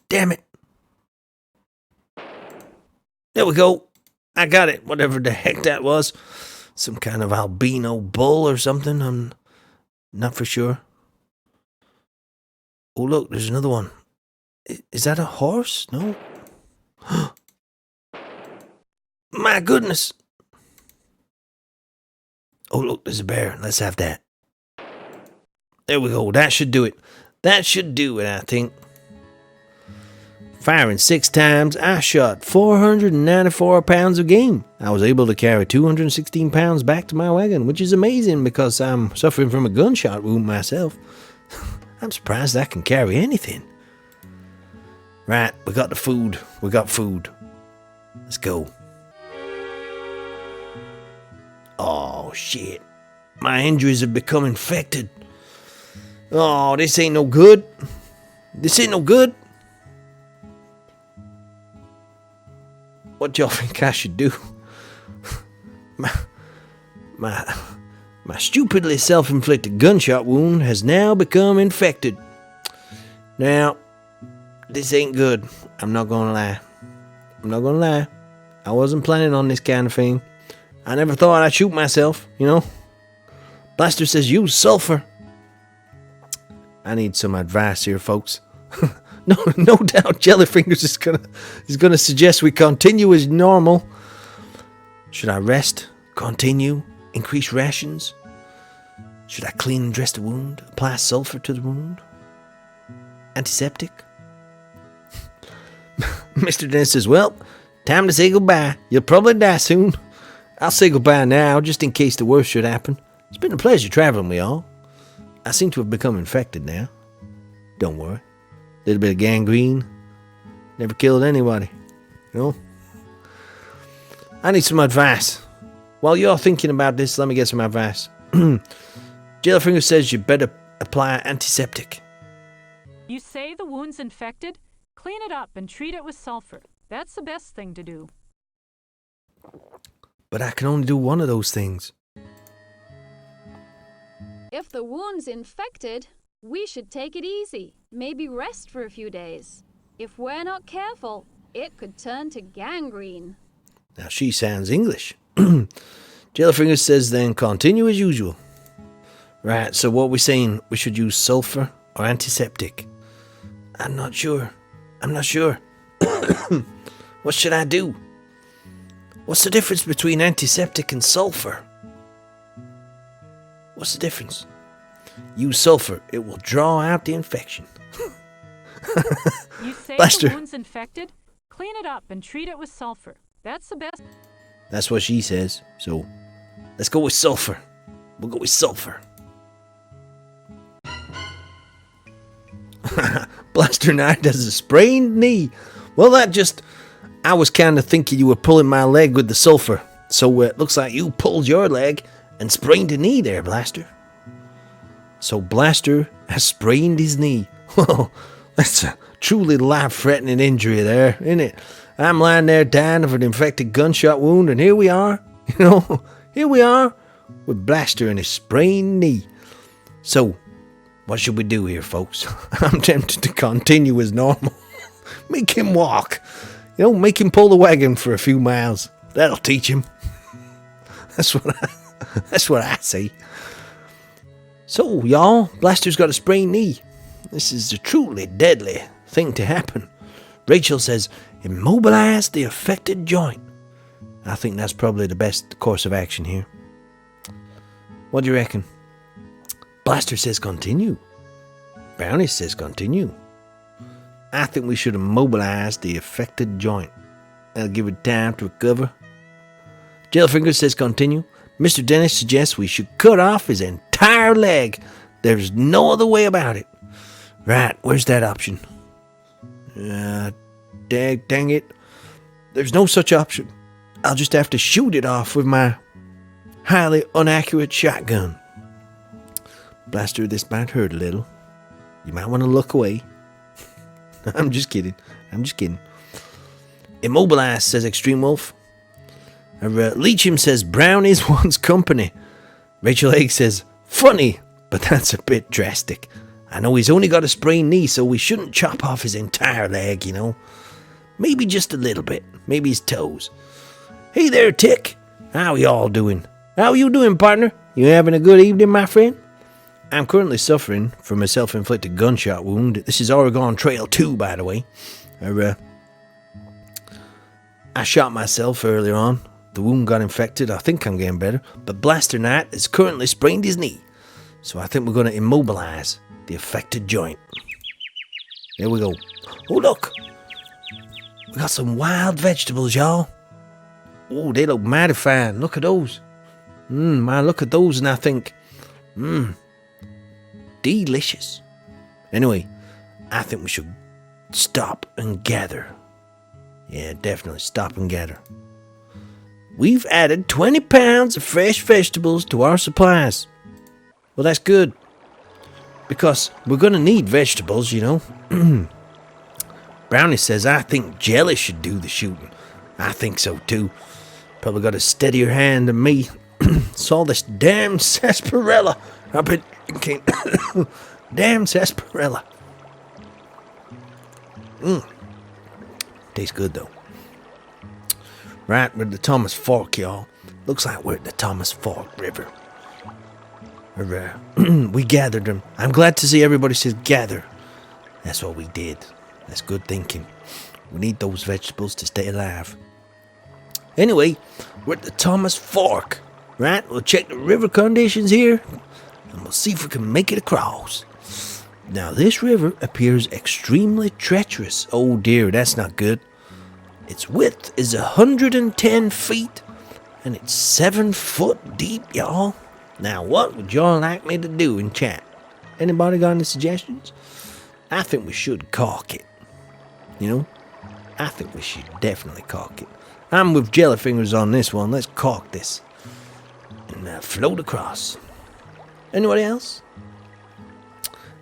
Damn it. There we go. I got it. Whatever the heck that was. Some kind of albino bull or something. I'm not for sure. Oh, look, there's another one. Is that a horse? No. My goodness. Oh, look, there's a bear. Let's have that. There we go. That should do it. That should do it, I think. Firing 6 times, I shot 494 pounds of game. I was able to carry 216 pounds back to my wagon, which is amazing because I'm suffering from a gunshot wound myself. I'm surprised I can carry anything. Right, we got the food. We got food. Let's go. Oh, shit. My injuries have become infected. Oh, this ain't no good. This ain't no good. What do y'all think I should do? My stupidly self-inflicted gunshot wound has now become infected. Now, this ain't good. I'm not gonna lie. I wasn't planning on this kind of thing. I never thought I'd shoot myself, you know. Blaster says use sulfur. I need some advice here, folks. No doubt Jellyfingers is gonna suggest we continue as normal. Should I rest? Continue? Increase rations? Should I clean and dress the wound? Apply sulfur to the wound? Antiseptic? Mr. Dennis says, well, time to say goodbye. You'll probably die soon. I'll say goodbye now, just in case the worst should happen. It's been a pleasure traveling with y'all. I seem to have become infected now. Don't worry. Little bit of gangrene. Never killed anybody. You know? I need some advice. While you're thinking about this, let me get some advice. Jellyfinger says you better apply antiseptic. You say the wound's infected? Clean it up and treat it with sulfur. That's the best thing to do. But I can only do one of those things. If the wound's infected, we should take it easy. Maybe rest for a few days. If we're not careful, it could turn to gangrene. Now she sounds English. Jellyfinger says then continue as usual. Right, so what we're saying, we should use sulfur or antiseptic. I'm not sure. What should I do? What's the difference between antiseptic and sulfur? What's the difference? Use sulfur. It will draw out the infection. You say Blaster. the wound's infected? Clean it up and treat it with sulfur. That's the best. That's what she says. So, let's go with sulfur. We'll go with sulfur. Blaster Knight has a sprained knee. Well, I was kind of thinking you were pulling my leg with the sulfur. So it looks like you pulled your leg and sprained a knee there, Blaster. So Blaster has sprained his knee. Well, that's a truly life-threatening injury there, isn't it? I'm lying there dying of an infected gunshot wound, and here we are, with Blaster and his sprained knee. So, what should we do here, folks? I'm tempted to continue as normal. Make him walk. Make him pull the wagon for a few miles. That'll teach him. That's what I say. So, y'all, Blaster's got a sprained knee. This is a truly deadly thing to happen. Rachel says, immobilize the affected joint. I think that's probably the best course of action here. What do you reckon? Blaster says continue. Brownie says continue. I think we should immobilize the affected joint. That'll give it time to recover. Jellyfinger says continue. Mr. Dennis suggests we should cut off his entire leg. There's no other way about it. Right, where's that option? Dang it. There's no such option. I'll just have to shoot it off with my highly inaccurate shotgun. Blaster, this might hurt a little. You might want to look away. I'm just kidding. Immobilized, says Extreme Wolf. Leachim says Brown is one's company. Rachel Egg says, funny, but that's a bit drastic. I know he's only got a sprained knee, so we shouldn't chop off his entire leg, you know. Maybe just a little bit. Maybe his toes. Hey there, Tick. How y'all doing? How you doing, partner? You having a good evening, my friend? I'm currently suffering from a self-inflicted gunshot wound. This is Oregon Trail 2, by the way. I shot myself earlier on. The wound got infected. I think I'm getting better. But Blaster Knight has currently sprained his knee. So I think we're going to immobilize the affected joint. There we go. Oh, look. We got some wild vegetables, y'all. Oh, they look mighty fine. Look at those. I look at those and I think, delicious. Anyway, I think we should stop and gather. Yeah, definitely stop and gather. We've added 20 pounds of fresh vegetables to our supplies. Well, that's good. Because we're going to need vegetables, you know. Brownie says, I think Jelly should do the shooting. I think so, too. Probably got a steadier hand than me. Saw this damn sarsaparilla. I've been drinking. Damn sarsaparilla. Tastes good, though. Right, we're at the Thomas Fork, y'all. Looks like we're at the Thomas Fork River. We gathered them. I'm glad to see everybody says gather. That's what we did. That's good thinking. We need those vegetables to stay alive. Anyway, we're at the Thomas Fork. Right, we'll check the river conditions here. And we'll see if we can make it across. Now, this river appears extremely treacherous. Oh dear, that's not good. Its width is 110 feet. And it's 7 foot deep, y'all. Now, what would y'all like me to do in chat? Anybody got any suggestions? I think we should caulk it. You know? I think we should definitely caulk it. I'm with Jellyfingers on this one. Let's caulk this. And float across. Anybody else?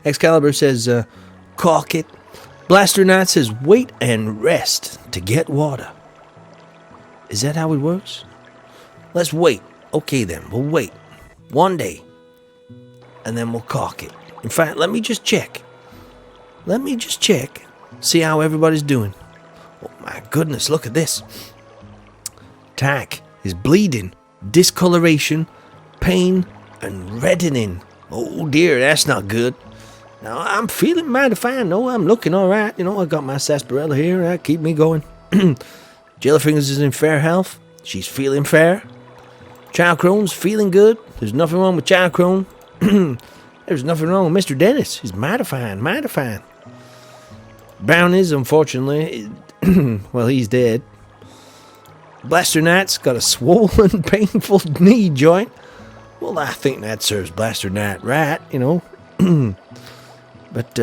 Excalibur says, caulk it. Blaster Knight says, wait and rest to get water. Is that how it works? Let's wait. Okay then, we'll wait. 1 day. And then we'll caulk it. In fact, let me just check. See how everybody's doing. Oh my goodness, look at this. Tack is bleeding, discoloration, pain, and reddening. Oh dear, that's not good. Now, I'm feeling mighty fine. No, I'm looking all right. You know, I got my sarsaparilla here. That keep me going. Jellyfingers is in fair health. She's feeling fair. Childcrone's feeling good. There's nothing wrong with Childcrone. There's nothing wrong with Mr. Dennis. He's mighty fine, mighty fine. Brown is, unfortunately, well, he's dead. Blaster Knight's got a swollen, painful knee joint. Well, I think that serves Blaster Knight right, you know. But,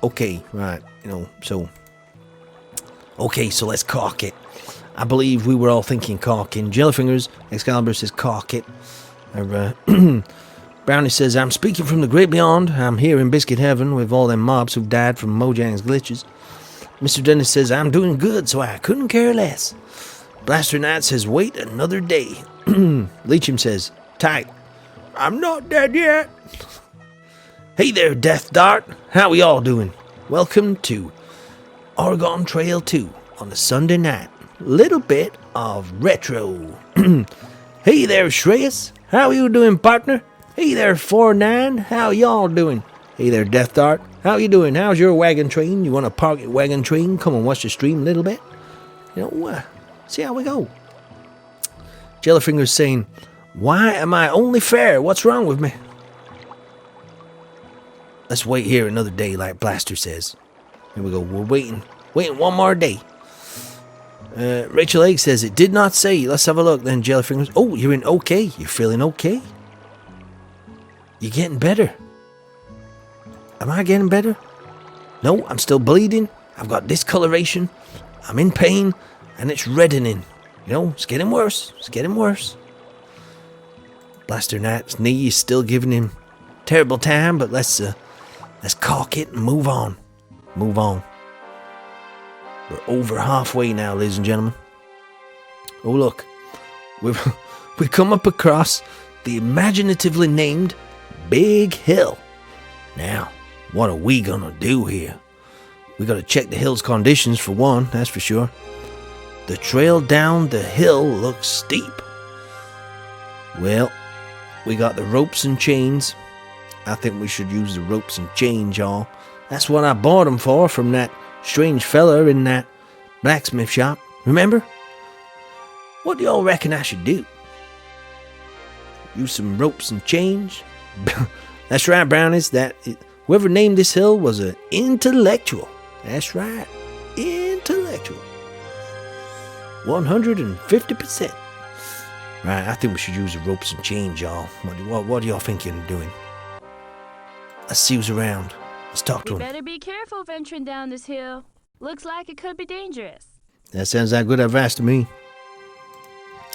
okay, right, you know, so. Okay, so let's caulk it. I believe we were all thinking caulking. Jellyfingers, Excalibur says caulk it. Brownie says, I'm speaking from the great beyond. I'm here in Biscuit Heaven with all them mobs who've died from Mojang's glitches. Mr. Dennis says, I'm doing good, so I couldn't care less. Blaster Knight says, wait another day. Leachim says, tight. I'm not dead yet. Hey there, Death Dart. How we all doing? Welcome to Oregon Trail 2 on a Sunday night. Little bit of retro. Hey there, Shreyas. How you doing, partner? Hey there, 4-9. How y'all doing? Hey there, Death Dart. How you doing? How's your wagon train? You want to park your wagon train? Come and watch the stream a little bit? You know, see how we go. Jellyfinger's saying, why am I only fair? What's wrong with me? Let's wait here another day, like Blaster says. Here we go. We're waiting 1 more day. Rachel Egg says, it did not say. Let's have a look then, Jellyfingers. Oh, you're in okay. You're feeling okay. You're getting better. Am I getting better? No, I'm still bleeding. I've got discoloration. I'm in pain, and it's reddening. You know, it's getting worse. It's getting worse. Blaster Nat's knee is still giving him terrible time, but let's caulk it and move on. Move on. We're over halfway now, ladies and gentlemen. Oh, look. We've come up across the imaginatively named Big Hill. Now, what are we gonna do here? We gotta check the hill's conditions for one, that's for sure. The trail down the hill looks steep. Well, we got the ropes and chains. I think we should use the ropes and chains, y'all. That's what I bought them for from that strange fella in that blacksmith shop. Remember? What do y'all reckon I should do? Use some ropes and chains? That's right, Brownies. Whoever named this hill was an intellectual. That's right. Intellectual. 150%. Right, I think we should use the ropes and chains, y'all. What do y'all think you're doing? Let's see who's around. Let's talk to You him. better be careful venturing down this hill. Looks like it could be dangerous. That sounds like good advice to me.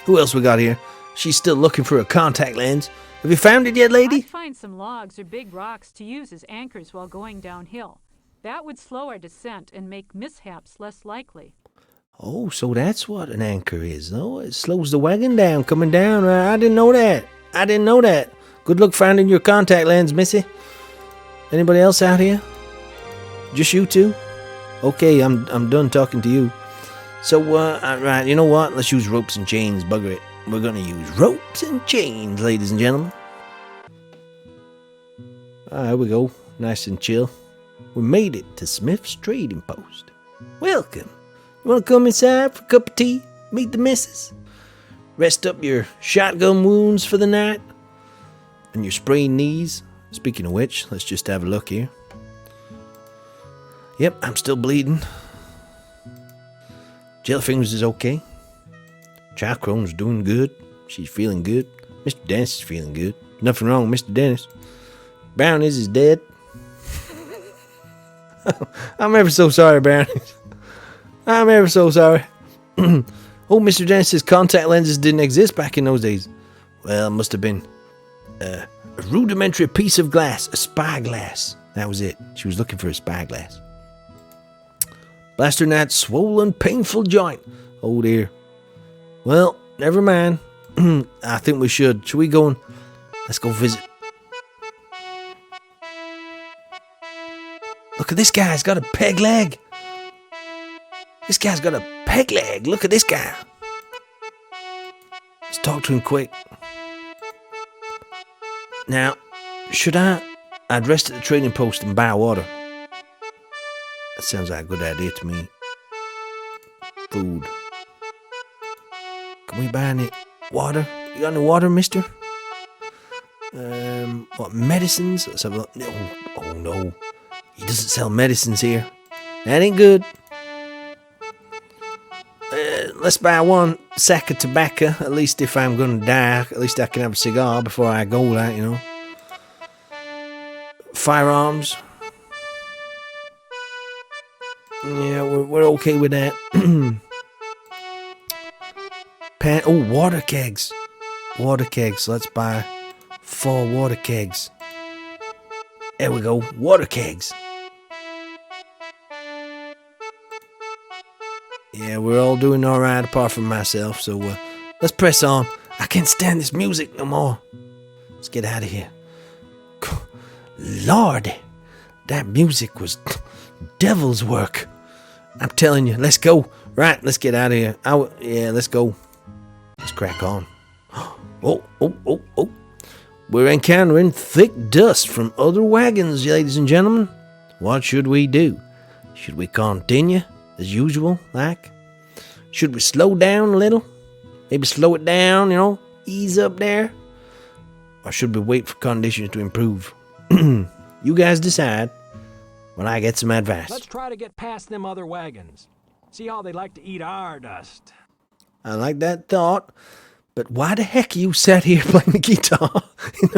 Who else we got here? She's still looking for a contact lens. Have you found it yet, lady? I'd find some logs or big rocks to use as anchors while going downhill. That would slow our descent and make mishaps less likely. Oh, so that's what an anchor is, though. It slows the wagon down coming down. I didn't know that. Good luck finding your contact lens, missy. Anybody else out here? Just you two? Okay, I'm done talking to you. So, right, you know what? Let's use ropes and chains, bugger it. We're gonna use ropes and chains, ladies and gentlemen. Here we go. Nice and chill. We made it to Smith's Trading Post. Welcome. You wanna come inside for a cup of tea? Meet the missus? Rest up your shotgun wounds for the night? And your sprained knees? Speaking of which, let's just have a look here. Yep, I'm still bleeding. Jellyfingers is okay. Chacrone's doing good. She's feeling good. Mr. Dennis is feeling good. Nothing wrong with Mr. Dennis. Brownies is dead. I'm ever so sorry, Brownies. I'm ever so sorry. Oh, Mr. Dennis's contact lenses didn't exist back in those days. Well, it must have been a rudimentary piece of glass, a spyglass. That was it. She was looking for a spyglass. Blaster Nat's swollen, painful joint. Oh dear. Well, never mind. I think we should. Should we go and let's go visit? Look at this guy. He's got a peg leg. This guy's got a peg leg. Look at this guy. Let's talk to him quick. Now, should I'd rest at the trading post and buy water. That sounds like a good idea to me. Food. Can we buy any water? You got any water, mister? What, medicines? Let's have a look. Oh no. He doesn't sell medicines here. That ain't good. Let's buy one sack of tobacco. At least if I'm gonna die, at least I can have a cigar before I go, like, you know. Firearms. Yeah, we're okay with that. Water kegs. Water kegs. Let's buy 4 water kegs. There we go. Water kegs. Yeah, we're all doing alright apart from myself, so let's press on. I can't stand this music no more. Let's get out of here. Lord, that music was devil's work. I'm telling you, let's go. Right, let's get out of here. Yeah, let's go. Let's crack on. Oh. We're encountering thick dust from other wagons, ladies and gentlemen. What should we do? Should we continue as usual, like? Should we slow down a little? Maybe slow it down, you know? Ease up there? Or should we wait for conditions to improve? You guys decide when I get some advice. Let's try to get past them other wagons. See how they like to eat our dust. I like that thought, but why the heck are you sat here playing the guitar in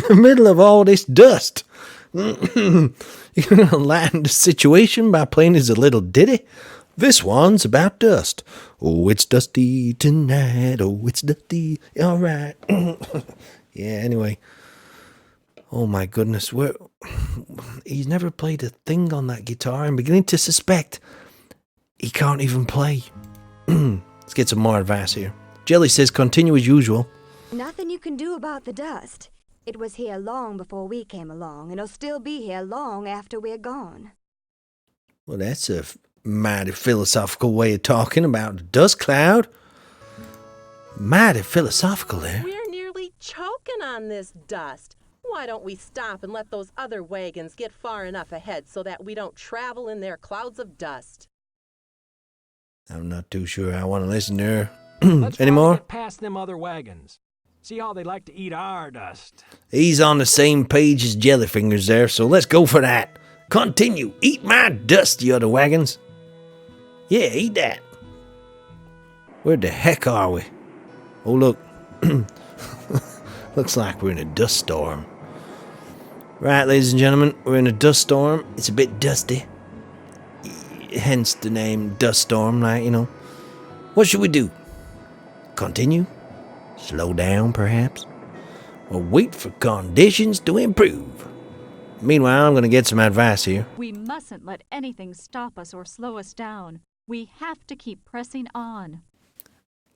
the middle of all this dust? You're gonna lighten the situation by playing us a little ditty? This one's about dust. Oh, it's dusty tonight. Oh, it's dusty. All right. Yeah, anyway. Oh, my goodness. He's never played a thing on that guitar. I'm beginning to suspect he can't even play. Let's get some more advice here. Jelly says continue as usual. Nothing you can do about the dust. It was here long before we came along, and it'll still be here long after we're gone. Well, that's a mighty philosophical way of talking about the dust cloud. Mighty philosophical there. We're nearly choking on this dust. Why don't we stop and let those other wagons get far enough ahead so that we don't travel in their clouds of dust? I'm not too sure I want to listen to her Let's anymore. get past them other wagons. See how they like to eat our dust. He's on the same page as Jellyfingers there, so let's go for that. Continue. Eat my dust, you other wagons. Yeah, eat that. Where the heck are we? Oh, look. Looks like we're in a dust storm. Right, ladies and gentlemen, we're in a dust storm. It's a bit dusty. Hence the name Dust Storm, like, you know. What should we do? Continue? Slow down, perhaps? Or wait for conditions to improve? Meanwhile, I'm going to get some advice here. We mustn't let anything stop us or slow us down. We have to keep pressing on.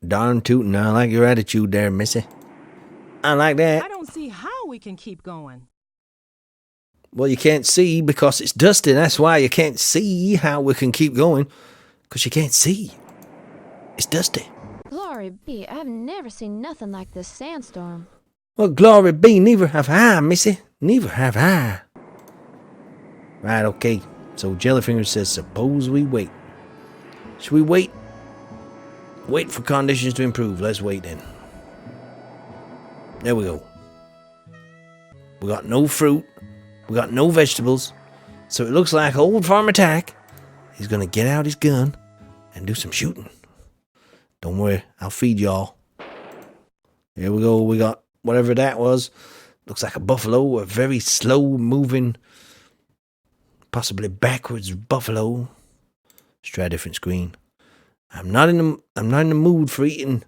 Darn tootin', I like your attitude there, missy. I like that. I don't see how we can keep going. Well, you can't see because it's dusty. That's why you can't see how we can keep going. Because you can't see. It's dusty. Glory be, I've never seen nothing like this sandstorm. Well, glory be, neither have I, missy. Neither have I. Right, okay. So Jellyfinger says, suppose we wait. Should we wait? Wait for conditions to improve. Let's wait then. There we go. We got no fruit. We got no vegetables. So it looks like old Farmer Tack is going to get out his gun and do some shooting. Don't worry, I'll feed y'all. There we go. We got whatever that was. Looks like a buffalo, a very slow moving, possibly backwards buffalo. Let's try a different screen. I'm not in the mood for eating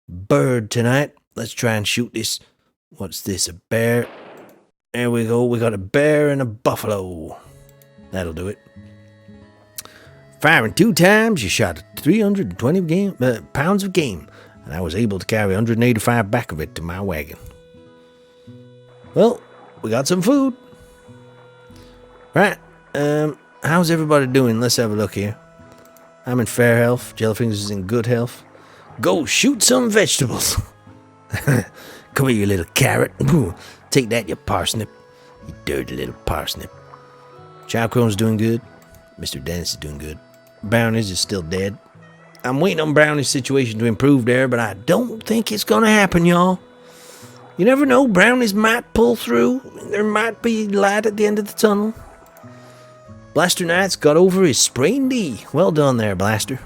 bird tonight. Let's try and shoot this. What's this? A bear? There we go. We got a bear and a buffalo. That'll do it. Firing 2 times, you shot 320 pounds of game, and I was able to carry 185 back of it to my wagon. Well, we got some food. Right. How's everybody doing? Let's have a look here. I'm in fair health. Jellyfingers is in good health. Go shoot some vegetables. Come here, you little carrot. Take that, you parsnip. You dirty little parsnip. Chowcrone's doing good. Mr. Dennis is doing good. Brownies is still dead. I'm waiting on Brownie's situation to improve there, but I don't think it's gonna happen, y'all. You never know, Brownies might pull through. There might be light at the end of the tunnel. Blaster Knight's got over his sprained knee. Well done there, Blaster.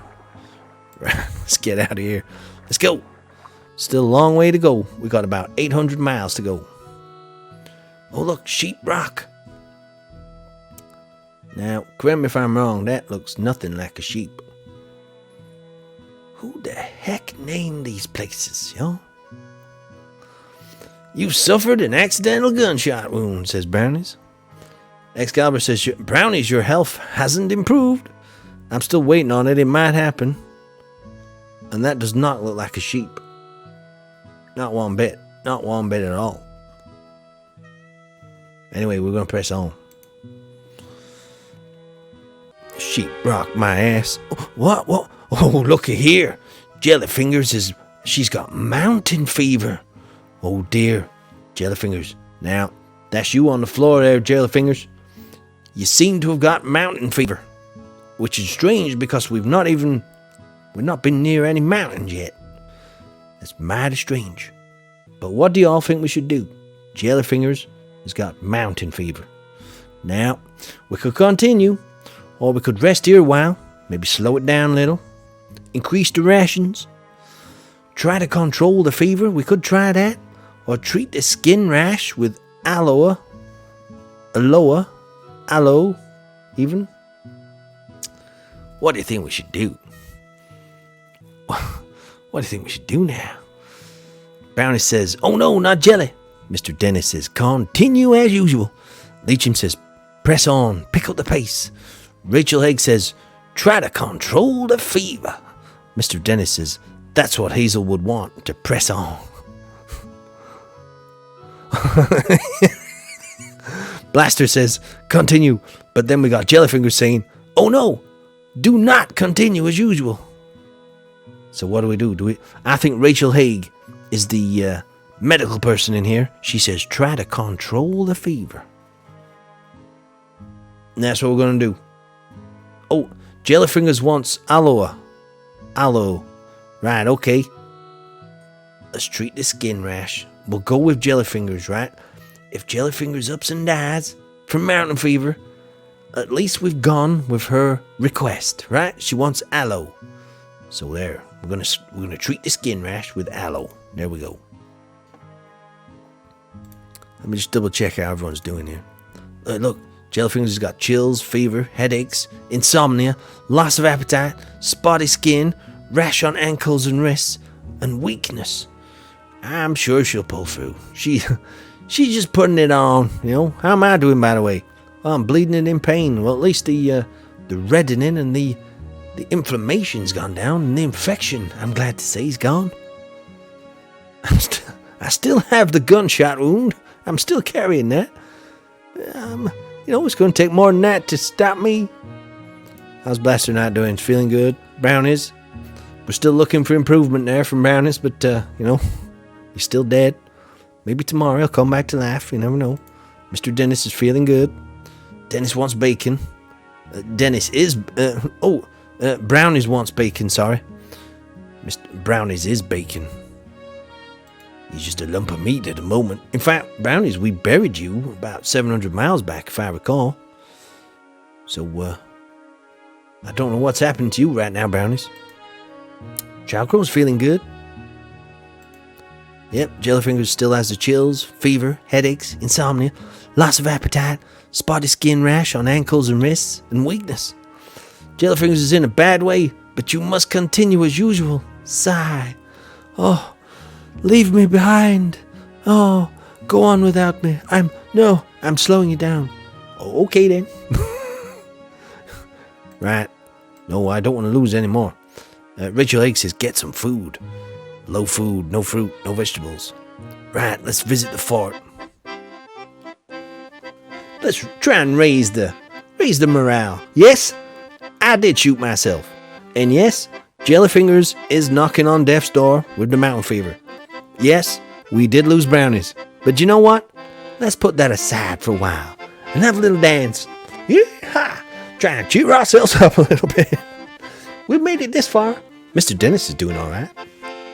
Let's get out of here. Let's go. Still a long way to go. We got about 800 miles to go. Oh, look, Sheep Rock. Now, correct me if I'm wrong, that looks nothing like a sheep. Who the heck named these places, yo? You suffered an accidental gunshot wound, says Brownies. Excalibur says, Brownies, your health hasn't improved. I'm still waiting on it. It might happen. And that does not look like a sheep. Not one bit. Not one bit at all. Anyway, we're going to press on. Sheep rock my ass. What? Oh, looky here. Jellyfingers she's got mountain fever. Oh dear. Jellyfingers. Now, that's you on the floor there, Jellyfingers. You seem to have got mountain fever. Which is strange because we've not been near any mountains yet. That's mighty strange. But what do y'all think we should do? Jellyfingers has got mountain fever. Now, we could continue. Or we could rest here a while, maybe slow it down a little, increase the rations, try to control the fever, we could try that, or treat the skin rash with aloe Aloha, aloe, even. What do you think we should do? What do you think we should do now? Brownie says, oh no, not jelly. Mr. Dennis says, continue as usual. Leacham says, press on, pick up the pace. Rachel Haig says, try to control the fever. Mr. Dennis says, that's what Hazel would want, to press on. Blaster says, continue. But then we got Jellyfingers saying, oh no, do not continue as usual. So what do? I think Rachel Haig is the medical person in here. She says, try to control the fever. And that's what we're going to do. Oh, Jellyfingers wants aloe. Aloe. Right, okay. Let's treat the skin rash. We'll go with Jellyfingers, right? If Jellyfingers ups and dies from mountain fever, at least we've gone with her request, right? She wants aloe. So there, we're gonna treat the skin rash with aloe. There we go. Let me just double check how everyone's doing here. Look, Jellyfingers has got chills, fever, headaches, insomnia, loss of appetite, spotty skin, rash on ankles and wrists, and weakness. I'm sure she'll pull through. She's just putting it on, you know. How am I doing, by the way? Well, I'm bleeding and in pain. Well, at least the reddening and the inflammation's gone down, and the infection, I'm glad to say, is gone. I still have the gunshot wound. I'm still carrying that. You know, it's going to take more than that to stop me. How's Blaster not doing? Feeling good? Brown is? We're still looking for improvement there from Brownies, but, you know, he's still dead. Maybe tomorrow he'll come back to life. You never know. Mr. Dennis is feeling good. Dennis wants bacon. Brownies wants bacon, sorry. Mr. Brownies is bacon. He's just a lump of meat at the moment. In fact, Brownies, we buried you about 700 miles back, if I recall. So, I don't know what's happening to you right now, Brownies. Chowcrow's feeling good. Yep, Jellyfingers still has the chills, fever, headaches, insomnia, loss of appetite, spotty skin rash on ankles and wrists, and weakness. Jellyfingers is in a bad way, but you must continue as usual. Sigh. Oh, leave me behind. Oh, go on without me. I'm slowing you down. Oh, okay then. Right. No, I don't want to lose any more. Rachel Haig says, get some food. Low food, no fruit, no vegetables. Right, let's visit the fort. Let's try and raise the morale. Yes, I did shoot myself. And yes, Jellyfingers is knocking on death's door with the mountain fever. Yes, we did lose Brownies. But you know what? Let's put that aside for a while and have a little dance. Yeah, try and cheer ourselves up a little bit. We've made it this far. Mr. Dennis is doing all right.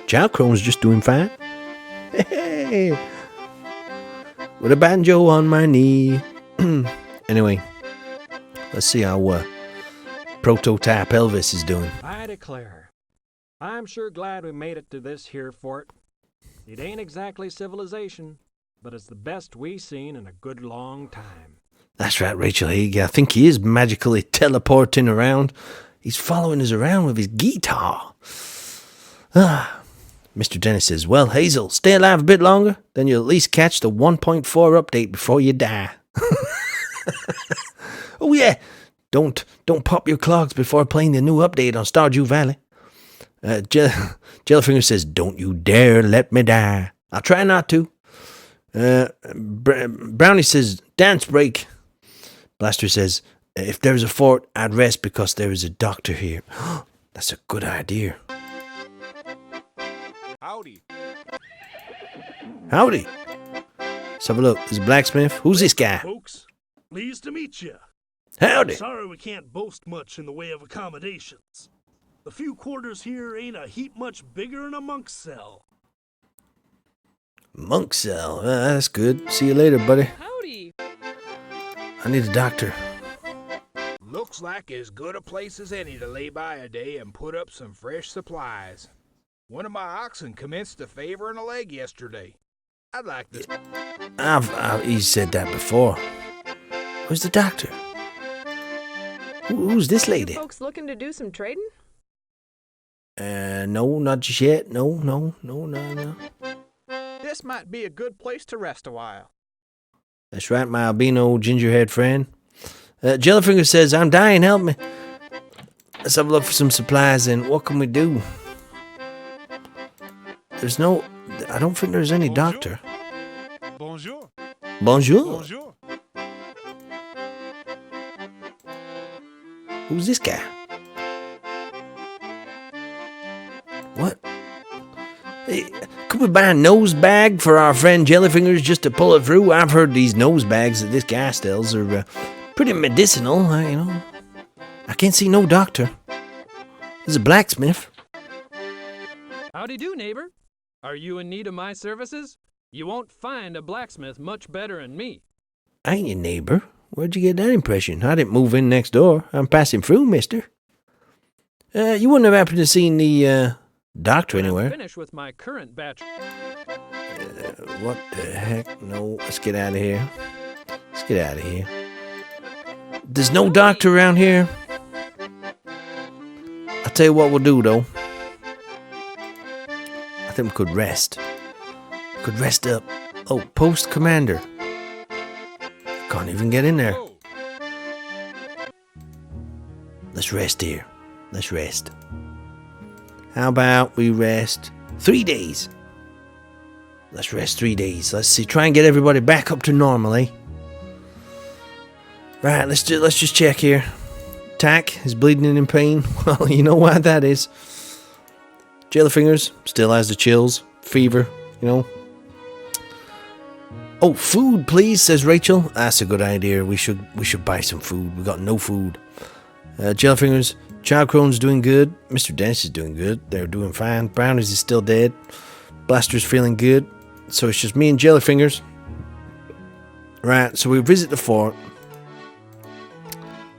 Chowcrone's just doing fine. Hey, with a banjo on my knee. Anyway, let's see how prototype Elvis is doing. I declare, I'm sure glad we made it to this here fort. It ain't exactly civilization, but it's the best we seen in a good long time. That's right, Rachel Haig. I think he is magically teleporting around. He's following us around with his guitar. Mr. Dennis says, well, Hazel, stay alive a bit longer, then you'll at least catch the 1.4 update before you die. Oh, yeah. Don't pop your clogs before playing the new update on Stardew Valley. Jellyfinger says, don't you dare let me die. I'll try not to. Brownie says, dance break. Blaster says, if there's a fort, I'd rest because there is a doctor here. That's a good idea. Howdy. Howdy. Let's have a look. There's a blacksmith. Who's this guy? Folks, pleased to meet you. Howdy. Sorry we can't boast much in the way of accommodations. The few quarters here ain't a heap much bigger than a monk's cell. Monk's cell. That's good. See you later, buddy. Howdy. I need a doctor. Looks like as good a place as any to lay by a day and put up some fresh supplies. One of my oxen commenced a favor in a leg yesterday. I'd like this. I've said that before. Where's the doctor? Who's this lady? Folks looking to do some trading? No, not just yet. No. This might be a good place to rest a while. That's right, my albino gingerhead friend. Jellyfinger says, I'm dying, help me. Let's have a look for some supplies and what can we do? I don't think there's any doctor. Bonjour. Bonjour. Who's this guy? What? Hey, could we buy a nose bag for our friend Jellyfingers just to pull it through? I've heard these nose bags that this guy sells are pretty medicinal, I can't see no doctor. There's a blacksmith. Howdy do, neighbor. Are you in need of my services? You won't find a blacksmith much better than me. I ain't your neighbor. Where'd you get that impression? I didn't move in next door. I'm passing through, mister. You wouldn't have happened to seen the doctor anywhere. I'm finished with my current batch. What the heck? No, let's get out of here. There's no doctor around here. I'll tell you what we'll do, though. I think we could rest. Rest up. Oh, post commander. Can't even get in there. Let's rest here. How about we rest 3 days? Let's rest 3 days. Let's see. Try and get everybody back up to normal, eh? Right, let's just check here. Tack is bleeding and in pain. Well, you know why that is. Jellyfingers still has the chills, fever, Oh, food, please, says Rachel. That's a good idea. We should buy some food. We got no food. Jellyfingers, Child Crone's doing good. Mr. Dennis is doing good. They're doing fine. Brownies is still dead. Blaster's feeling good. So it's just me and Jellyfingers. Right, so we visit the fort.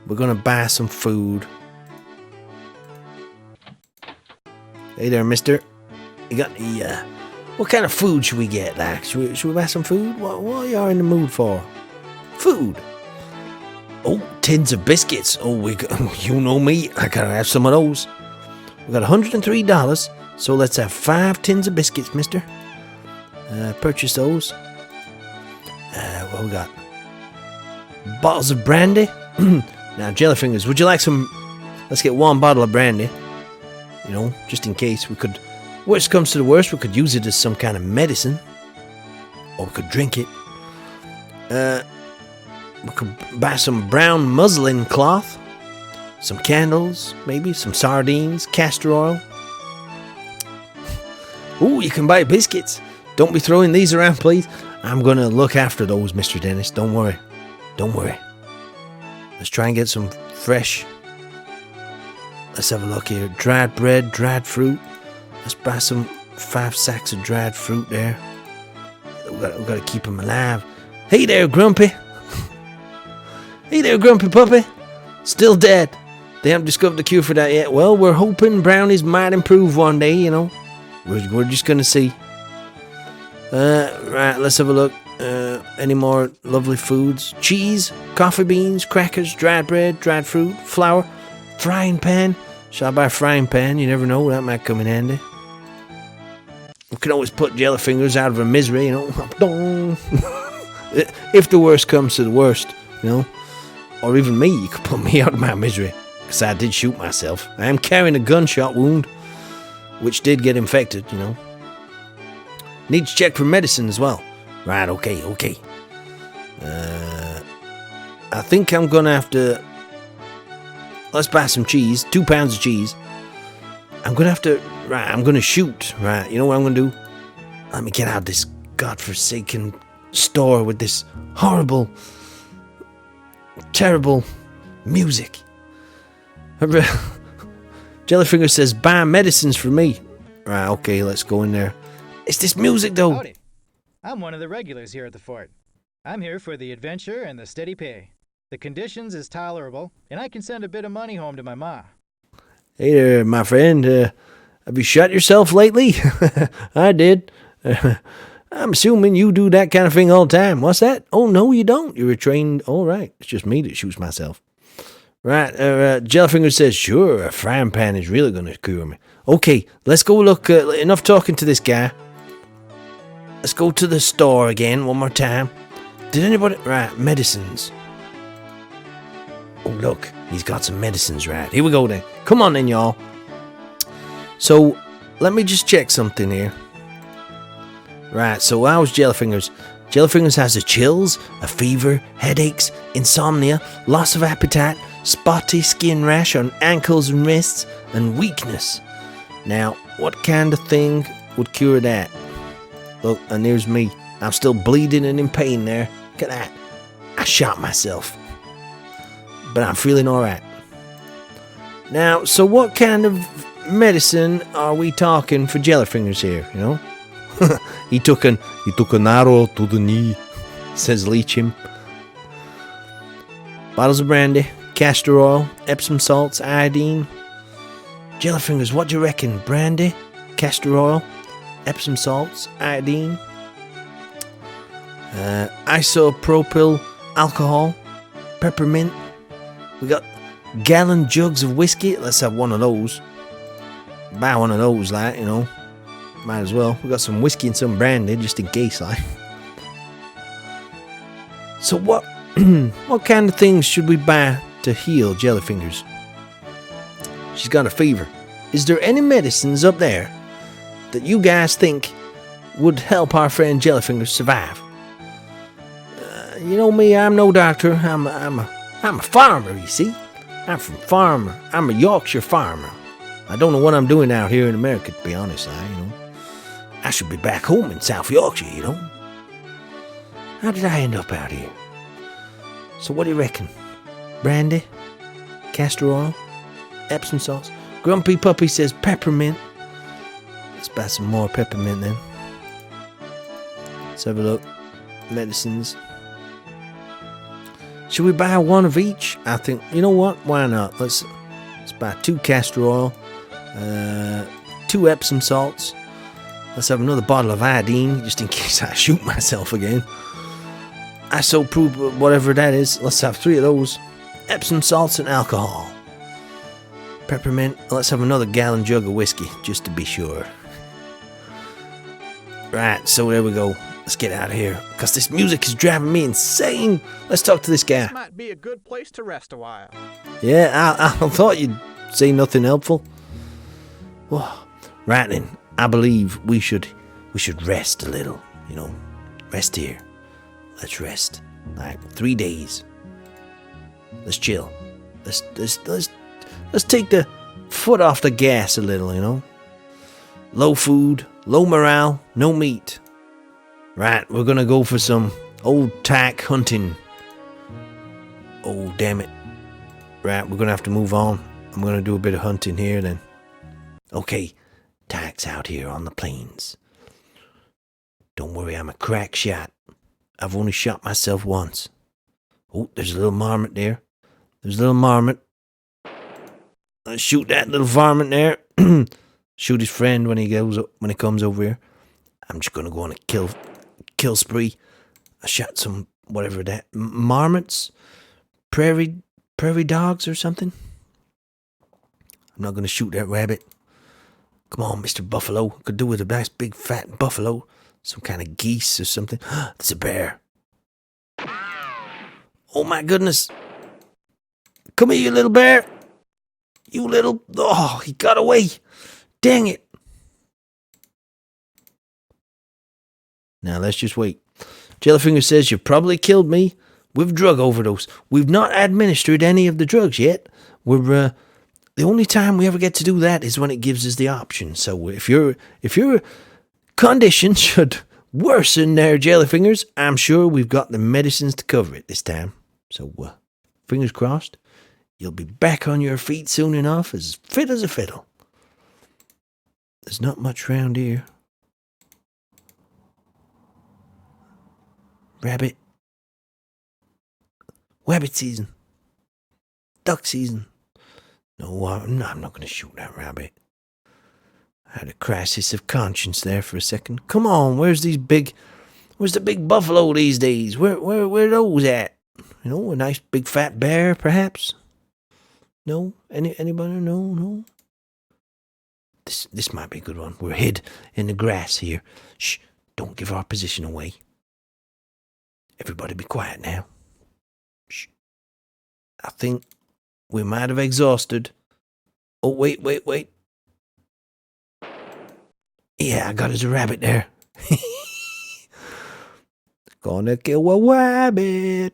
We're gonna buy some food. Hey there, mister. You got any, what kind of food should we get, like? Should we buy some food? What are you in the mood for? Food. Oh, tins of biscuits. Oh, you know me. I gotta have some of those. We got $103, so let's have 5 tins of biscuits, mister. Purchase those. What we got? Bottles of brandy. Now, Jellyfingers, would you like some? Let's get 1 bottle of brandy. Just in case we could. Worst comes to the worst, we could use it as some kind of medicine. Or we could drink it. We could buy some brown muslin cloth. Some candles, maybe. Some sardines, castor oil. Ooh, you can buy biscuits. Don't be throwing these around, please. I'm going to look after those, Mr. Dennis. Don't worry. Let's try and get some fresh. Let's have a look here. Dried bread, dried fruit. Let's buy some 5 sacks of dried fruit there. We got to keep them alive. Hey there, Grumpy. Hey there, Grumpy Puppy. Still dead. They haven't discovered the cure for that yet. Well, we're hoping brownies might improve one day, We're just going to see. Right, let's have a look. Any more lovely foods? Cheese, coffee beans, crackers, dried bread, dried fruit, flour, frying pan. Shall I buy a frying pan? You never know. That might come in handy. We can always put Jellyfingers out of her misery, If the worst comes to the worst, Or even me, you could put me out of my misery. Because I did shoot myself. I am carrying a gunshot wound, which did get infected, Need to check for medicine as well. Right, okay. I think I'm going to have to. Let's buy some cheese. 2 pounds of cheese. I'm going to have to. Right, I'm going to shoot. Right, you know what I'm going to do? Let me get out of this godforsaken store with this horrible, terrible music. Jellyfinger says, buy medicines for me. Right, okay, let's go in there. It's this music, though. Howdy. I'm one of the regulars here at the fort. I'm here for the adventure and the steady pay. The conditions is tolerable, and I can send a bit of money home to my ma. Hey there, my friend. Have you shot yourself lately? I did. I'm assuming you do that kind of thing all the time. What's that? Oh, no, you don't. You're a trained... All right. It's just me that shoots myself. Right. Jellyfinger says, sure, a frying pan is really going to cure me. Okay, let's go look. Enough talking to this guy. Let's go to the store again one more time. Did anybody... Right, medicines. Oh, look. He's got some medicines, right. Here we go, then. Come on, then, y'all. So, let me just check something here. Right, so how's Jellyfingers? Jellyfingers has the chills, a fever, headaches, insomnia, loss of appetite, spotty skin rash on ankles and wrists, and weakness. Now, what kind of thing would cure that? Look, and there's me. I'm still bleeding and in pain there. Look at that. I shot myself. But I'm feeling alright. Now, so what kind of medicine are we talking for Jellyfingers here, you know? He took an arrow to the knee, says Leechim. Bottles of brandy, castor oil, Epsom salts, iodine. Jellyfingers, what do you reckon? Brandy, castor oil, Epsom salts, iodine, isopropyl alcohol, peppermint. We got gallon jugs of whiskey. Let's have one of those. Buy one of those, like, you know. Might as well. We got some whiskey and some brandy, just in case, like. So what kind of things should we buy to heal Jellyfingers? She's got a fever. Is there any medicines up there that you guys think would help our friend Jellyfingers survive? You know me, I'm no doctor. I'm a farmer, you see. I'm from farmer. I'm a Yorkshire farmer. I don't know what I'm doing out here in America, to be honest, you know. I should be back home in South Yorkshire, you know. How did I end up out here? So what do you reckon? Brandy? Castor oil? Epsom salts? Grumpy Puppy says peppermint. Let's buy some more peppermint then. Let's have a look. Medicines. Should we buy one of each? I think, you know what? Why not? Let's buy 2 castor oil, 2 Epsom salts. Let's have another bottle of iodine, just in case I shoot myself again. Isopropyl, whatever that is. Let's have 3 of those. Epsom salts and alcohol. Peppermint. Let's have another gallon jug of whiskey, just to be sure. Right, so there we go. Let's get out of here, because this music is driving me insane. Let's talk to this guy. This might be a good place to rest a while. Yeah, I thought you'd say nothing helpful. Well, right then, I believe we should rest a little, you know. Rest here. Let's rest. Like 3 days. Let's chill. Let's take the foot off the gas a little, you know. Low food, low morale, no meat. Right, we're gonna go for some old tack hunting. Oh, damn it. Right, we're gonna have to move on. I'm gonna do a bit of hunting here then. Okay, tack's out here on the plains. Don't worry, I'm a crack shot. I've only shot myself once. Oh, there's a little marmot there. There's a little marmot. Let's shoot that little varmint there. Shoot his friend when he comes over here. I'm just gonna go on a kill spree. I shot some whatever that marmots, prairie dogs or something. I'm not gonna shoot that rabbit. Come on, Mr. Buffalo. Could do with a nice big fat buffalo, some kind of geese or something. It's a bear. Oh my goodness! Come here, you little bear. You little... Oh, he got away. Dang it. Now, let's just wait. Jellyfinger says you've probably killed me with drug overdose. We've not administered any of the drugs yet. We're, the only time we ever get to do that is when it gives us the option. So if your condition should worsen there, Jellyfingers, I'm sure we've got the medicines to cover it this time. So, fingers crossed. You'll be back on your feet soon enough, as fit as a fiddle. There's not much round here. Rabbit. Rabbit season. Duck season. No, I'm not going to shoot that rabbit. I had a crisis of conscience there for a second. Come on, where's the big buffalo these days? Where are those at? You know, a nice big fat bear, perhaps? No? Anybody? No? This might be a good one. We're hid in the grass here. Shh, don't give our position away. Everybody be quiet now. Shh. I think we might have exhausted. Oh, wait. Yeah, I got us a rabbit there. Gonna kill a rabbit.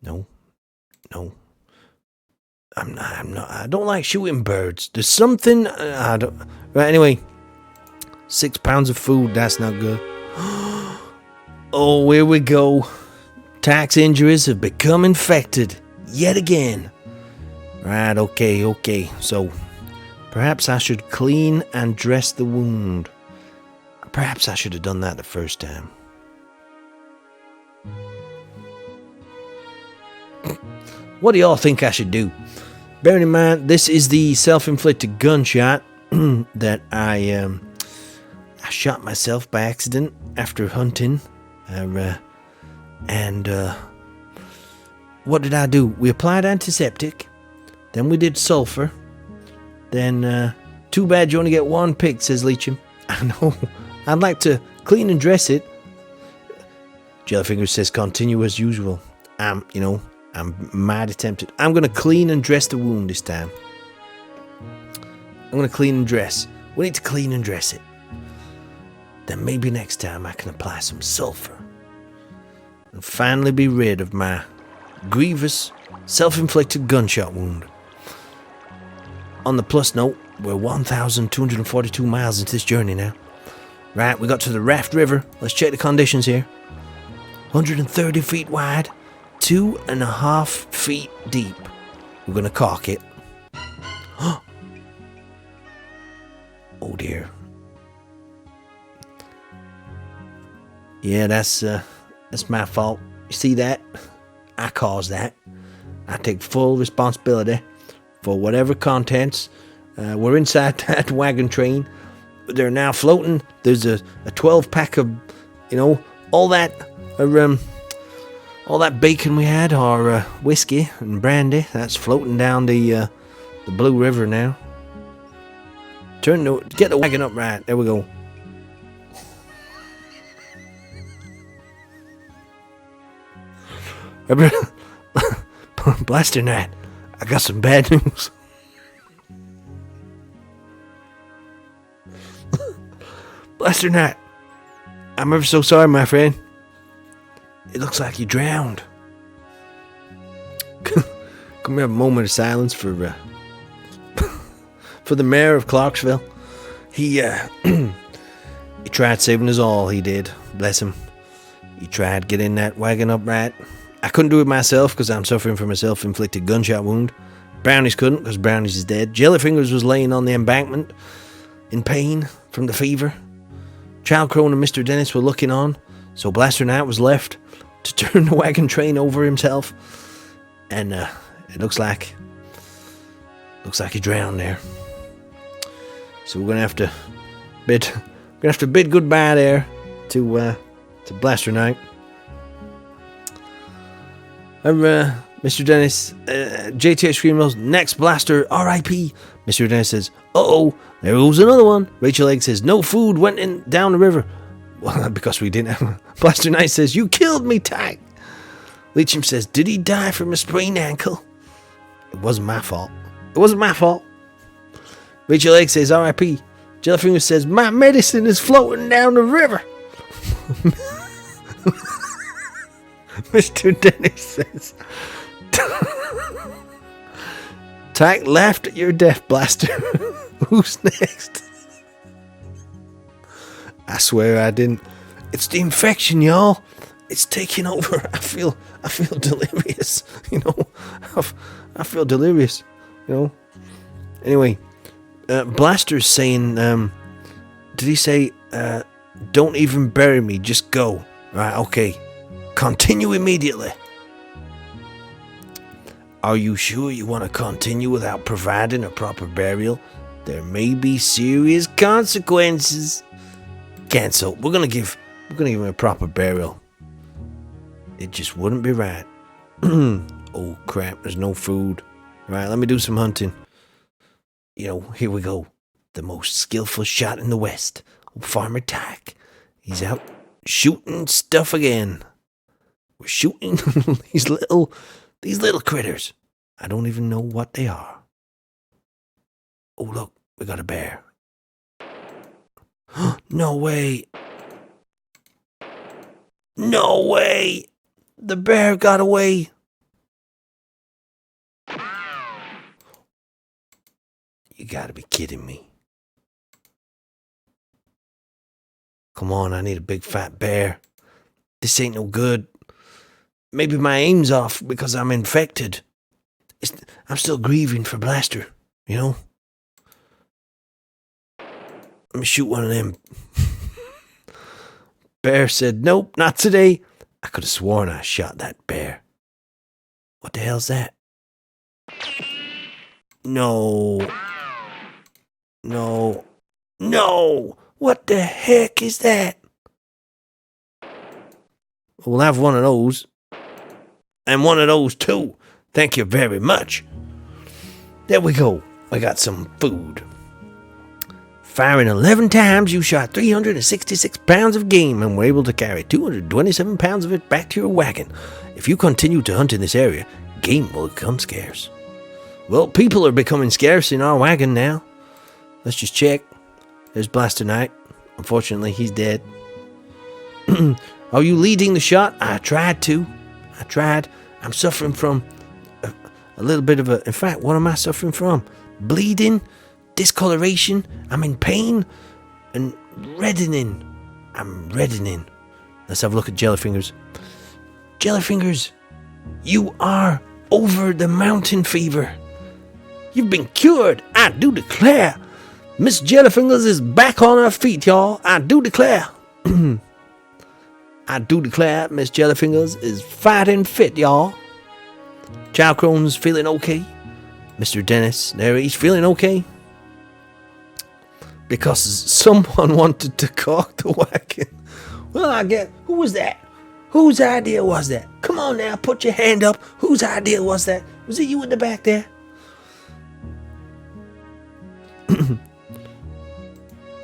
No. I'm not. I don't like shooting birds. There's something I don't. Right. Anyway, 6 pounds of food. That's not good. Oh, here we go. Tax injuries have become infected yet again. Right. Okay. So, perhaps I should clean and dress the wound. Perhaps I should have done that the first time. What do y'all think I should do? Bearing in mind, this is the self-inflicted gunshot that I shot myself by accident after hunting. What did I do? We applied antiseptic. Then we did sulfur. Then, too bad you only get one pick, says Leacham. I know. I'd like to clean and dress it. Jellyfingers says continue as usual. I'm mighty tempted. I'm going to clean and dress the wound this time. I'm going to clean and dress. We need to clean and dress it. Then maybe next time I can apply some sulfur. And finally be rid of my grievous, self-inflicted gunshot wound. On the plus note, we're 1,242 miles into this journey now. Right, we got to the Raft River. Let's check the conditions here. 130 feet wide, 2.5 feet deep. We're gonna caulk it. Oh dear. Yeah, that's my fault. You see that? I caused that. I take full responsibility for whatever contents were inside that wagon train. They're now floating. There's a 12-pack of, all that bacon we had, or whiskey and brandy. That's floating down the Blue River now. Get the wagon up right. There we go. Blaster Night, I got some bad news. Blaster Night, I'm ever so sorry, my friend. It looks like you drowned. Can we have a moment of silence for the mayor of Clarksville? He tried saving us all, he did. Bless him. He tried getting that wagon upright. I couldn't do it myself because I'm suffering from a self-inflicted gunshot wound. Brownies couldn't because Brownies is dead. Jellyfingers was laying on the embankment in pain from the fever. Child Crone and Mr. Dennis were looking on, so Blaster Knight was left to turn the wagon train over himself. And it looks like he drowned there. So we're gonna have to bid goodbye there to Blaster Knight. Mr. Dennis, JTH Screamrose, next Blaster, R.I.P. Mr. Dennis says, uh-oh, there goes another one. Rachel Egg says, no food went in down the river. Well, because we didn't have. Blaster Knight says, you killed me, Ty. Leacham says, did he die from a sprained ankle? It wasn't my fault. Rachel Egg says, R.I.P. Jellyfinger says, my medicine is floating down the river. Mr. Dennis says, Tyke laughed at your death, Blaster. Who's next? I swear I didn't. It's the infection, y'all. It's taking over. I feel delirious. I feel delirious. Anyway, Blaster's saying, did he say, don't even bury me, just go. Right, okay. Continue immediately. Are you sure you want to continue without providing a proper burial? There may be serious consequences. Cancel. We're gonna give him a proper burial. It just wouldn't be right. Oh crap, there's no food. Right, let me do some hunting. Here we go. The most skillful shot in the West. Farmer Tack. He's out shooting stuff again. We're shooting these little critters. I don't even know what they are. Oh look, we got a bear. No way. No way. The bear got away. You gotta be kidding me. Come on, I need a big fat bear. This ain't no good. Maybe my aim's off because I'm infected. I'm still grieving for Blaster, Let me shoot one of them. Bear said, nope, not today. I could have sworn I shot that bear. What the hell's that? No. No. No! What the heck is that? We'll have one of those. And one of those too. Thank you very much. There we go. I got some food. Firing 11 times, you shot 366 pounds of game and were able to carry 227 pounds of it back to your wagon. If you continue to hunt in this area, game will become scarce. Well, people are becoming scarce in our wagon now. Let's just check. There's Blaster Knight. Unfortunately, he's dead. Are you leading the shot? I tried to. I'm suffering from a little bit of a... In fact, what am I suffering from? Bleeding, discoloration, I'm in pain, and reddening. I'm reddening. Let's have a look at Jellyfingers. Jellyfingers, you are over the mountain fever. You've been cured, I do declare. Miss Jellyfingers is back on her feet, y'all. I do declare. I do declare Miss Jellyfingers is fighting fit, y'all. Child Crone's feeling okay. Mr. Dennis, there, he's feeling okay. Because someone wanted to caulk the wagon. Well, I get, who was that? Whose idea was that? Come on now, put your hand up. Whose idea was that? Was it you in the back there?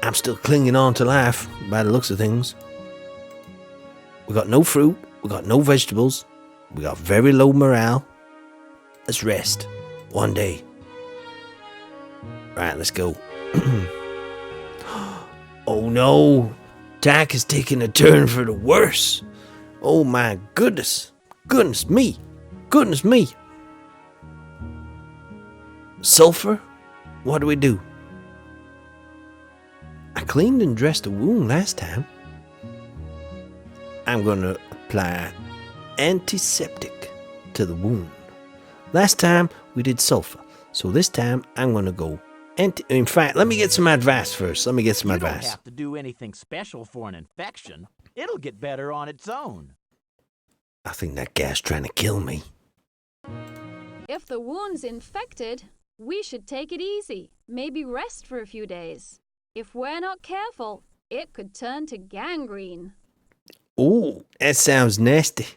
I'm still clinging on to life by the looks of things. We got no fruit. We got no vegetables. We got very low morale. Let's rest. One day. Right, let's go. Oh no. Tack is taking a turn for the worse. Oh my goodness. Goodness me. Goodness me. Sulfur? What do we do? I cleaned and dressed the wound last time. I'm going to apply antiseptic to the wound. Last time we did sulfur. So this time I'm going to go in fact, let me get some advice first. You don't have to do anything special for an infection. It'll get better on its own. I think that guy's trying to kill me. If the wound's infected, we should take it easy. Maybe rest for a few days. If we're not careful, it could turn to gangrene. Ooh, that sounds nasty.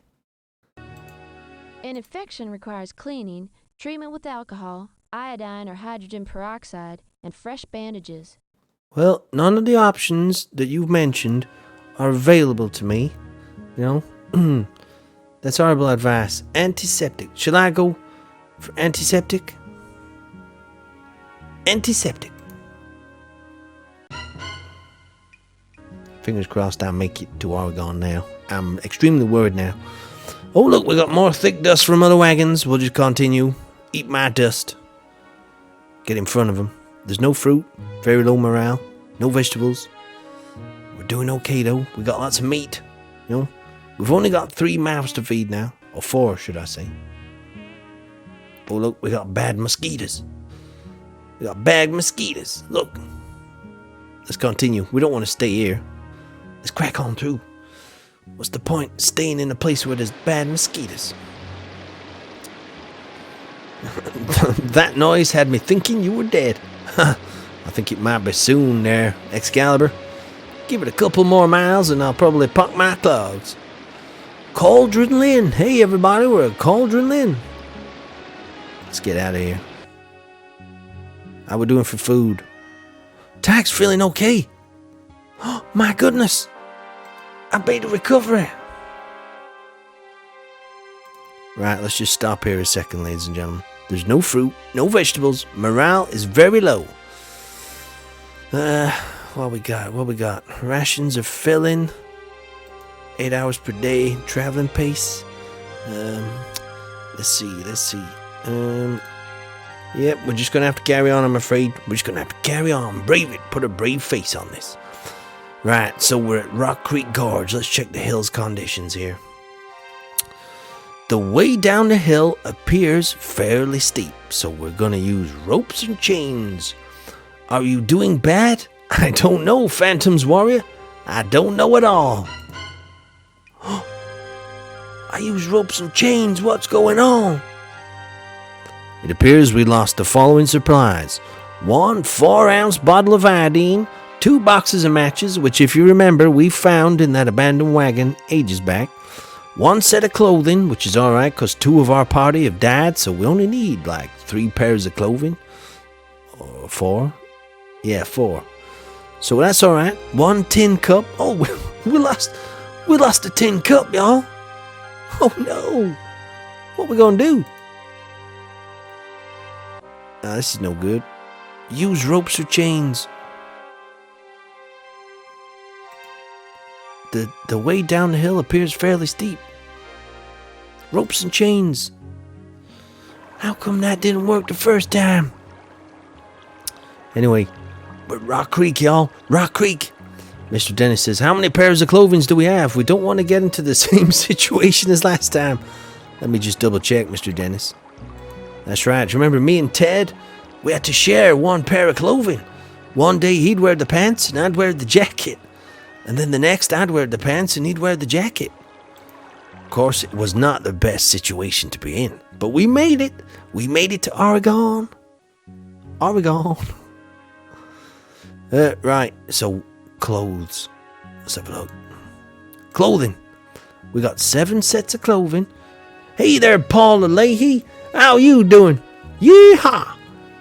An infection requires cleaning, treatment with alcohol, iodine or hydrogen peroxide, and fresh bandages. Well, none of the options that you've mentioned are available to me. That's horrible advice. Antiseptic. Should I go for antiseptic? Antiseptic. Fingers crossed I'll make it to Oregon now. I'm extremely worried now. Oh, look, we got more thick dust from other wagons. We'll just continue. Eat my dust. Get in front of them. There's no fruit. Very low morale. No vegetables. We're doing okay, though. We got lots of meat. We've only got 3 mouths to feed now. Or 4, should I say. Oh, look, we got bad mosquitoes. We got bad mosquitoes. Look. Let's continue. We don't want to stay here. Let's crack on through. What's the point staying in a place where there's bad mosquitoes? That noise had me thinking you were dead. I think it might be soon there, Excalibur. Give it a couple more miles and I'll probably pop my clogs. Cauldron Lynn. Hey everybody, we're at Cauldron Lynn. Let's get out of here. How we doing for food? Tag's feeling okay. Oh, my goodness. I made a recovery. Right, let's just stop here a second, ladies and gentlemen. There's no fruit, no vegetables. Morale is very low. What we got? Rations are filling. 8 hours per day. Traveling pace. Let's see. Yep, we're just going to have to carry on, I'm afraid. We're just going to have to carry on. Brave it. Put a brave face on this. Right, so we're at Rock Creek Gorge. Let's check the hill's conditions here. The way down the hill appears fairly steep, so we're going to use ropes and chains. Are you doing bad? I don't know, Phantom's Warrior. I don't know at all. I use ropes and chains. What's going on? It appears we lost the following supplies. 1 4-ounce bottle of iodine, 2 boxes of matches, which if you remember we found in that abandoned wagon ages back. 1 set of clothing, which is alright because 2 of our party have died, so we only need like 3 pairs of clothing. Or 4? Yeah, 4. So that's alright. 1 tin cup. Oh, we lost a tin cup, y'all. Oh no. What we gonna do? This is no good. Use ropes or chains. The way down the hill appears fairly steep. Ropes and chains. How come that didn't work the first time? Anyway, but Rock Creek, y'all. Rock Creek. Mr. Dennis says, how many pairs of clothing do we have? We don't want to get into the same situation as last time. Let me just double check, Mr. Dennis. That's right. Remember me and Ted? We had to share 1 pair of clothing. One day he'd wear the pants and I'd wear the jacket. And then the next I'd wear the pants and he'd wear the jacket. Of course, it was not the best situation to be in. But we made it. We made it to Oregon. Right, so clothes. Let's have a look. Clothing. We got 7 sets of clothing. Hey there, Paul Leahy. How you doing? Yeehaw!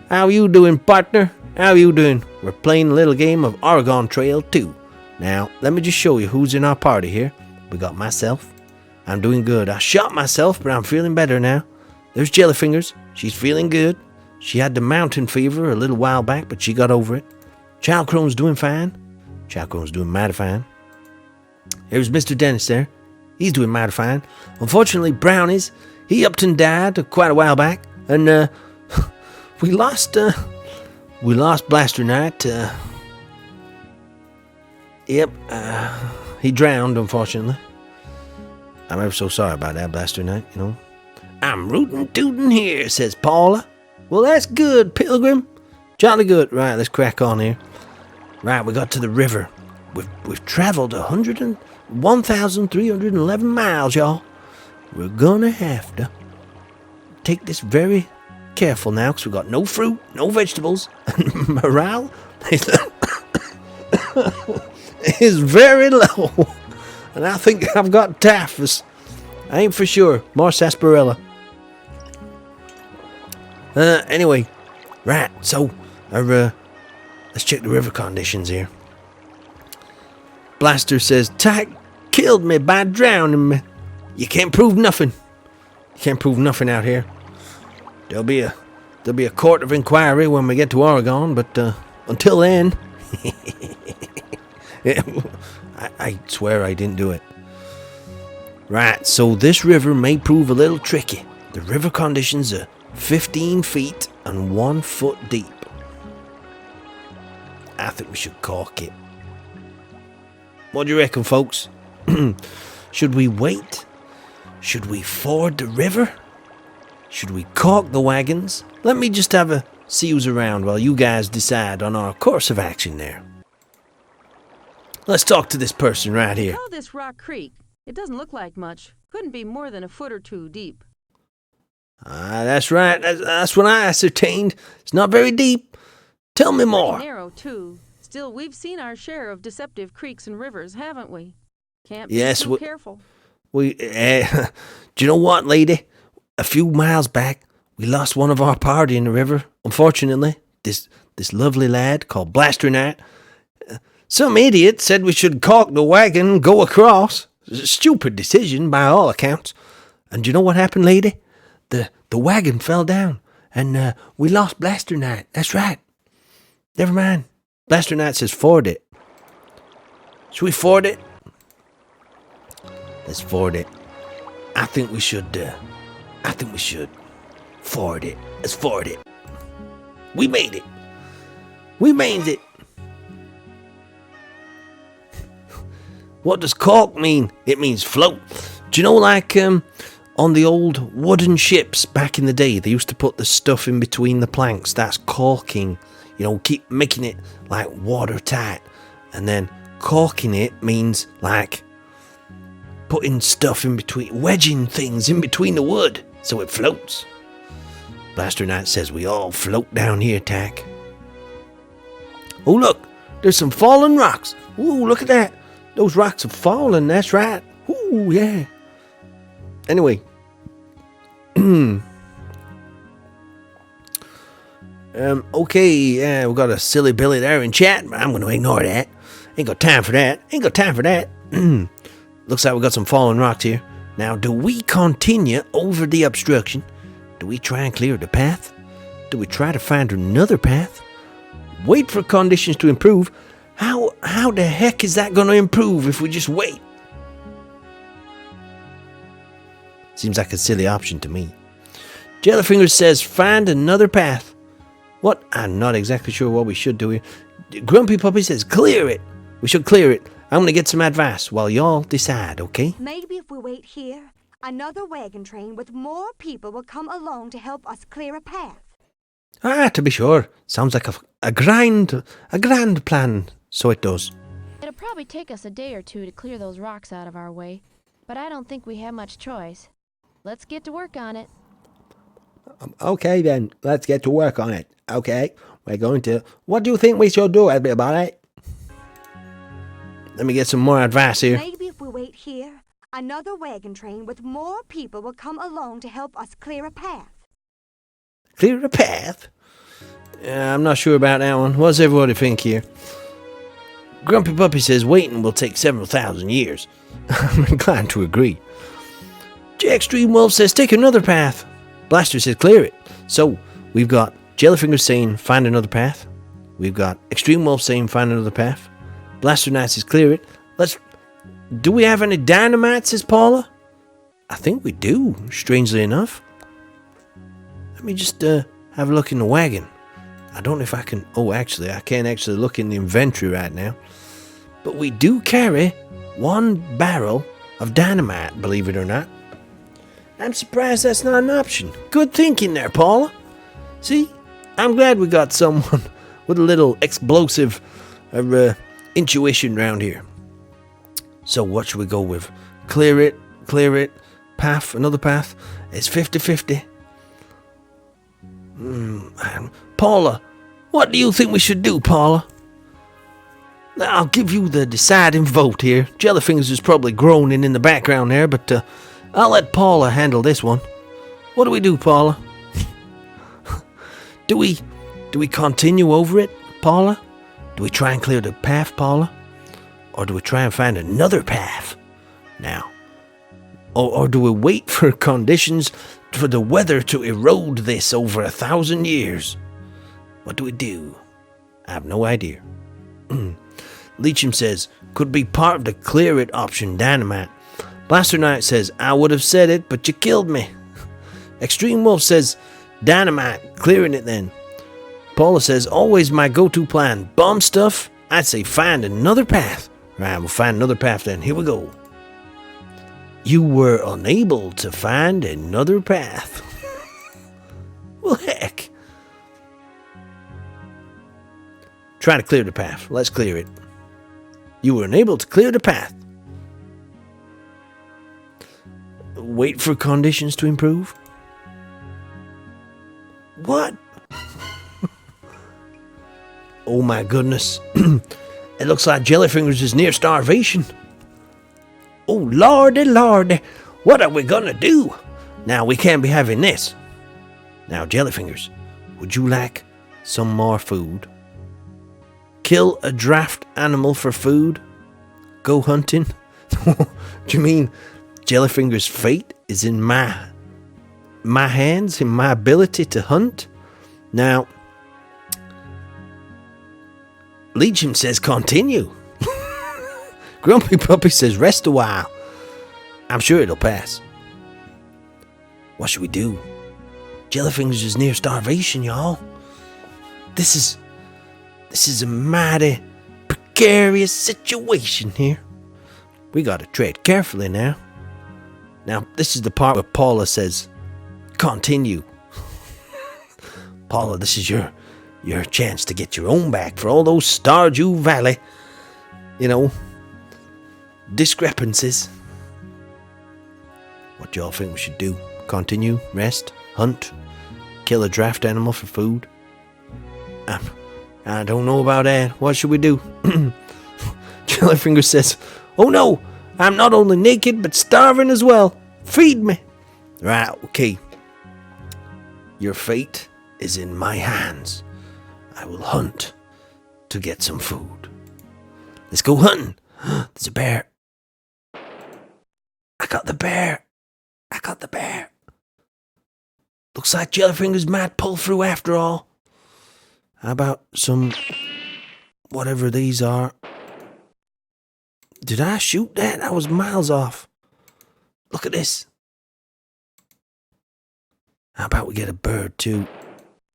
How you doing, partner? How you doing? We're playing a little game of Oregon Trail 2. Now, let me just show you who's in our party here. We got myself. I'm doing good. I shot myself, but I'm feeling better now. There's Jellyfingers. She's feeling good. She had the mountain fever a little while back, but she got over it. Chowcrone's doing fine. Chowcrone's doing mighty fine. Here's Mr. Dennis there. He's doing mighty fine. Unfortunately, Brownies, he upped and died quite a while back. And, we lost Blaster Knight. He drowned, unfortunately. I'm ever so sorry about that, Blaster Knight, you know. I'm rootin' tootin' here, says Paula. Well, that's good, Pilgrim. Jolly good. Right, let's crack on here. Right, we got to the river. We've traveled 1,311 miles, y'all. We're gonna have to take this very careful now, because we got no fruit, no vegetables, and morale is very low. And I think I've got typhus. I ain't for sure. More sarsaparilla. Anyway, right, so let's check the river conditions here. Blaster says, Tyke killed me by drowning me. You can't prove nothing. You can't prove nothing out here. There'll be a court of inquiry when we get to Oregon, but until then, I swear I didn't do it. Right, so this river may prove a little tricky. The river conditions are 15 feet and 1 foot deep. I think we should caulk it. What do you reckon, folks? Should we wait? Should we ford the river? Should we caulk the wagons? Let me just have a see who's around while you guys decide on our course of action there. Let's talk to this person right here. Oh, this Rock Creek. It doesn't look like much. Couldn't be more than a foot or 2 deep. That's right. That's what I ascertained. It's not very deep. Tell me more. Pretty narrow, too. Still, we've seen our share of deceptive creeks and rivers, haven't we? Can't be too careful. Do you know what, lady? A few miles back, we lost one of our party in the river. Unfortunately, this lovely lad called Blaster Knight, some idiot said we should caulk the wagon and go across. It was a stupid decision by all accounts. And do you know what happened, lady? The wagon fell down, and we lost Blaster Knight. That's right. Never mind. Blaster Knight says ford it. Should we ford it? Let's ford it. I think we should ford it. Let's ford it. We made it. We made it. What does caulk mean? It means float. Do you know, like on the old wooden ships back in the day, they used to put the stuff in between the planks. That's caulking. You know, keep making it like watertight. And then caulking it means like putting stuff in between, wedging things in between the wood so it floats. Blaster Knight says we all float down here, Tack. Oh, look, there's some fallen rocks. Ooh, look at that. Those rocks have fallen, that's right. Ooh, yeah. Anyway. Okay, yeah, we got a silly Billy there in chat, but I'm going to ignore that. Ain't got time for that. Looks like we got some fallen rocks here. Now, do we continue over the obstruction? Do we try and clear the path? Do we try to find another path? Wait for conditions to improve? How the heck is that going to improve if we just wait? Seems like a silly option to me. Jellyfingers says find another path. What? I'm not exactly sure what we should do here. Grumpy Puppy says clear it. We should clear it. I'm going to get some advice while y'all decide, okay? Maybe if we wait here, another wagon train with more people will come along to help us clear a path. To be sure. Sounds like a grand plan. So it does. It'll probably take us a day or two to clear those rocks out of our way, but I don't think we have much choice. Let's get to work on it. Okay then, let's get to work on it. Okay, we're going to... What do you think we should do, everybody? Let me get some more advice here. Maybe if we wait here, another wagon train with more people will come along to help us clear a path. Clear a path? I'm not sure about that one. What does everybody think here? Grumpy Puppy says waiting will take several thousand years. I'm inclined to agree. Extreme Wolf says take another path. Blaster says clear it. So, we've got Jellyfinger saying find another path. We've got Extreme Wolf saying find another path. Blaster Knight says clear it. Do we have any dynamite, says Paula? I think we do, strangely enough. Let me just have a look in the wagon. I don't know if I can... Oh, actually, I can't actually look in the inventory right now. But we do carry 1 barrel of dynamite, believe it or not. I'm surprised that's not an option. Good thinking there, Paula. See? I'm glad we got someone with a little explosive intuition around here. So what should we go with? Clear it, path, another path. It's 50-50. Paula, what do you think we should do, Paula? I'll give you the deciding vote here. Jellyfingers is probably groaning in the background there, but I'll let Paula handle this one. What do we do, Paula? Do we continue over it, Paula? Do we try and clear the path, Paula? Or do we try and find another path now? Or do we wait for conditions for the weather to erode this over 1,000 years? What do we do? I have no idea. Leecham says, could be part of the clear it option, dynamite. Blaster Knight says, I would have said it, but you killed me. Extreme Wolf says, dynamite, clearing it then. Paula says, always my go-to plan. Bomb stuff? I'd say find another path. Right, we'll find another path then. Here we go. You were unable to find another path. Well, heck. Try to clear the path. Let's clear it. You were unable to clear the path. Wait for conditions to improve. What? Oh my goodness. It looks like Jellyfingers is near starvation. Oh lordy, lordy. What are we gonna do? Now we can't be having this. Now Jellyfingers, would you like some more food? Kill a draft animal for food? Go hunting? Do you mean Jellyfingers' fate is in my hands, in my ability to hunt? Now, Legion says continue. Grumpy Puppy says rest a while. I'm sure it'll pass. What should we do? Jellyfingers is near starvation, y'all. This is a mighty precarious situation here. We gotta tread carefully now. Now, this is the part where Paula says, continue. Paula, this is your chance to get your own back for all those Stardew Valley, discrepancies. What do y'all think we should do? Continue, rest, hunt, kill a draft animal for food? I don't know about that. What should we do? Jellyfinger says, oh no, I'm not only naked but starving as well. Feed me. Right, okay. Your fate is in my hands. I will hunt to get some food. Let's go hunting. There's a bear. I got the bear. Looks like Jellyfingers might pull through after all. How about some, whatever these are? Did I shoot that? I was miles off. Look at this. How about we get a bird too?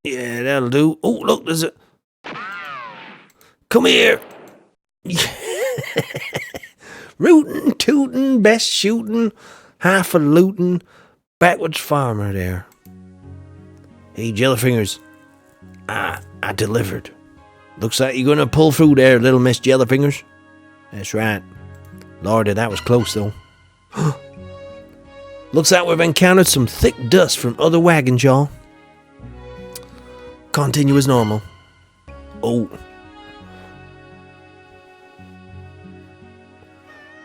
Yeah, that'll do. Oh, look, there's a... Come here. Rootin', tootin', best shootin', half a lootin', backwards farmer there. Hey, Jellyfingers. I delivered. Looks like you're gonna pull through there, little Miss Jellyfingers. That's right. Lordy, that was close, though. Looks like we've encountered some thick dust from other wagons, y'all. Continue as normal. Oh.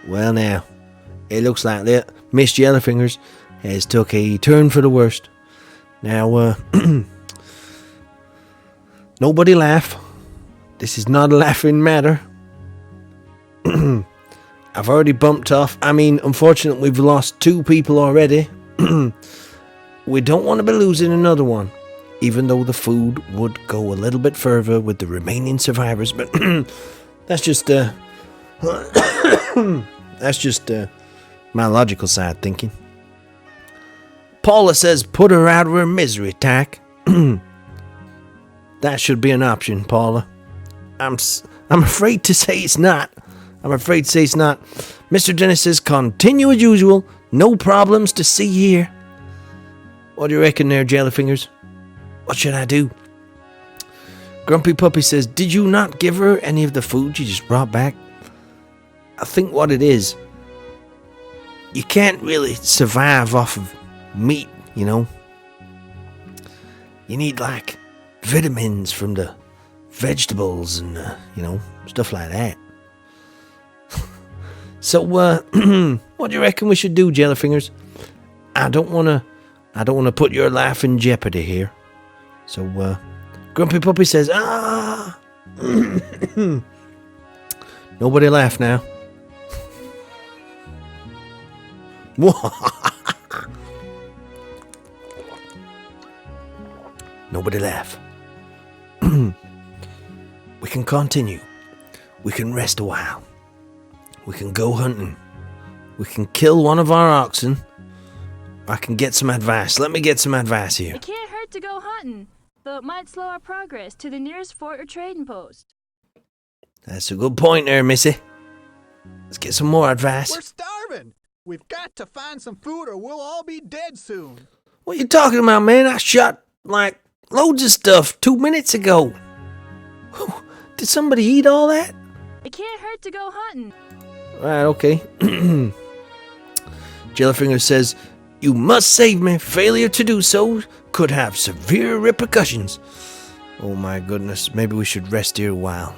Well, now, it looks like that Miss Jellyfingers has took a turn for the worst. Now, nobody laugh. This is not a laughing matter. I've already bumped off. I mean, unfortunately, we've lost 2 people already. We don't want to be losing another one, even though the food would go a little bit further with the remaining survivors. But that's just my logical side thinking. Paula says, put her out of her misery, Tack. That should be an option, Paula. I'm afraid to say it's not. Mr. Dennis says, continue as usual. No problems to see here. What do you reckon there, Jellyfingers? What should I do? Grumpy Puppy says, did you not give her any of the food you just brought back? I think what it is, you can't really survive off of meat, You need, like, vitamins from the vegetables and, stuff like that. So, what do you reckon we should do, Jellyfingers? I don't want to put your life in jeopardy here. So, Grumpy Puppy says, Nobody laugh now. Nobody laugh. We can continue. We can rest a while. We can go hunting. We can kill one of our oxen. I can get some advice. Let me get some advice here. It can't hurt to go hunting, though it might slow our progress to the nearest fort or trading post. That's a good point there, Missy. Let's get some more advice. We're starving. We've got to find some food or we'll all be dead soon. What you talking about, man? I shot, loads of stuff 2 minutes ago. Did somebody eat all that? It can't hurt to go hunting. Right, okay. Jellyfinger says, You must save me. Failure to do so could have severe repercussions. Oh my goodness, maybe we should rest here a while.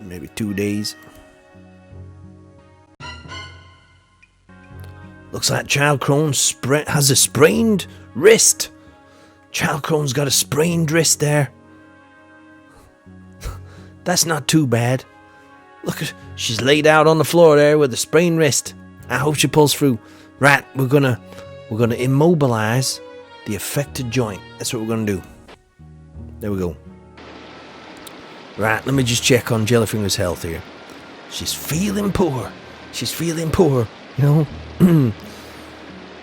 Maybe 2 days. Looks like Child Crone has a sprained wrist. Child Crone's got a sprained wrist there. That's not too bad. Look at, she's laid out on the floor there with a sprained wrist. I hope she pulls through. Right, we're gonna immobilize the affected joint. That's what we're gonna do. There we go. Right, let me just check on Jellyfinger's health here. She's feeling poor. She's feeling poor, you know.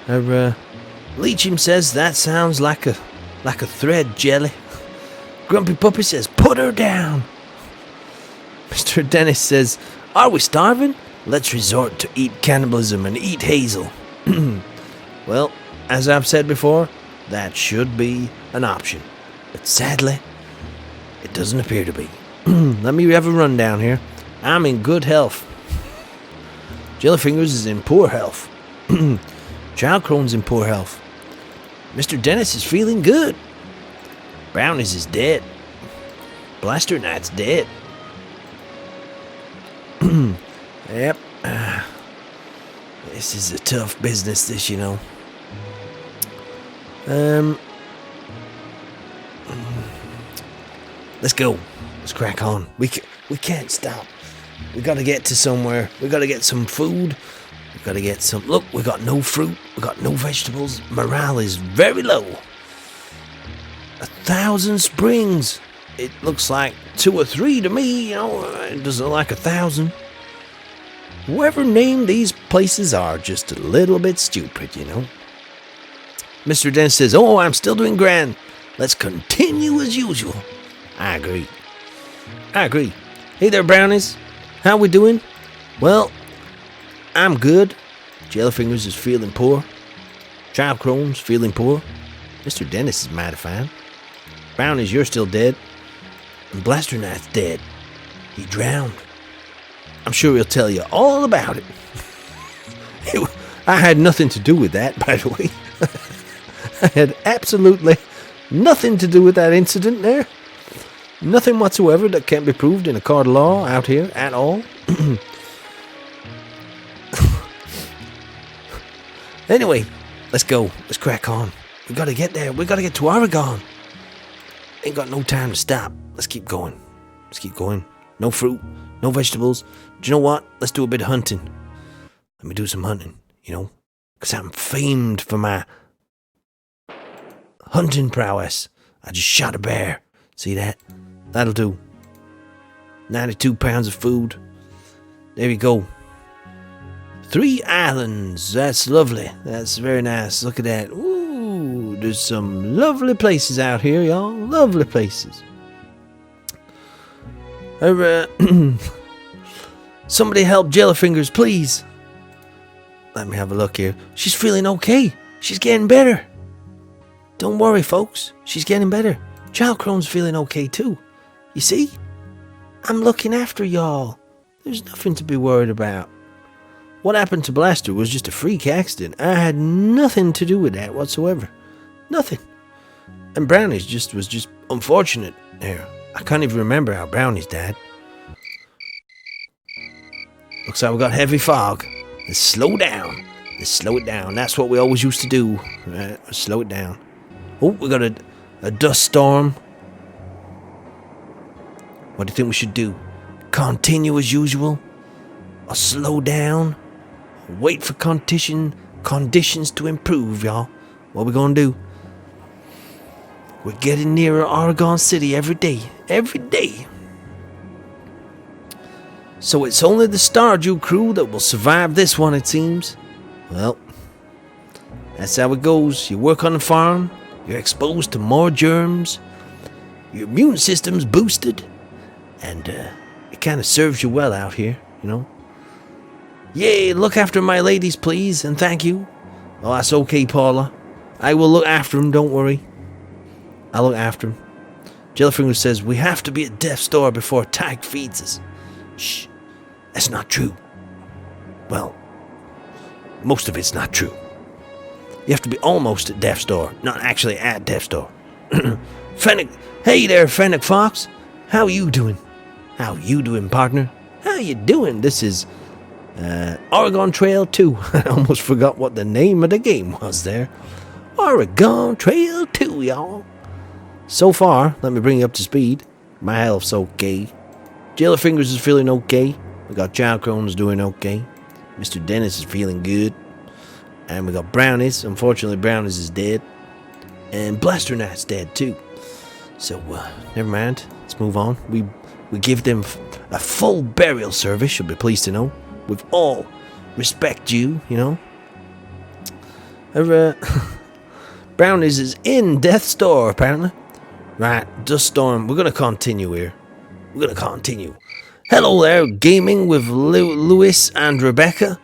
Her Leachim says that sounds like a thread, Jelly. Grumpy Puppy says, put her down. Mr. Dennis says, are we starving? Let's resort to eat cannibalism and eat Hazel. Well, as I've said before, that should be an option. But sadly, it doesn't appear to be. Let me have a rundown here. I'm in good health. Jellyfingers is in poor health. Child Crone's in poor health. Mr. Dennis is feeling good. Brownies is dead. Blaster Knight's dead. Yep. This is a tough business, this, you know. Let's go. Let's crack on. We can't stop. We gotta get to somewhere. We gotta get some food. We gotta get some. Look, we got no fruit. We got no vegetables. Morale is very low. 1,000 springs. It looks like 2 or 3 to me. You know, it doesn't look like 1,000. Whoever named these places are just a little bit stupid, you know. Mr. Dennis says, oh, I'm still doing grand. Let's continue as usual. I agree. Hey there, brownies. How we doing? Well, I'm good. Jellyfingers is feeling poor. Child Crone's feeling poor. Mr. Dennis is mighty fine. Brownies, you're still dead. And Blaster Knight's dead. He drowned. I'm sure he'll tell you all about it. I had nothing to do with that, by the way. I had absolutely nothing to do with that incident there. Nothing whatsoever that can't be proved in a court of law out here at all. Anyway, let's go. Let's crack on. We gotta get there. We gotta get to Oregon. Ain't got no time to stop. Let's keep going. No fruit, no vegetables. Do you know what? Let's do a bit of hunting. Let me do some hunting, you know, because I'm famed for my hunting prowess. I just shot a bear. See that? That'll do. 92 pounds of food. There we go. 3 islands. That's lovely. That's very nice. Look at that. Ooh, there's some lovely places out here, y'all. Lovely places. Somebody help Jellyfingers, please. Let me have a look here. She's feeling okay. She's getting better. Don't worry, folks. She's getting better. Child Crone's feeling okay, too. You see? I'm looking after y'all. There's nothing to be worried about. What happened to Blaster was just a freak accident. I had nothing to do with that whatsoever. Nothing. And Brownie's was just unfortunate there. I can't even remember how Brownie's died. Looks like we got heavy fog. Let's slow down. Let's slow it down. That's what we always used to do. Right? Let's slow it down. Oh, we got a dust storm. What do you think we should do? Continue as usual? Or slow down? Wait for conditions to improve, y'all. What we gonna do? We're getting nearer Oregon City every day. Every day. So it's only the Stardew crew that will survive this one, it seems. Well, that's how it goes. You work on the farm, you're exposed to more germs, your immune system's boosted, and it kind of serves you well out here, you know. Yay, look after my ladies, please, and thank you. Oh, that's okay, Paula. I will look after them, don't worry. I'll look after him. Jellyfinger says, we have to be at death's door before Tyke feeds us. Shh, that's not true. Well, most of it's not true. You have to be almost at Death's Door, not actually at Death's Door. Fennec, hey there, Fennec Fox. How you doing? How you doing, partner? How you doing? This is Oregon Trail 2. I almost forgot what the name of the game was there. Oregon Trail 2, y'all. So far, let me bring you up to speed. My health's okay. Jellyfingers is feeling okay. We got Chowcrone's doing okay. Mr. Dennis is feeling good. And we got Brownies. Unfortunately, Brownies is dead. And Blasternat's dead too. So, never mind. Let's move on. We give them a full burial service, you'll be pleased to know. With all respect due, you know. Brownies is in Death's Door, apparently. Right, Dust Storm. We're going to continue here. We're going to continue. Hello there, gaming with Lewis and Rebecca.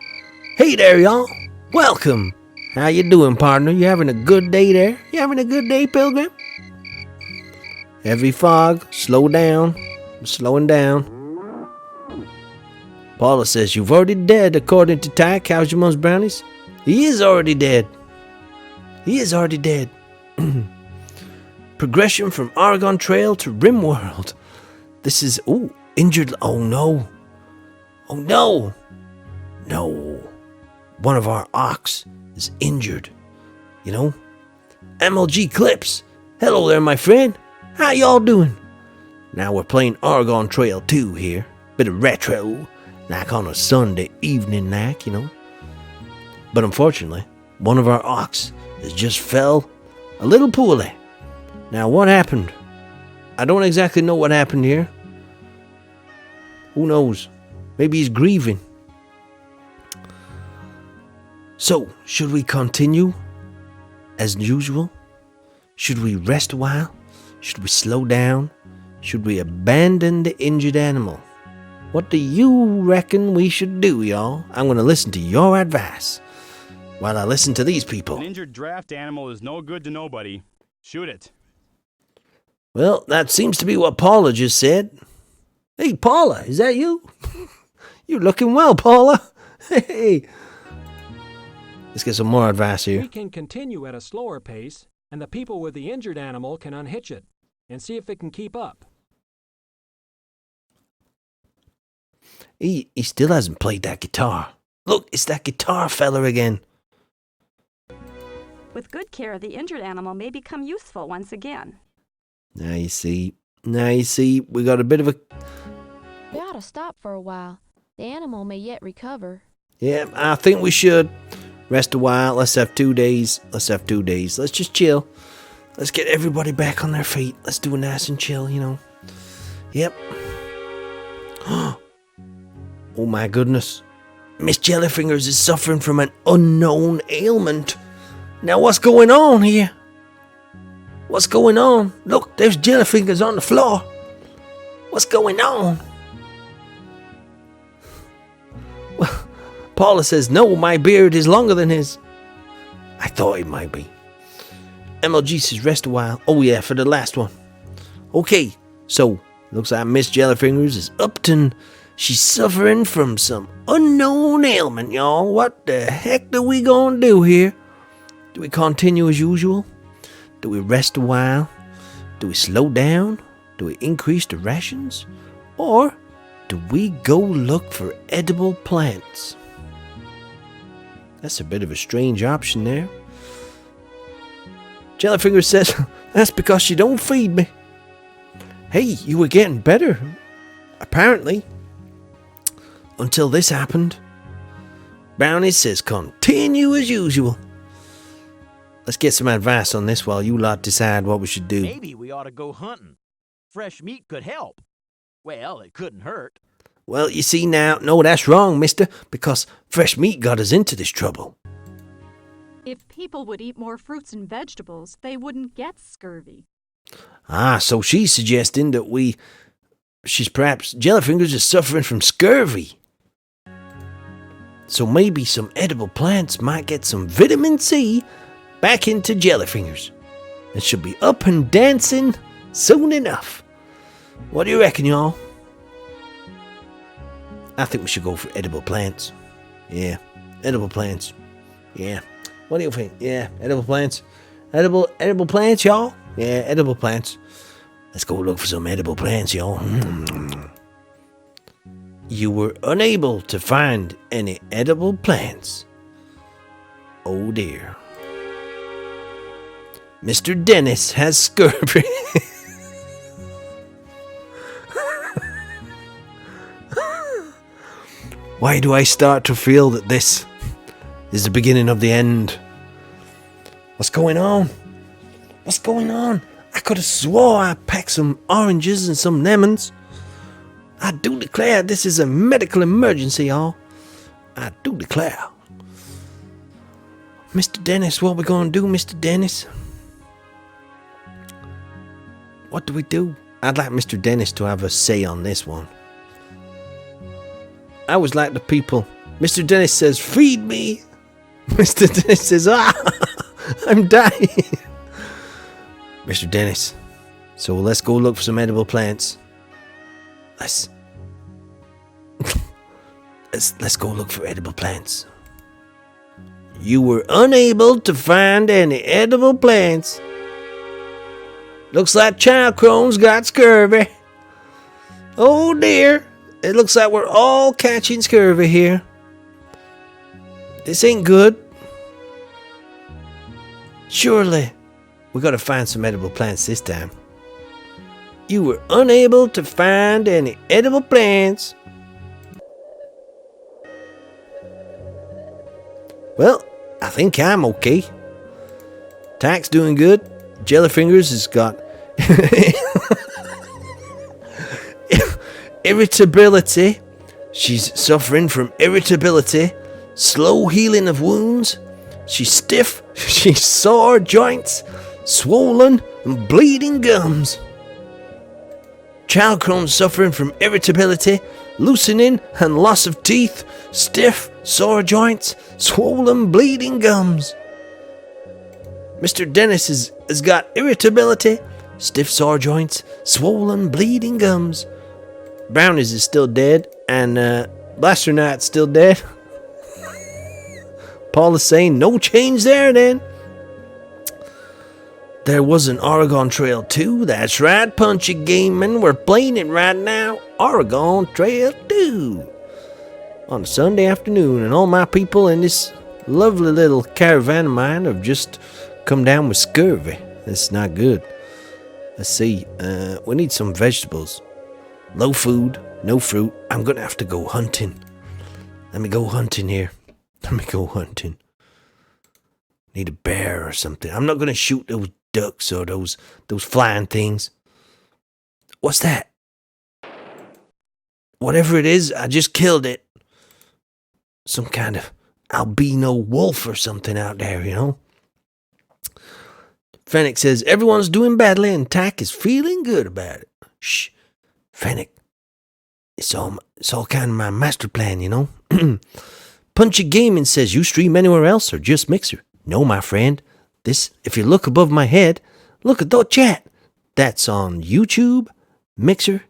Hey there, y'all. Welcome. How you doing, partner? You having a good day there? You having a good day, Pilgrim? Heavy fog. Slow down. I'm slowing down. Paula says, you've already dead, according to Tyke. How's your mom's Brownies? He is already dead. He is already dead. Progression from Oregon Trail to Rimworld. This is... Ooh, injured... Oh, no. Oh, no. No. One of our ox is injured. You know? MLG Clips. Hello there, my friend. How y'all doing? Now we're playing Oregon Trail 2 here. Bit of retro. Like on a Sunday evening like, you know. But unfortunately, one of our ox has just fell a little poorly. Now what happened? I don't exactly know what happened here. Who knows? Maybe he's grieving. So, should we continue as usual? Should we rest a while? Should we slow down? Should we abandon the injured animal? What do you reckon we should do, y'all? I'm going to listen to your advice while I listen to these people. An injured draft animal is no good to nobody. Shoot it. Well, that seems to be what Paula just said. Hey, Paula, is that you? You're looking well, Paula. Hey. Let's get some more advice here. We can continue at a slower pace, and the people with the injured animal can unhitch it and see if it can keep up. He still hasn't played that guitar. Look, it's that guitar fella again. With good care, the injured animal may become useful once again. Now you see, we got a bit of a... We ought to stop for a while. The animal may yet recover. Yeah, I think we should. Rest a while. Let's have 2 days. Let's just chill. Let's get everybody back on their feet. Let's do it nice and chill, you know. Yep. Oh my goodness. Miss Jellyfingers is suffering from an unknown ailment. Now what's going on here? What's going on? Look, there's Jellyfingers on the floor. What's going on? Well, Paula says, no, my beard is longer than his. I thought it might be. MLG says, rest a while. Oh yeah, for the last one. Okay, so, looks like Miss Jellyfingers is Upton. She's suffering from some unknown ailment, y'all. What the heck are we gonna do here? Do we continue as usual? Do we rest a while? Do we slow down? Do we increase the rations? Or do we go look for edible plants? That's a bit of a strange option there. Jellyfinger says, that's because you don't feed me. Hey, you were getting better. Apparently. Until this happened. Brownie says, continue as usual. Let's get some advice on this while you lot decide what we should do. Maybe we ought to go hunting. Fresh meat could help. Well, it couldn't hurt. Well, you see now, no, that's wrong, mister, because fresh meat got us into this trouble. If people would eat more fruits and vegetables, they wouldn't get scurvy. Ah, so she's suggesting that she's perhaps, Jellyfingers is suffering from scurvy. So maybe some edible plants might get some vitamin C back into Jellyfingers. And she'll be up and dancing soon enough. What do you reckon, y'all? I think we should go for edible plants. Yeah, edible plants. Yeah. What do you think? Yeah, edible plants. Edible plants, y'all? Yeah, edible plants. Let's go look for some edible plants, y'all. You were unable to find any edible plants. Oh dear. Mr. Dennis has scurvy. Why do I start to feel that this is the beginning of the end? What's going on? What's going on? I could have swore I packed some oranges and some lemons. I do declare this is a medical emergency, y'all. I do declare. Mr. Dennis, what we gonna do, Mr. Dennis? What do we do? I'd like Mr. Dennis to have a say on this one. I always like the people. Mr. Dennis says, feed me. Mr. Dennis says, I'm dying. Mr. Dennis, so let's go look for some edible plants. Let's go look for edible plants. You were unable to find any edible plants. Looks like Child Crone's got scurvy. Oh dear. It looks like we're all catching scurvy here. This ain't good. Surely, we gotta find some edible plants this time. You were unable to find any edible plants. Well, I think I'm okay. Tack's doing good. Jellyfingers has got irritability. She's suffering from irritability, slow healing of wounds. She's stiff, she's sore joints, swollen and bleeding gums. Child Crone's suffering from irritability, loosening and loss of teeth, stiff, sore joints, swollen, bleeding gums. Mr. Dennis has got irritability, stiff, sore joints, swollen, bleeding gums. Brownies is still dead, and Blaster Knight's still dead. Paul is saying no change there then. There was an Oregon Trail 2. That's right, Punchy Gameman. We're playing it right now. Oregon Trail 2. On a Sunday afternoon, and all my people in this lovely little caravan of mine have just come down with scurvy. That's not good. Let's see. We need some vegetables. Low food, no fruit. I'm going to have to go hunting. Let me go hunting here. Let me go hunting. Need a bear or something. I'm not going to shoot those ducks or those flying things. What's that? Whatever it is, I just killed it. Some kind of albino wolf or something out there, you know? Fennec says, everyone's doing badly and Tack is feeling good about it. Shh. Fennec. It's all kind of my master plan, you know? Punchy Gaming says, you stream anywhere else or just Mixer? No, my friend. If you look above my head, look at that chat. That's on YouTube, Mixer,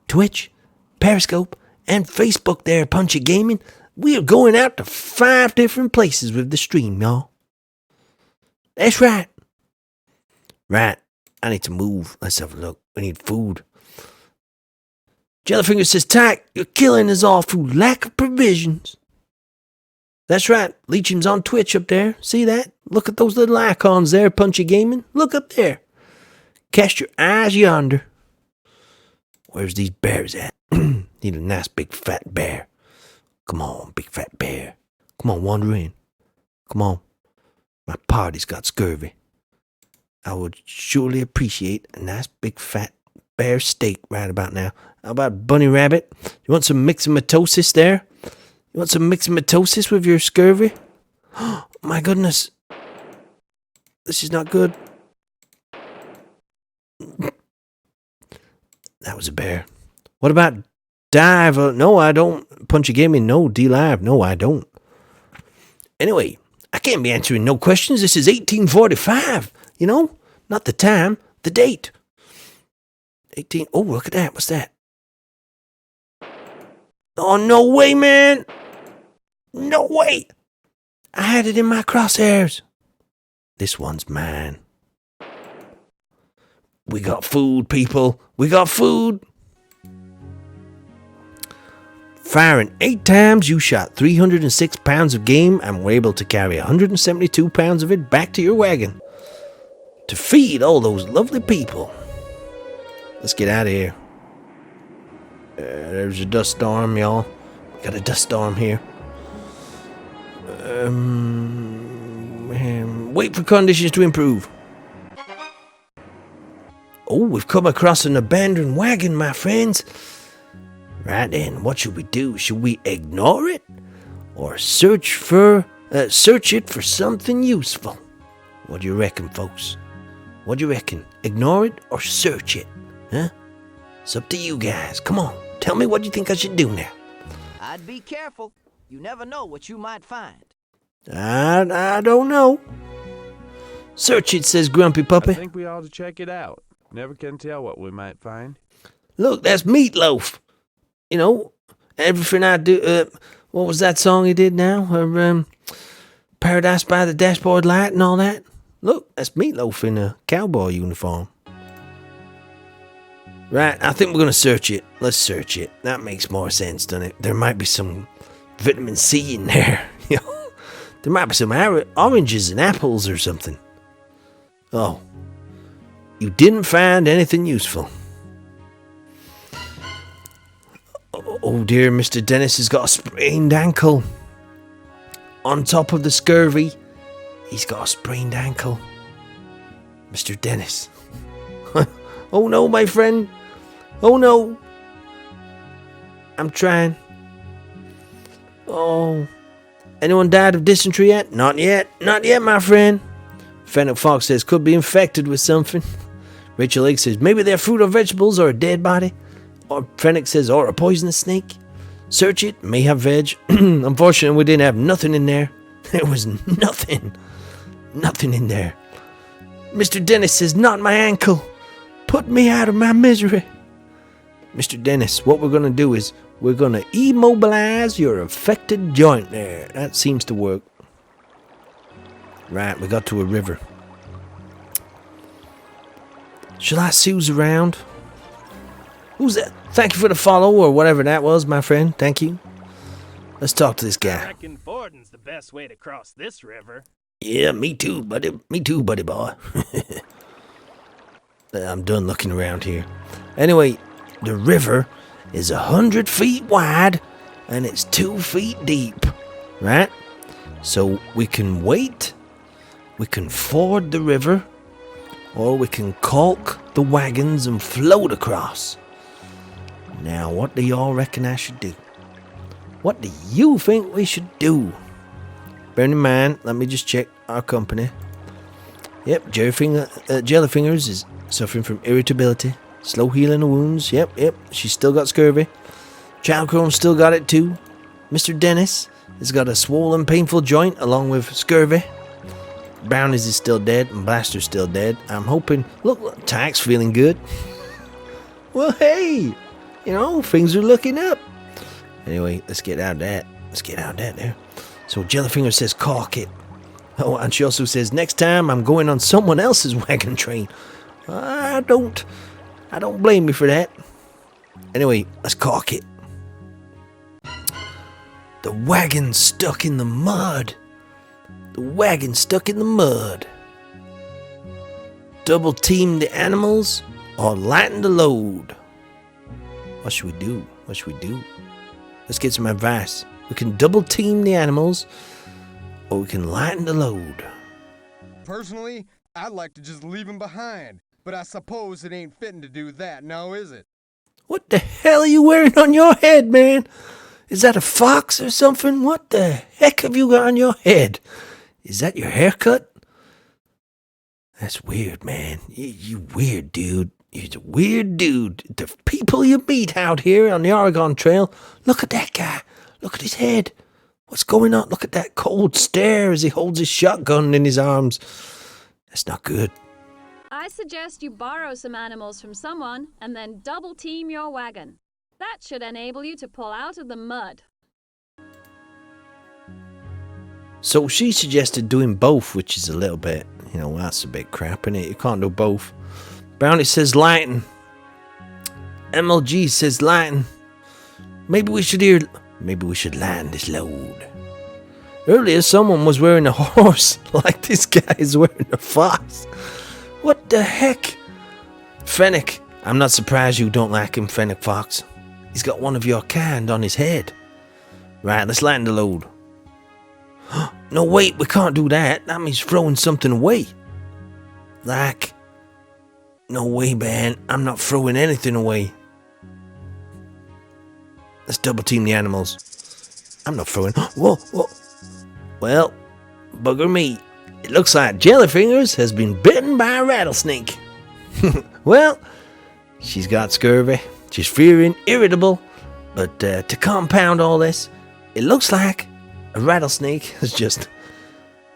Twitch, Periscope, and Facebook there, Punchy Gaming. We are going out to 5 different places with the stream, y'all. That's right. Right. I need to move. Let's have a look. We need food. Jellyfinger says, Tack, you're killing us all through lack of provisions. That's right. Leechim's on Twitch up there. See that? Look at those little icons there, Punchy Gaming. Look up there. Cast your eyes yonder. Where's these bears at? Need a nice big fat bear. Come on, big fat bear. Come on, wander in. Come on. My party's got scurvy. I would surely appreciate a nice big fat bear steak right about now. How about bunny rabbit? You want some myxomatosis there? You want some myxomatosis with your scurvy? Oh, my goodness. This is not good. That was a bear. What about dive? No, I don't. Punchy Gaming, no. D-Live, no, I don't. Anyway, I can't be answering no questions. This is 1845. You know? Not the time, the date. 18. Oh, look at that. What's that? Oh, no way, man. No way. I had it in my crosshairs. This one's mine. We got food, people. We got food. Firing 8 times, you shot 306 pounds of game and were able to carry 172 pounds of it back to your wagon to feed all those lovely people. Let's get out of here. There's a dust storm, y'all. We got a dust storm here. Wait for conditions to improve. Oh, we've come across an abandoned wagon, my friends. Right then, what should we do? Should we ignore it? Or search it for something useful? What do you reckon, folks? What do you reckon? Ignore it or search it? Huh? It's up to you guys. Come on, tell me what you think I should do now. I'd be careful. You never know what you might find. I don't know. Search it, says Grumpy Puppy. I think we ought to check it out. Never can tell what we might find. Look, that's Meatloaf. You know, everything I do. What was that song he did now? Paradise by the Dashboard Light and all that. Look, that's Meatloaf in a cowboy uniform. Right, I think we're going to search it. Let's search it. That makes more sense, doesn't it? There might be some vitamin C in there. You know, there might be some oranges and apples or something. Oh, you didn't find anything useful. Oh dear, Mr. Dennis has got a sprained ankle. On top of the scurvy, he's got a sprained ankle. Mr. Dennis. Oh no, my friend. Oh no. I'm trying. Oh. Anyone died of dysentery yet? Not yet. Not yet, my friend. Fennec Fox says could be infected with something. Rachel Lake says maybe they're fruit or vegetables or a dead body. Or Fennec says or a poisonous snake. Search it, may have veg. Unfortunately, we didn't have nothing in there. There was nothing. Nothing in there. Mr. Dennis says not my ankle. Put me out of my misery. Mr. Dennis, what we're going to do is we're going to immobilize your affected joint there. That seems to work. Right, we got to a river. Shall I Suze around? Who's that? Thank you for the follow or whatever that was, my friend. Thank you. Let's talk to this guy. I reckon fording's the best way to cross this river. Yeah, me too, buddy. Me too, buddy boy. I'm done looking around here. Anyway, the river is 100 feet wide and it's 2 feet deep, right? So we can wait, we can ford the river, or we can caulk the wagons and float across. Now, what do y'all reckon I should do? What do you think we should do? Bear in mind, let me just check our company. Yep, Jellyfingers is suffering from irritability, slow healing of wounds. Yep, she's still got scurvy. Childcrone's still got it too. Mr. Dennis has got a swollen, painful joint along with scurvy. Brownies is still dead and Blaster's still dead. I'm hoping... Look, Tyke's feeling good. Well, hey, you know, things are looking up. Anyway, let's get out of that. Let's get out of that there. So Jellyfinger says caulk it. Oh, and she also says next time I'm going on someone else's wagon train. I don't blame you for that. Anyway, let's caulk it. The wagon's stuck in the mud. The wagon's stuck in the mud. Double team the animals or lighten the load. What should we do? What should we do? Let's get some advice. We can double team the animals or we can lighten the load. Personally, I'd like to just leave him behind, but I suppose it ain't fitting to do that, now is it? What the hell are you wearing on your head, man? Is that a fox or something? What the heck have you got on your head? Is that your haircut? That's weird, man. You weird dude. You're a weird dude. The people you meet out here on the Oregon Trail, look at that guy. Look at his head. What's going on? Look at that cold stare as he holds his shotgun in his arms. That's not good. I suggest you borrow some animals from someone and then double team your wagon. That should enable you to pull out of the mud. So she suggested doing both, which is a little bit, You know, that's a bit crap, innit? You can't do both. Brownie says lighting. MLG says lighting. Maybe we should land this load. Earlier, someone was wearing a horse, like this guy is wearing a fox. What the heck? Fennec, I'm not surprised you don't like him, Fennec Fox. He's got one of your kind on his head. Right, let's land the load. No, wait, we can't do that. That means throwing something away. Like, no way, man. I'm not throwing anything away. Let's double team the animals. I'm not throwing. Whoa, whoa. Well, bugger me. It looks like Jellyfingers has been bitten by a rattlesnake. Well, she's got scurvy. She's fearing, irritable. But to compound all this, it looks like a rattlesnake has just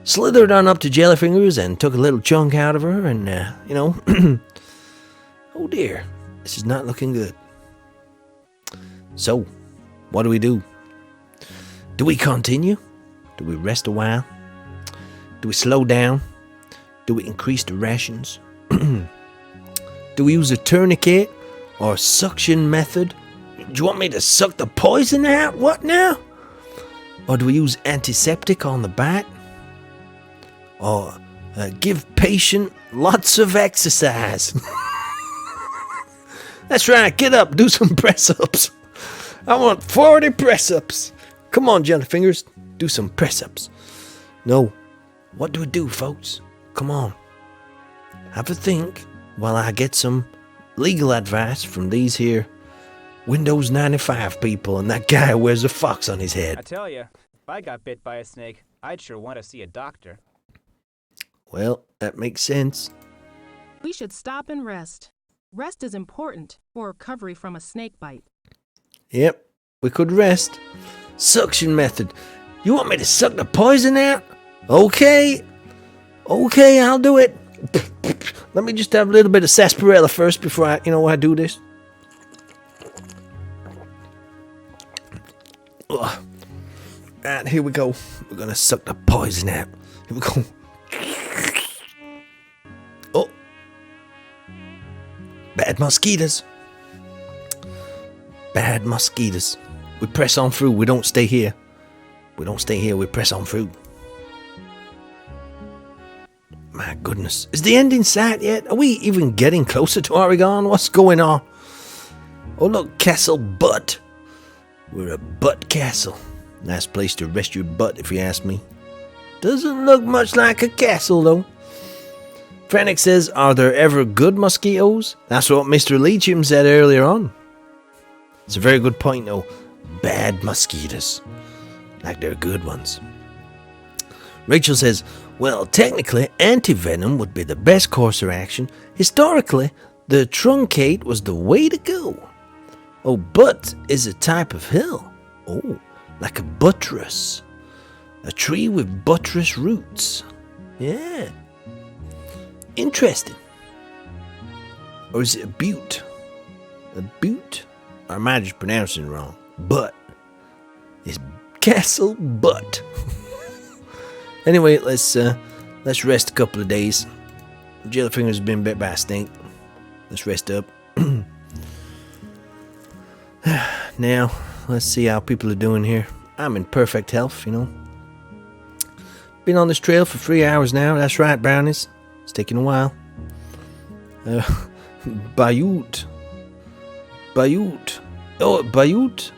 slithered on up to Jellyfingers and took a little chunk out of her. And, you know, oh dear, this is not looking good. So, what do we do? Do we continue? Do we rest a while? Do we slow down? Do we increase the rations? Do we use a tourniquet or suction method? Do you want me to suck the poison out? What now? Or do we use antiseptic on the bite? Or give patient lots of exercise? That's right, get up, do some press-ups. I want 40 press-ups. Come on, Jellyfingers, do some press-ups. No, what do we do, folks? Come on. Have a think while I get some legal advice from these here Windows 95 people and that guy who wears a fox on his head. I tell you, if I got bit by a snake, I'd sure want to see a doctor. Well, that makes sense. We should stop and rest. Rest is important for recovery from a snake bite. Yep, we could rest. Suction method. You want me to suck the poison out? Okay. Okay, I'll do it. Let me just have a little bit of sarsaparilla first before I do this. Ugh. And here we go. We're gonna suck the poison out. Here we go. Oh. Bad mosquitoes. Bad mosquitoes. We press on through. We don't stay here. We don't stay here. We press on through. My goodness. Is the end in sight yet? Are we even getting closer to Oregon? What's going on? Oh, look. Castle Butte. We're a butt castle. Nice place to rest your butt, if you ask me. Doesn't look much like a castle, though. Frantic says, are there ever good mosquitoes? That's what Mr. Leacham said earlier on. It's a very good point, though. Bad mosquitoes. Like they're good ones. Rachel says, well, technically, anti-venom would be the best course of action. Historically, the truncate was the way to go. Oh, butte is a type of hill. Oh, like a buttress. A tree with buttress roots. Yeah. Interesting. Or is it a butte? A butte? Or am I just pronouncing it wrong? Butte. It's Castle Butte. Anyway, let's rest a couple of days. Jellyfinger's been bit by a snake. Let's rest up. Now, let's see how people are doing here. I'm in perfect health, Been on this trail for 3 hours now. That's right, brownies. It's taking a while. Bayut. Oh, Bayut?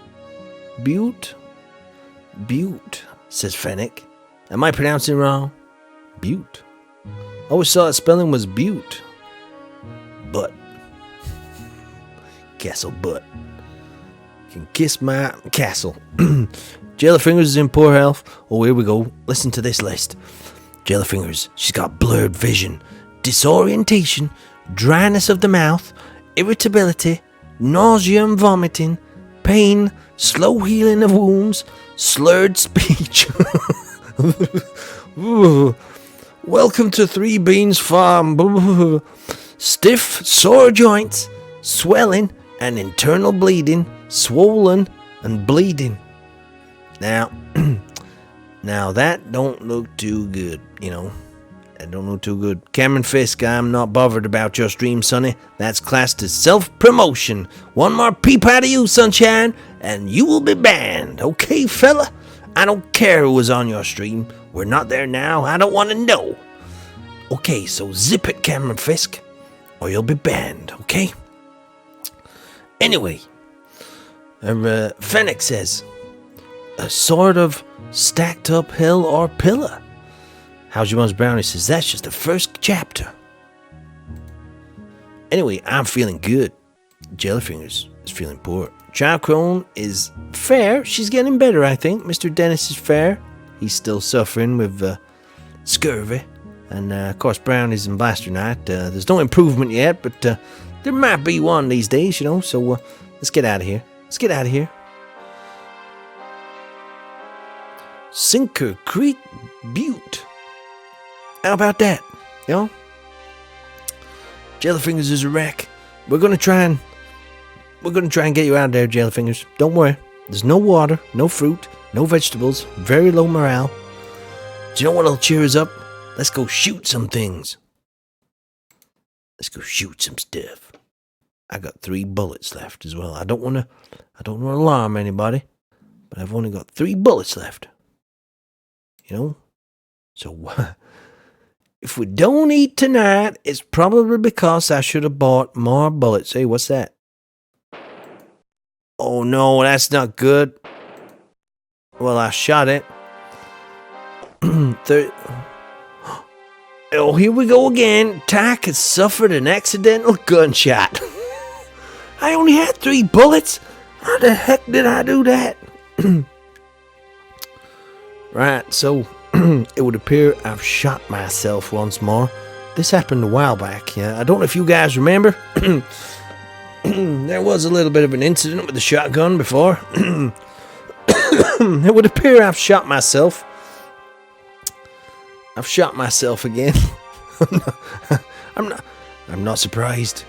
Butte, says Fennec. Am I pronouncing wrong? Butte. Always thought spelling was Butte. Butt. Castle Butte. Can kiss my castle. Jellyfingers is in poor health. Oh, here we go. Listen to this list. Jellyfingers, she's got blurred vision, disorientation, dryness of the mouth, irritability, nausea and vomiting, pain, slow healing of wounds, slurred speech. Welcome to Three Beans Farm. Stiff, sore joints, swelling, and internal bleeding, swollen and bleeding. Now that don't look too good, I don't know too good. Cameron Fisk, I'm not bothered about your stream, sonny. That's classed as self-promotion. One more peep out of you, sunshine, and you will be banned. Okay, fella? I don't care who was on your stream. We're not there now. I don't want to know. Okay, so zip it, Cameron Fisk, or you'll be banned, okay? Anyway, Fennec says, a sort of stacked up hill or pillar. How's your mom's brownie says, that's just the first chapter. Anyway, I'm feeling good. Jellyfingers is feeling poor. Child Crone is fair. She's getting better, I think. Mr. Dennis is fair. He's still suffering with scurvy. And, of course, Brownies and Blaster Night. There's no improvement yet, but there might be one these days, you know. So let's get out of here. Let's get out of here. Sinker Creek Butte. How about that? You know? Jellyfingers is a wreck. We're gonna try and get you out of there, Jellyfingers. Don't worry. There's no water, no fruit, no vegetables, very low morale. Do you know what'll cheer us up? Let's go shoot some things. Let's go shoot some stuff. I got 3 bullets left as well. I don't wanna alarm anybody, but I've only got 3 bullets left. You know? So if we don't eat tonight, it's probably because I should have bought more bullets. Hey, what's that? Oh no, that's not good. Well, I shot it. Oh, here we go again. Tack has suffered an accidental gunshot. I only had 3 bullets. How the heck did I do that? Right, so it would appear I've shot myself once more. This happened a while back. Yeah, I don't know if you guys remember. There was a little bit of an incident with the shotgun before. It would appear I've shot myself. I've shot myself again. I'm not surprised.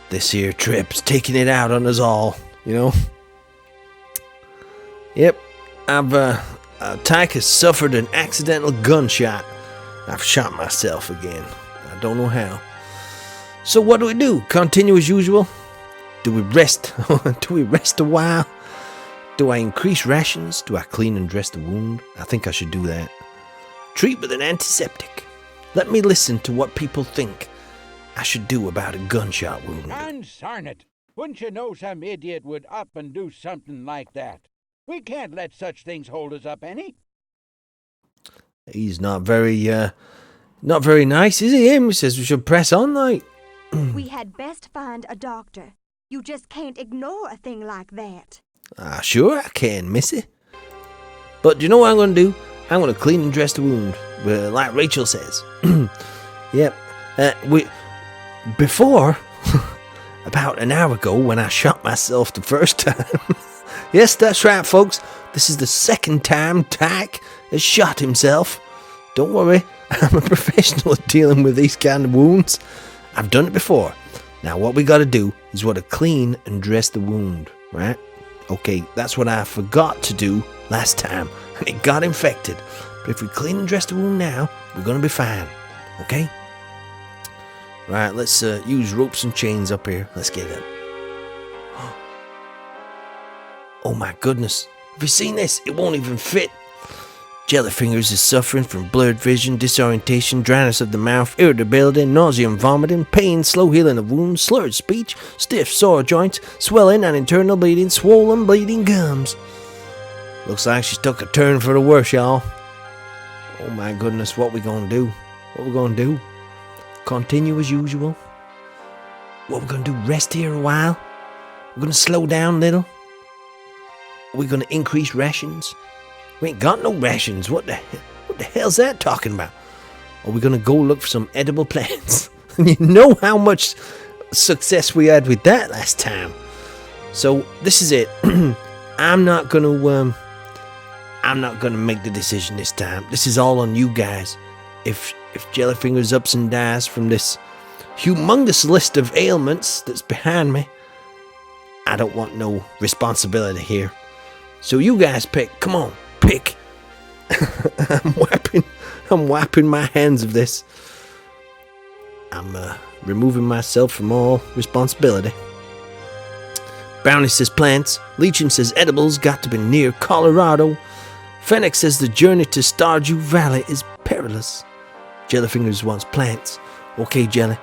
This here trip's taking it out on us all, you know. Yep, Tyke has suffered an accidental gunshot. I've shot myself again. I don't know how. So what do? Continue as usual? Do we rest? Do we rest a while? Do I increase rations? Do I clean and dress the wound? I think I should do that. Treat with an antiseptic. Let me listen to what people think I should do about a gunshot wound. Consarn it! Wouldn't you know some idiot would up and do something like that? We can't let such things hold us up any. He's not very nice, is he? He says we should press on, like. We had best find a doctor. You just can't ignore a thing like that. Sure I can, missy. But you know what I'm going to do? I'm going to clean and dress the wound, like Rachel says. Yep. Before, about an hour ago, when I shot myself the first time. Yes, that's right, folks. This is the second time Tyke has shot himself. Don't worry, I'm a professional at dealing with these kind of wounds. I've done it before. Now, what we got to do is what to clean and dress the wound, right? Okay, that's what I forgot to do last time, and it got infected. But if we clean and dress the wound now, we're going to be fine, okay? Right, let's use ropes and chains up here. Let's get it. Oh my goodness. Have you seen this? It won't even fit. Jellyfingers is suffering from blurred vision, disorientation, dryness of the mouth, irritability, nausea and vomiting, pain, slow healing of wounds, slurred speech, stiff, sore joints, swelling and internal bleeding, swollen, bleeding gums. Looks like she's took a turn for the worse, y'all. Oh my goodness, what we gonna do? What we gonna do? Continue as usual? What we gonna do? Rest here a while? We're gonna slow down a little? Are we gonna increase rations? We ain't got no rations. What the hell's that talking about? Are we gonna go look for some edible plants? You know how much success we had with that last time. So this is it. I'm not gonna make the decision this time. This is all on you guys. If Jellyfingers ups and dies from this humongous list of ailments that's behind me, I don't want no responsibility here. So you guys pick. Come on, pick. I'm I'm wiping my hands of this. I'm removing myself from all responsibility. Brownie says plants. Leacham says edibles got to be near Colorado. Fennec says the journey to Stardew Valley is perilous. Jellyfingers wants plants. Okay, Jelly.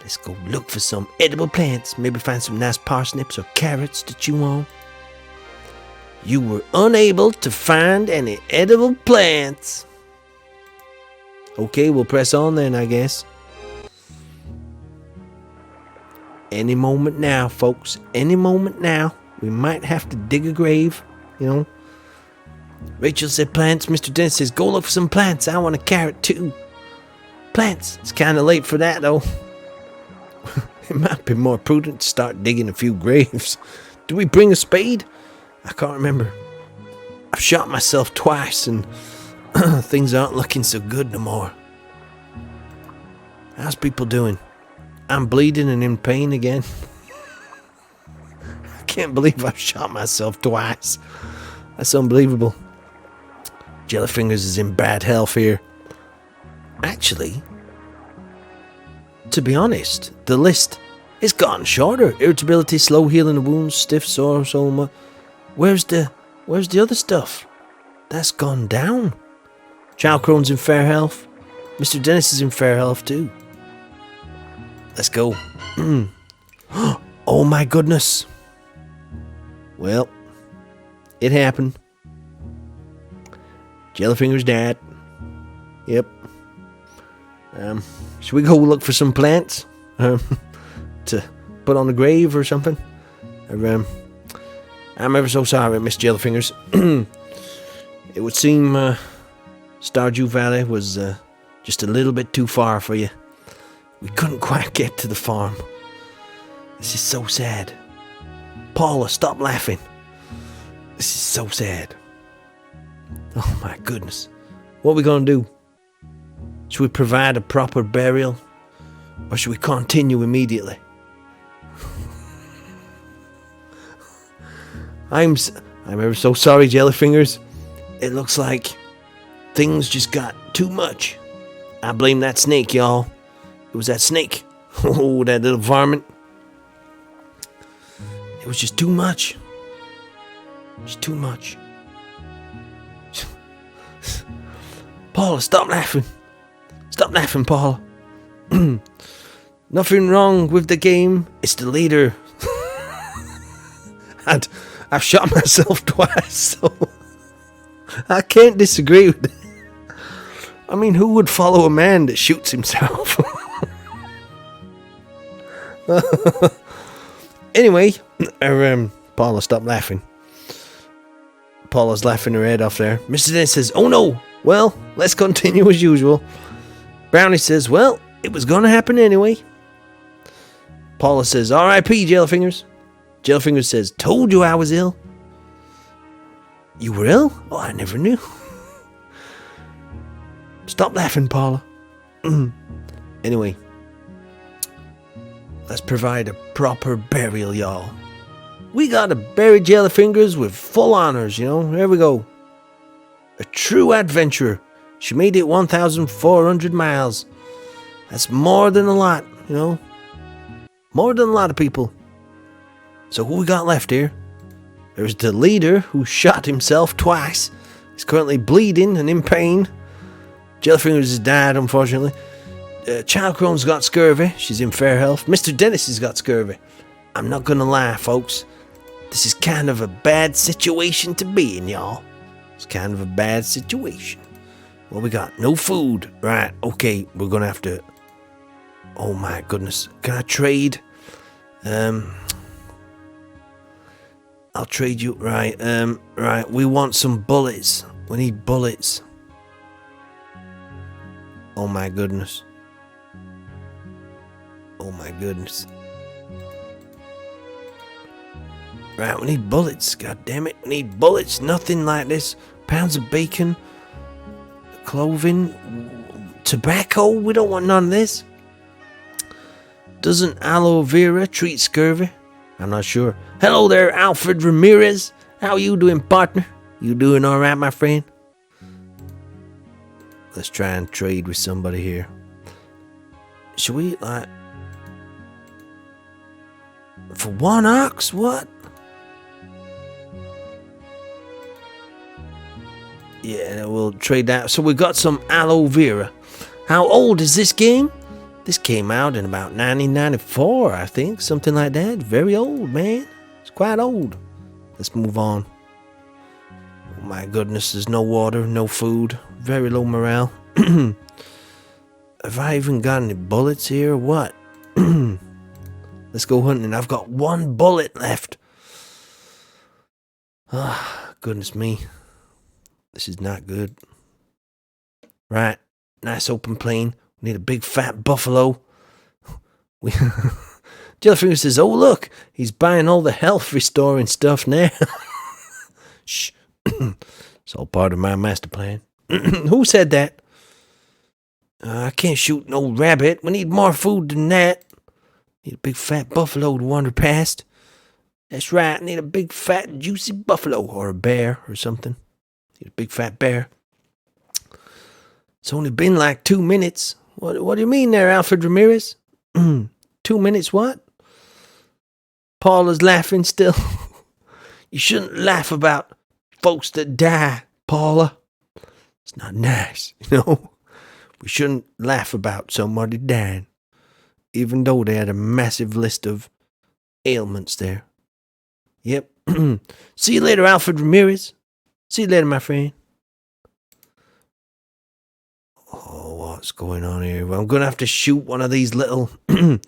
Let's go look for some edible plants. Maybe find some nice parsnips or carrots to chew on. You were unable to find any edible plants. Okay, we'll press on then, I guess. Any moment now, folks. Any moment now. We might have to dig a grave, you know. Rachel said plants. Mr. Dennis says go look for some plants. I want a carrot too. Plants. It's kind of late for that though. It might be more prudent to start digging a few graves. Do we bring a spade? I can't remember. I've shot myself twice and things aren't looking so good no more. How's people doing? I'm bleeding and in pain again. I can't believe I've shot myself twice. That's unbelievable. Jellyfingers is in bad health here. Actually, to be honest, the list is gotten shorter. Irritability, slow healing of wounds, stiff sore, soma. Where's the other stuff? That's gone down. Chalcrone's in fair health. Mr. Dennis is in fair health too. Let's go. Oh my goodness. Well, it happened. Jellyfinger's dead. Yep. Should we go look for some plants to put on the grave or something? I'm ever so sorry, Miss Jellyfingers. It would seem Stardew Valley was just a little bit too far for you. We couldn't quite get to the farm. This is so sad. Paula, stop laughing. This is so sad. Oh my goodness. What are we going to do? Should we provide a proper burial? Or should we continue immediately? I'm ever so sorry, Jellyfingers. It looks like things just got too much. I blame that snake, y'all. It was that snake. Oh, that little varmint. It was just too much. Just too much. Paula, stop laughing. Stop laughing, Paula. Nothing wrong with the game. It's the leader. I've shot myself twice, so I can't disagree with it. I mean, who would follow a man that shoots himself? Anyway, Paula, stop laughing. Paula's laughing her head off there. Mr. Dennis says, oh no. Well, let's continue as usual. Brownie says, well, it was going to happen anyway. Paula says, R.I.P. Jellyfingers. Jellyfingers says, told you I was ill. You were ill? Oh, I never knew. Stop laughing, Paula. Anyway, let's provide a proper burial, y'all. We gotta bury Jellyfingers with full honors, you know. There we go. A true adventurer. She made it 1,400 miles. That's more than a lot, you know. More than a lot of people. So who we got left here? There's the leader who shot himself twice. He's currently bleeding and in pain. Jellyfingers has died, unfortunately. Chalcrone's got scurvy. She's in fair health. Mr. Dennis has got scurvy. I'm not gonna lie, folks. This is kind of a bad situation to be in, y'all. It's kind of a bad situation. What we got? No food. Right, okay, we're gonna have to... Oh my goodness. Can I trade? I'll trade you. Right, right. We want some bullets. We need bullets. Oh my goodness. Oh my goodness. Right, we need bullets. God damn it. We need bullets. Nothing like this. Pounds of bacon. Clothing. Tobacco. We don't want none of this. Doesn't aloe vera treat scurvy? I'm not sure. Hello there, Alfred Ramirez. How you doing, partner? You doing all right, my friend? Let's try and trade with somebody here. Should we, like... For 1 ox? What? Yeah, we'll trade that. So we got some aloe vera. How old is this game? This came out in about 1994, I think. Something like that. Very old, man. It's quite old. Let's move on. Oh my goodness, there's no water, no food. Very low morale. Have I even got any bullets here or what? Let's go hunting. I've got 1 bullet left. Ah, goodness me. This is not good. Right. Nice open plain. We need a big fat buffalo. Jellyfinger says, oh look, he's buying all the health restoring stuff now. Shh. It's all part of my master plan. Who said that? I can't shoot no rabbit. We need more food than that. Need a big fat buffalo to wander past. That's right. Need a big fat juicy buffalo or a bear or something. Need a big fat bear. It's only been like 2 minutes. What do you mean there, Alfred Ramirez? 2 minutes what? Paula's laughing still. You shouldn't laugh about folks that die, Paula. It's not nice, you know. We shouldn't laugh about somebody dying, even though they had a massive list of ailments there. Yep. See you later, Alfred Ramirez. See you later, my friend. Oh, what's going on here? Well, I'm going to have to shoot one of these little... I'm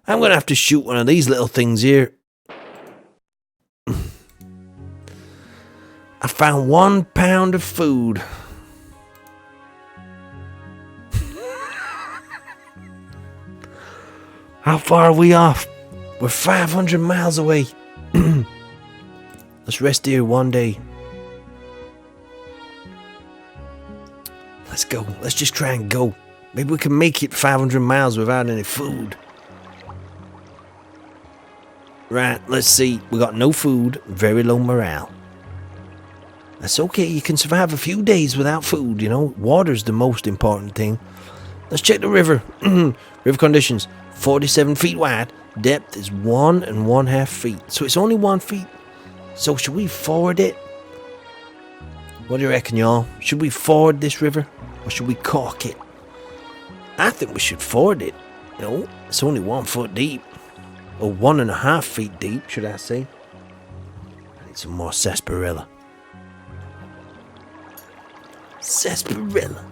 going to have to shoot one of these little things here. I found 1 pound of food. How far are we off? We're 500 miles away. Let's rest here one day. Let's go. Let's just try and go. Maybe we can make it 500 miles without any food. Right, let's see. We got no food, very low morale. That's okay. You can survive a few days without food, you know. Water's the most important thing. Let's check the river. River conditions. 47 feet wide. Depth is 1 1/2 feet. So it's only 1 feet. So should we ford it? What do you reckon, y'all? Should we ford this river? Or should we caulk it? I think we should ford it. You know, it's only 1 foot deep. Or 1 1/2 feet deep, should I say. I need some more sarsaparilla. Sarsaparilla.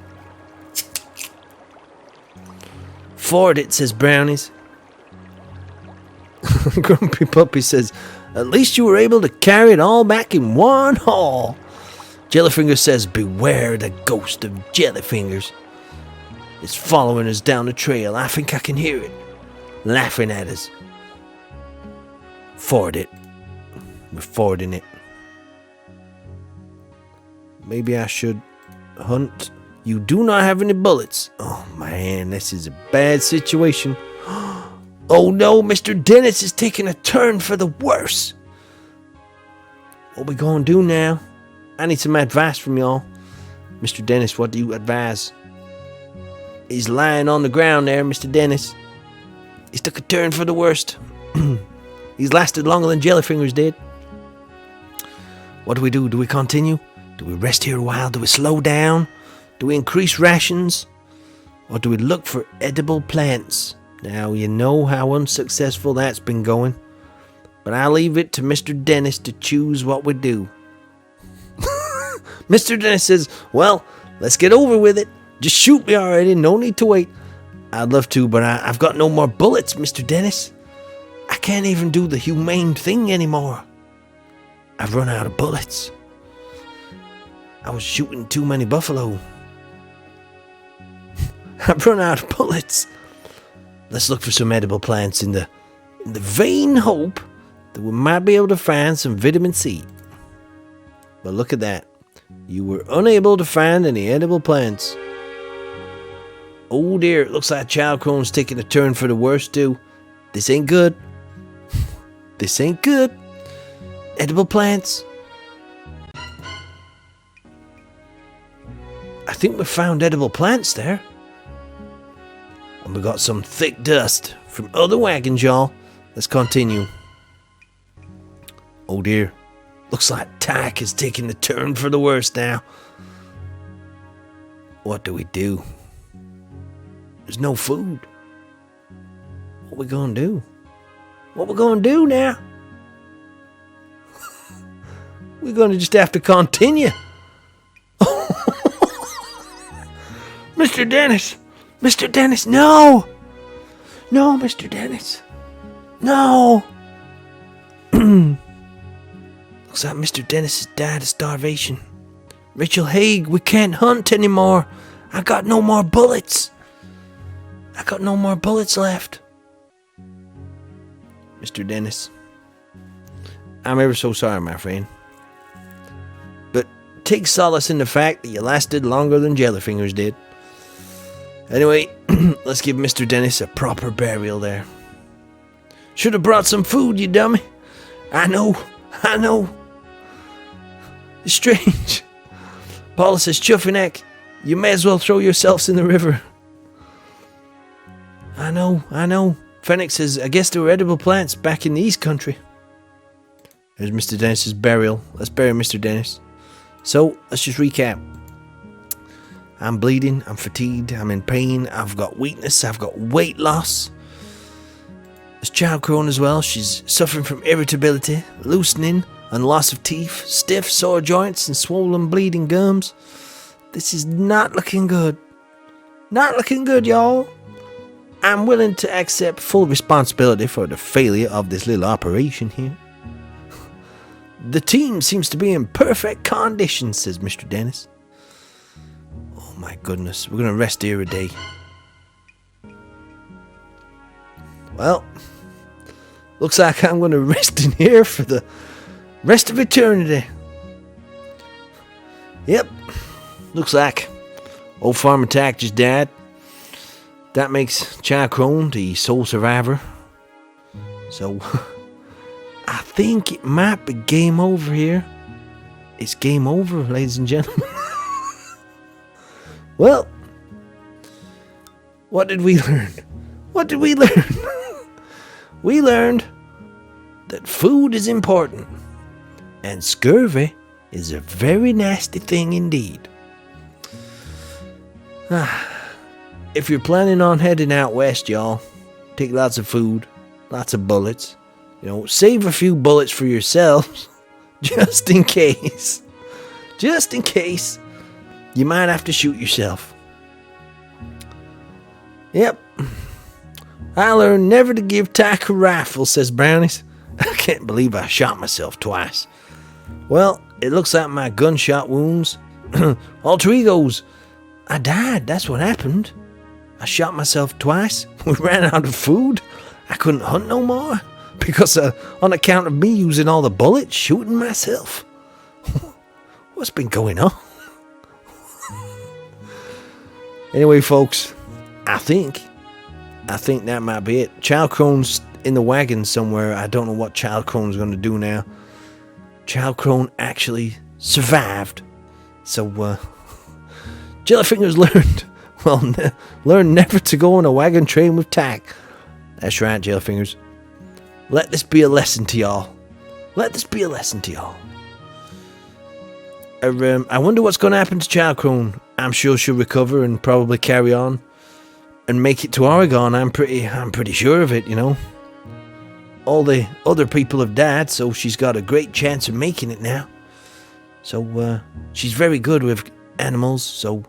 Ford it, says Brownies. Grumpy Puppy says, at least you were able to carry it all back in one haul. Jellyfinger says, beware the ghost of Jellyfingers. It's following us down the trail. I think I can hear it. Laughing at us. Ford it. We're fording it. Maybe I should hunt. You do not have any bullets. Oh man, this is a bad situation. Oh no, Mr. Dennis is taking a turn for the worse. What we gonna do now? I need some advice from y'all. Mr. Dennis, what do you advise? He's lying on the ground there, Mr. Dennis. He's took a turn for the worst. He's lasted longer than Jellyfingers did. What do we do? Do we continue? Do we rest here a while? Do we slow down? Do we increase rations? Or do we look for edible plants? Now, you know how unsuccessful that's been going. But I'll leave it to Mr. Dennis to choose what we do. Mr. Dennis says, well, let's get over with it. Just shoot me already. No need to wait. I'd love to, but I've got no more bullets, Mr. Dennis. I can't even do the humane thing anymore. I've run out of bullets. I was shooting too many buffalo. I've run out of bullets. Let's look for some edible plants in the vain hope that we might be able to find some vitamin C. But look at that. You were unable to find any edible plants. Oh dear, it looks like Child Crone's taking a turn for the worse too. This ain't good. This ain't good. Edible plants. I think we found edible plants there. And we got some thick dust from other wagons, y'all. Let's continue. Oh dear. Looks like Tack is taking a turn for the worse now. What do we do? There's no food. What we gonna do? What we gonna do now? We're gonna just have to continue. Mr. Dennis! Mr. Dennis, no! No, Mr. Dennis. No! Looks like Mr. Dennis has died of starvation. Rachel Haig, we can't hunt anymore. I got no more bullets. I got no more bullets left. Mr. Dennis, I'm ever so sorry, my friend. But take solace in the fact that you lasted longer than Jellyfingers did. Anyway, let's give Mr. Dennis a proper burial there. Should have brought some food, you dummy. I know. It's strange. Paula says, Chuffyneck, you may as well throw yourselves in the river. I know. Fennec says, I guess there were edible plants back in the East Country. There's Mr. Dennis's burial. Let's bury Mr. Dennis. So, let's just recap. I'm bleeding, I'm fatigued, I'm in pain, I've got weakness, I've got weight loss. There's Child Crone as well. She's suffering from irritability, loosening, and loss of teeth, stiff, sore joints, and swollen, bleeding gums. This is not looking good. Not looking good, y'all. I'm willing to accept full responsibility for the failure of this little operation here. The team seems to be in perfect condition, says Mr. Dennis. Oh my goodness, we're going to rest here a day. Well, looks like I'm going to rest in here for the rest of eternity. Yep, looks like old Farmer Tack just died. That makes Child Crone the sole survivor. So, I think it might be game over here. It's game over, ladies and gentlemen. Well, what did we learn? What did we learn? We learned that food is important, and scurvy is a very nasty thing indeed. If you're planning on heading out west, y'all, take lots of food, lots of bullets. You know, save a few bullets for yourselves, just in case. Just in case you might have to shoot yourself. Yep. I learned never to give Tack a rifle, says Brownies. I can't believe I shot myself twice. Well, it looks like my gunshot wounds. Alter egos. I died, that's what happened. I shot myself twice. We ran out of food. I couldn't hunt no more. Because on account of me using all the bullets, shooting myself. What's been going on? Anyway, folks, I think that might be it. Child Crone's in the wagon somewhere. I don't know what Child Crone's going to do now. Child Crone actually survived. So, Jellyfingers learned never to go on a wagon train with Tack. That's right, Jellyfingers. Let this be a lesson to y'all. Let this be a lesson to y'all. I wonder what's going to happen to Child Crone. I'm sure she'll recover and probably carry on and make it to Oregon. I'm pretty sure of it, you know. All the other people have died, so she's got a great chance of making it now. So, she's very good with animals, so,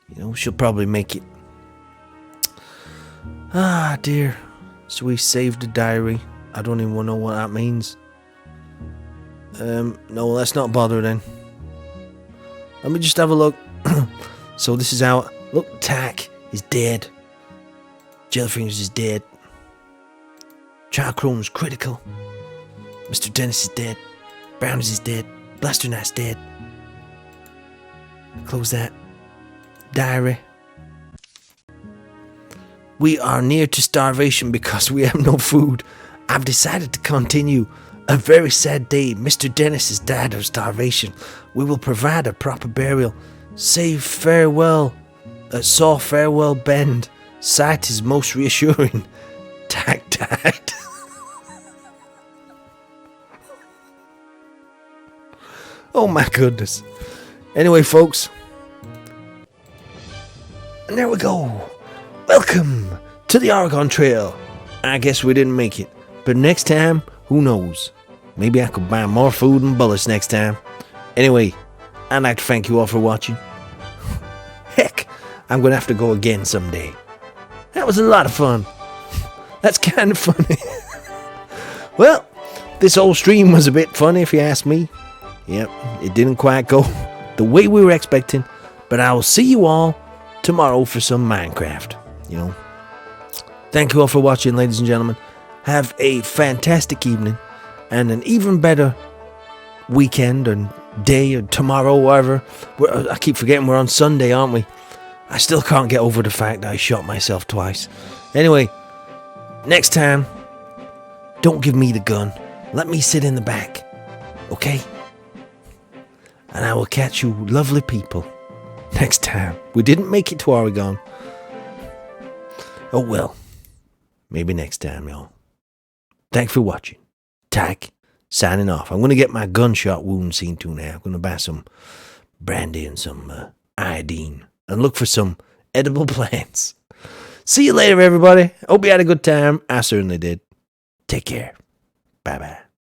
you know, she'll probably make it. Ah, dear. So we saved a diary. I don't even know what that means. No, let's not bother then. Let me just have a look. So this is how... Look, Tack is dead. Jellyfingers is dead. Child Crone is critical. Mr. Dennis is dead. Brownies is dead. Blaster Knight's dead. Close that. Diary. We are near to starvation because we have no food. I've decided to continue. A very sad day. Mr. Dennis has died of starvation. We will provide a proper burial. Say farewell. Saw farewell bend. Sight is most reassuring. Tack tacked. Oh my goodness. Anyway, folks. And there we go. Welcome to the Oregon Trail. I guess we didn't make it. But next time, who knows? Maybe I could buy more food and bullets next time. Anyway, I'd like to thank you all for watching. Heck, I'm going to have to go again someday. That was a lot of fun. That's kind of funny. Well, this whole stream was a bit funny if you ask me. Yep, it didn't quite go the way we were expecting. But I will see you all tomorrow for some Minecraft. You know. Thank you all for watching, ladies and gentlemen. Have a fantastic evening. And an even better weekend and day or tomorrow, whatever. I keep forgetting we're on Sunday, aren't we? I still can't get over the fact that I shot myself twice. Anyway, next time, don't give me the gun. Let me sit in the back. Okay? And I will catch you lovely people next time. We didn't make it to Oregon. Oh well. Maybe next time, y'all. Thanks for watching. Tack, signing off. I'm going to get my gunshot wound seen to now. I'm going to buy some brandy and some iodine and look for some edible plants. See you later, everybody. Hope you had a good time. I certainly did. Take care. Bye-bye.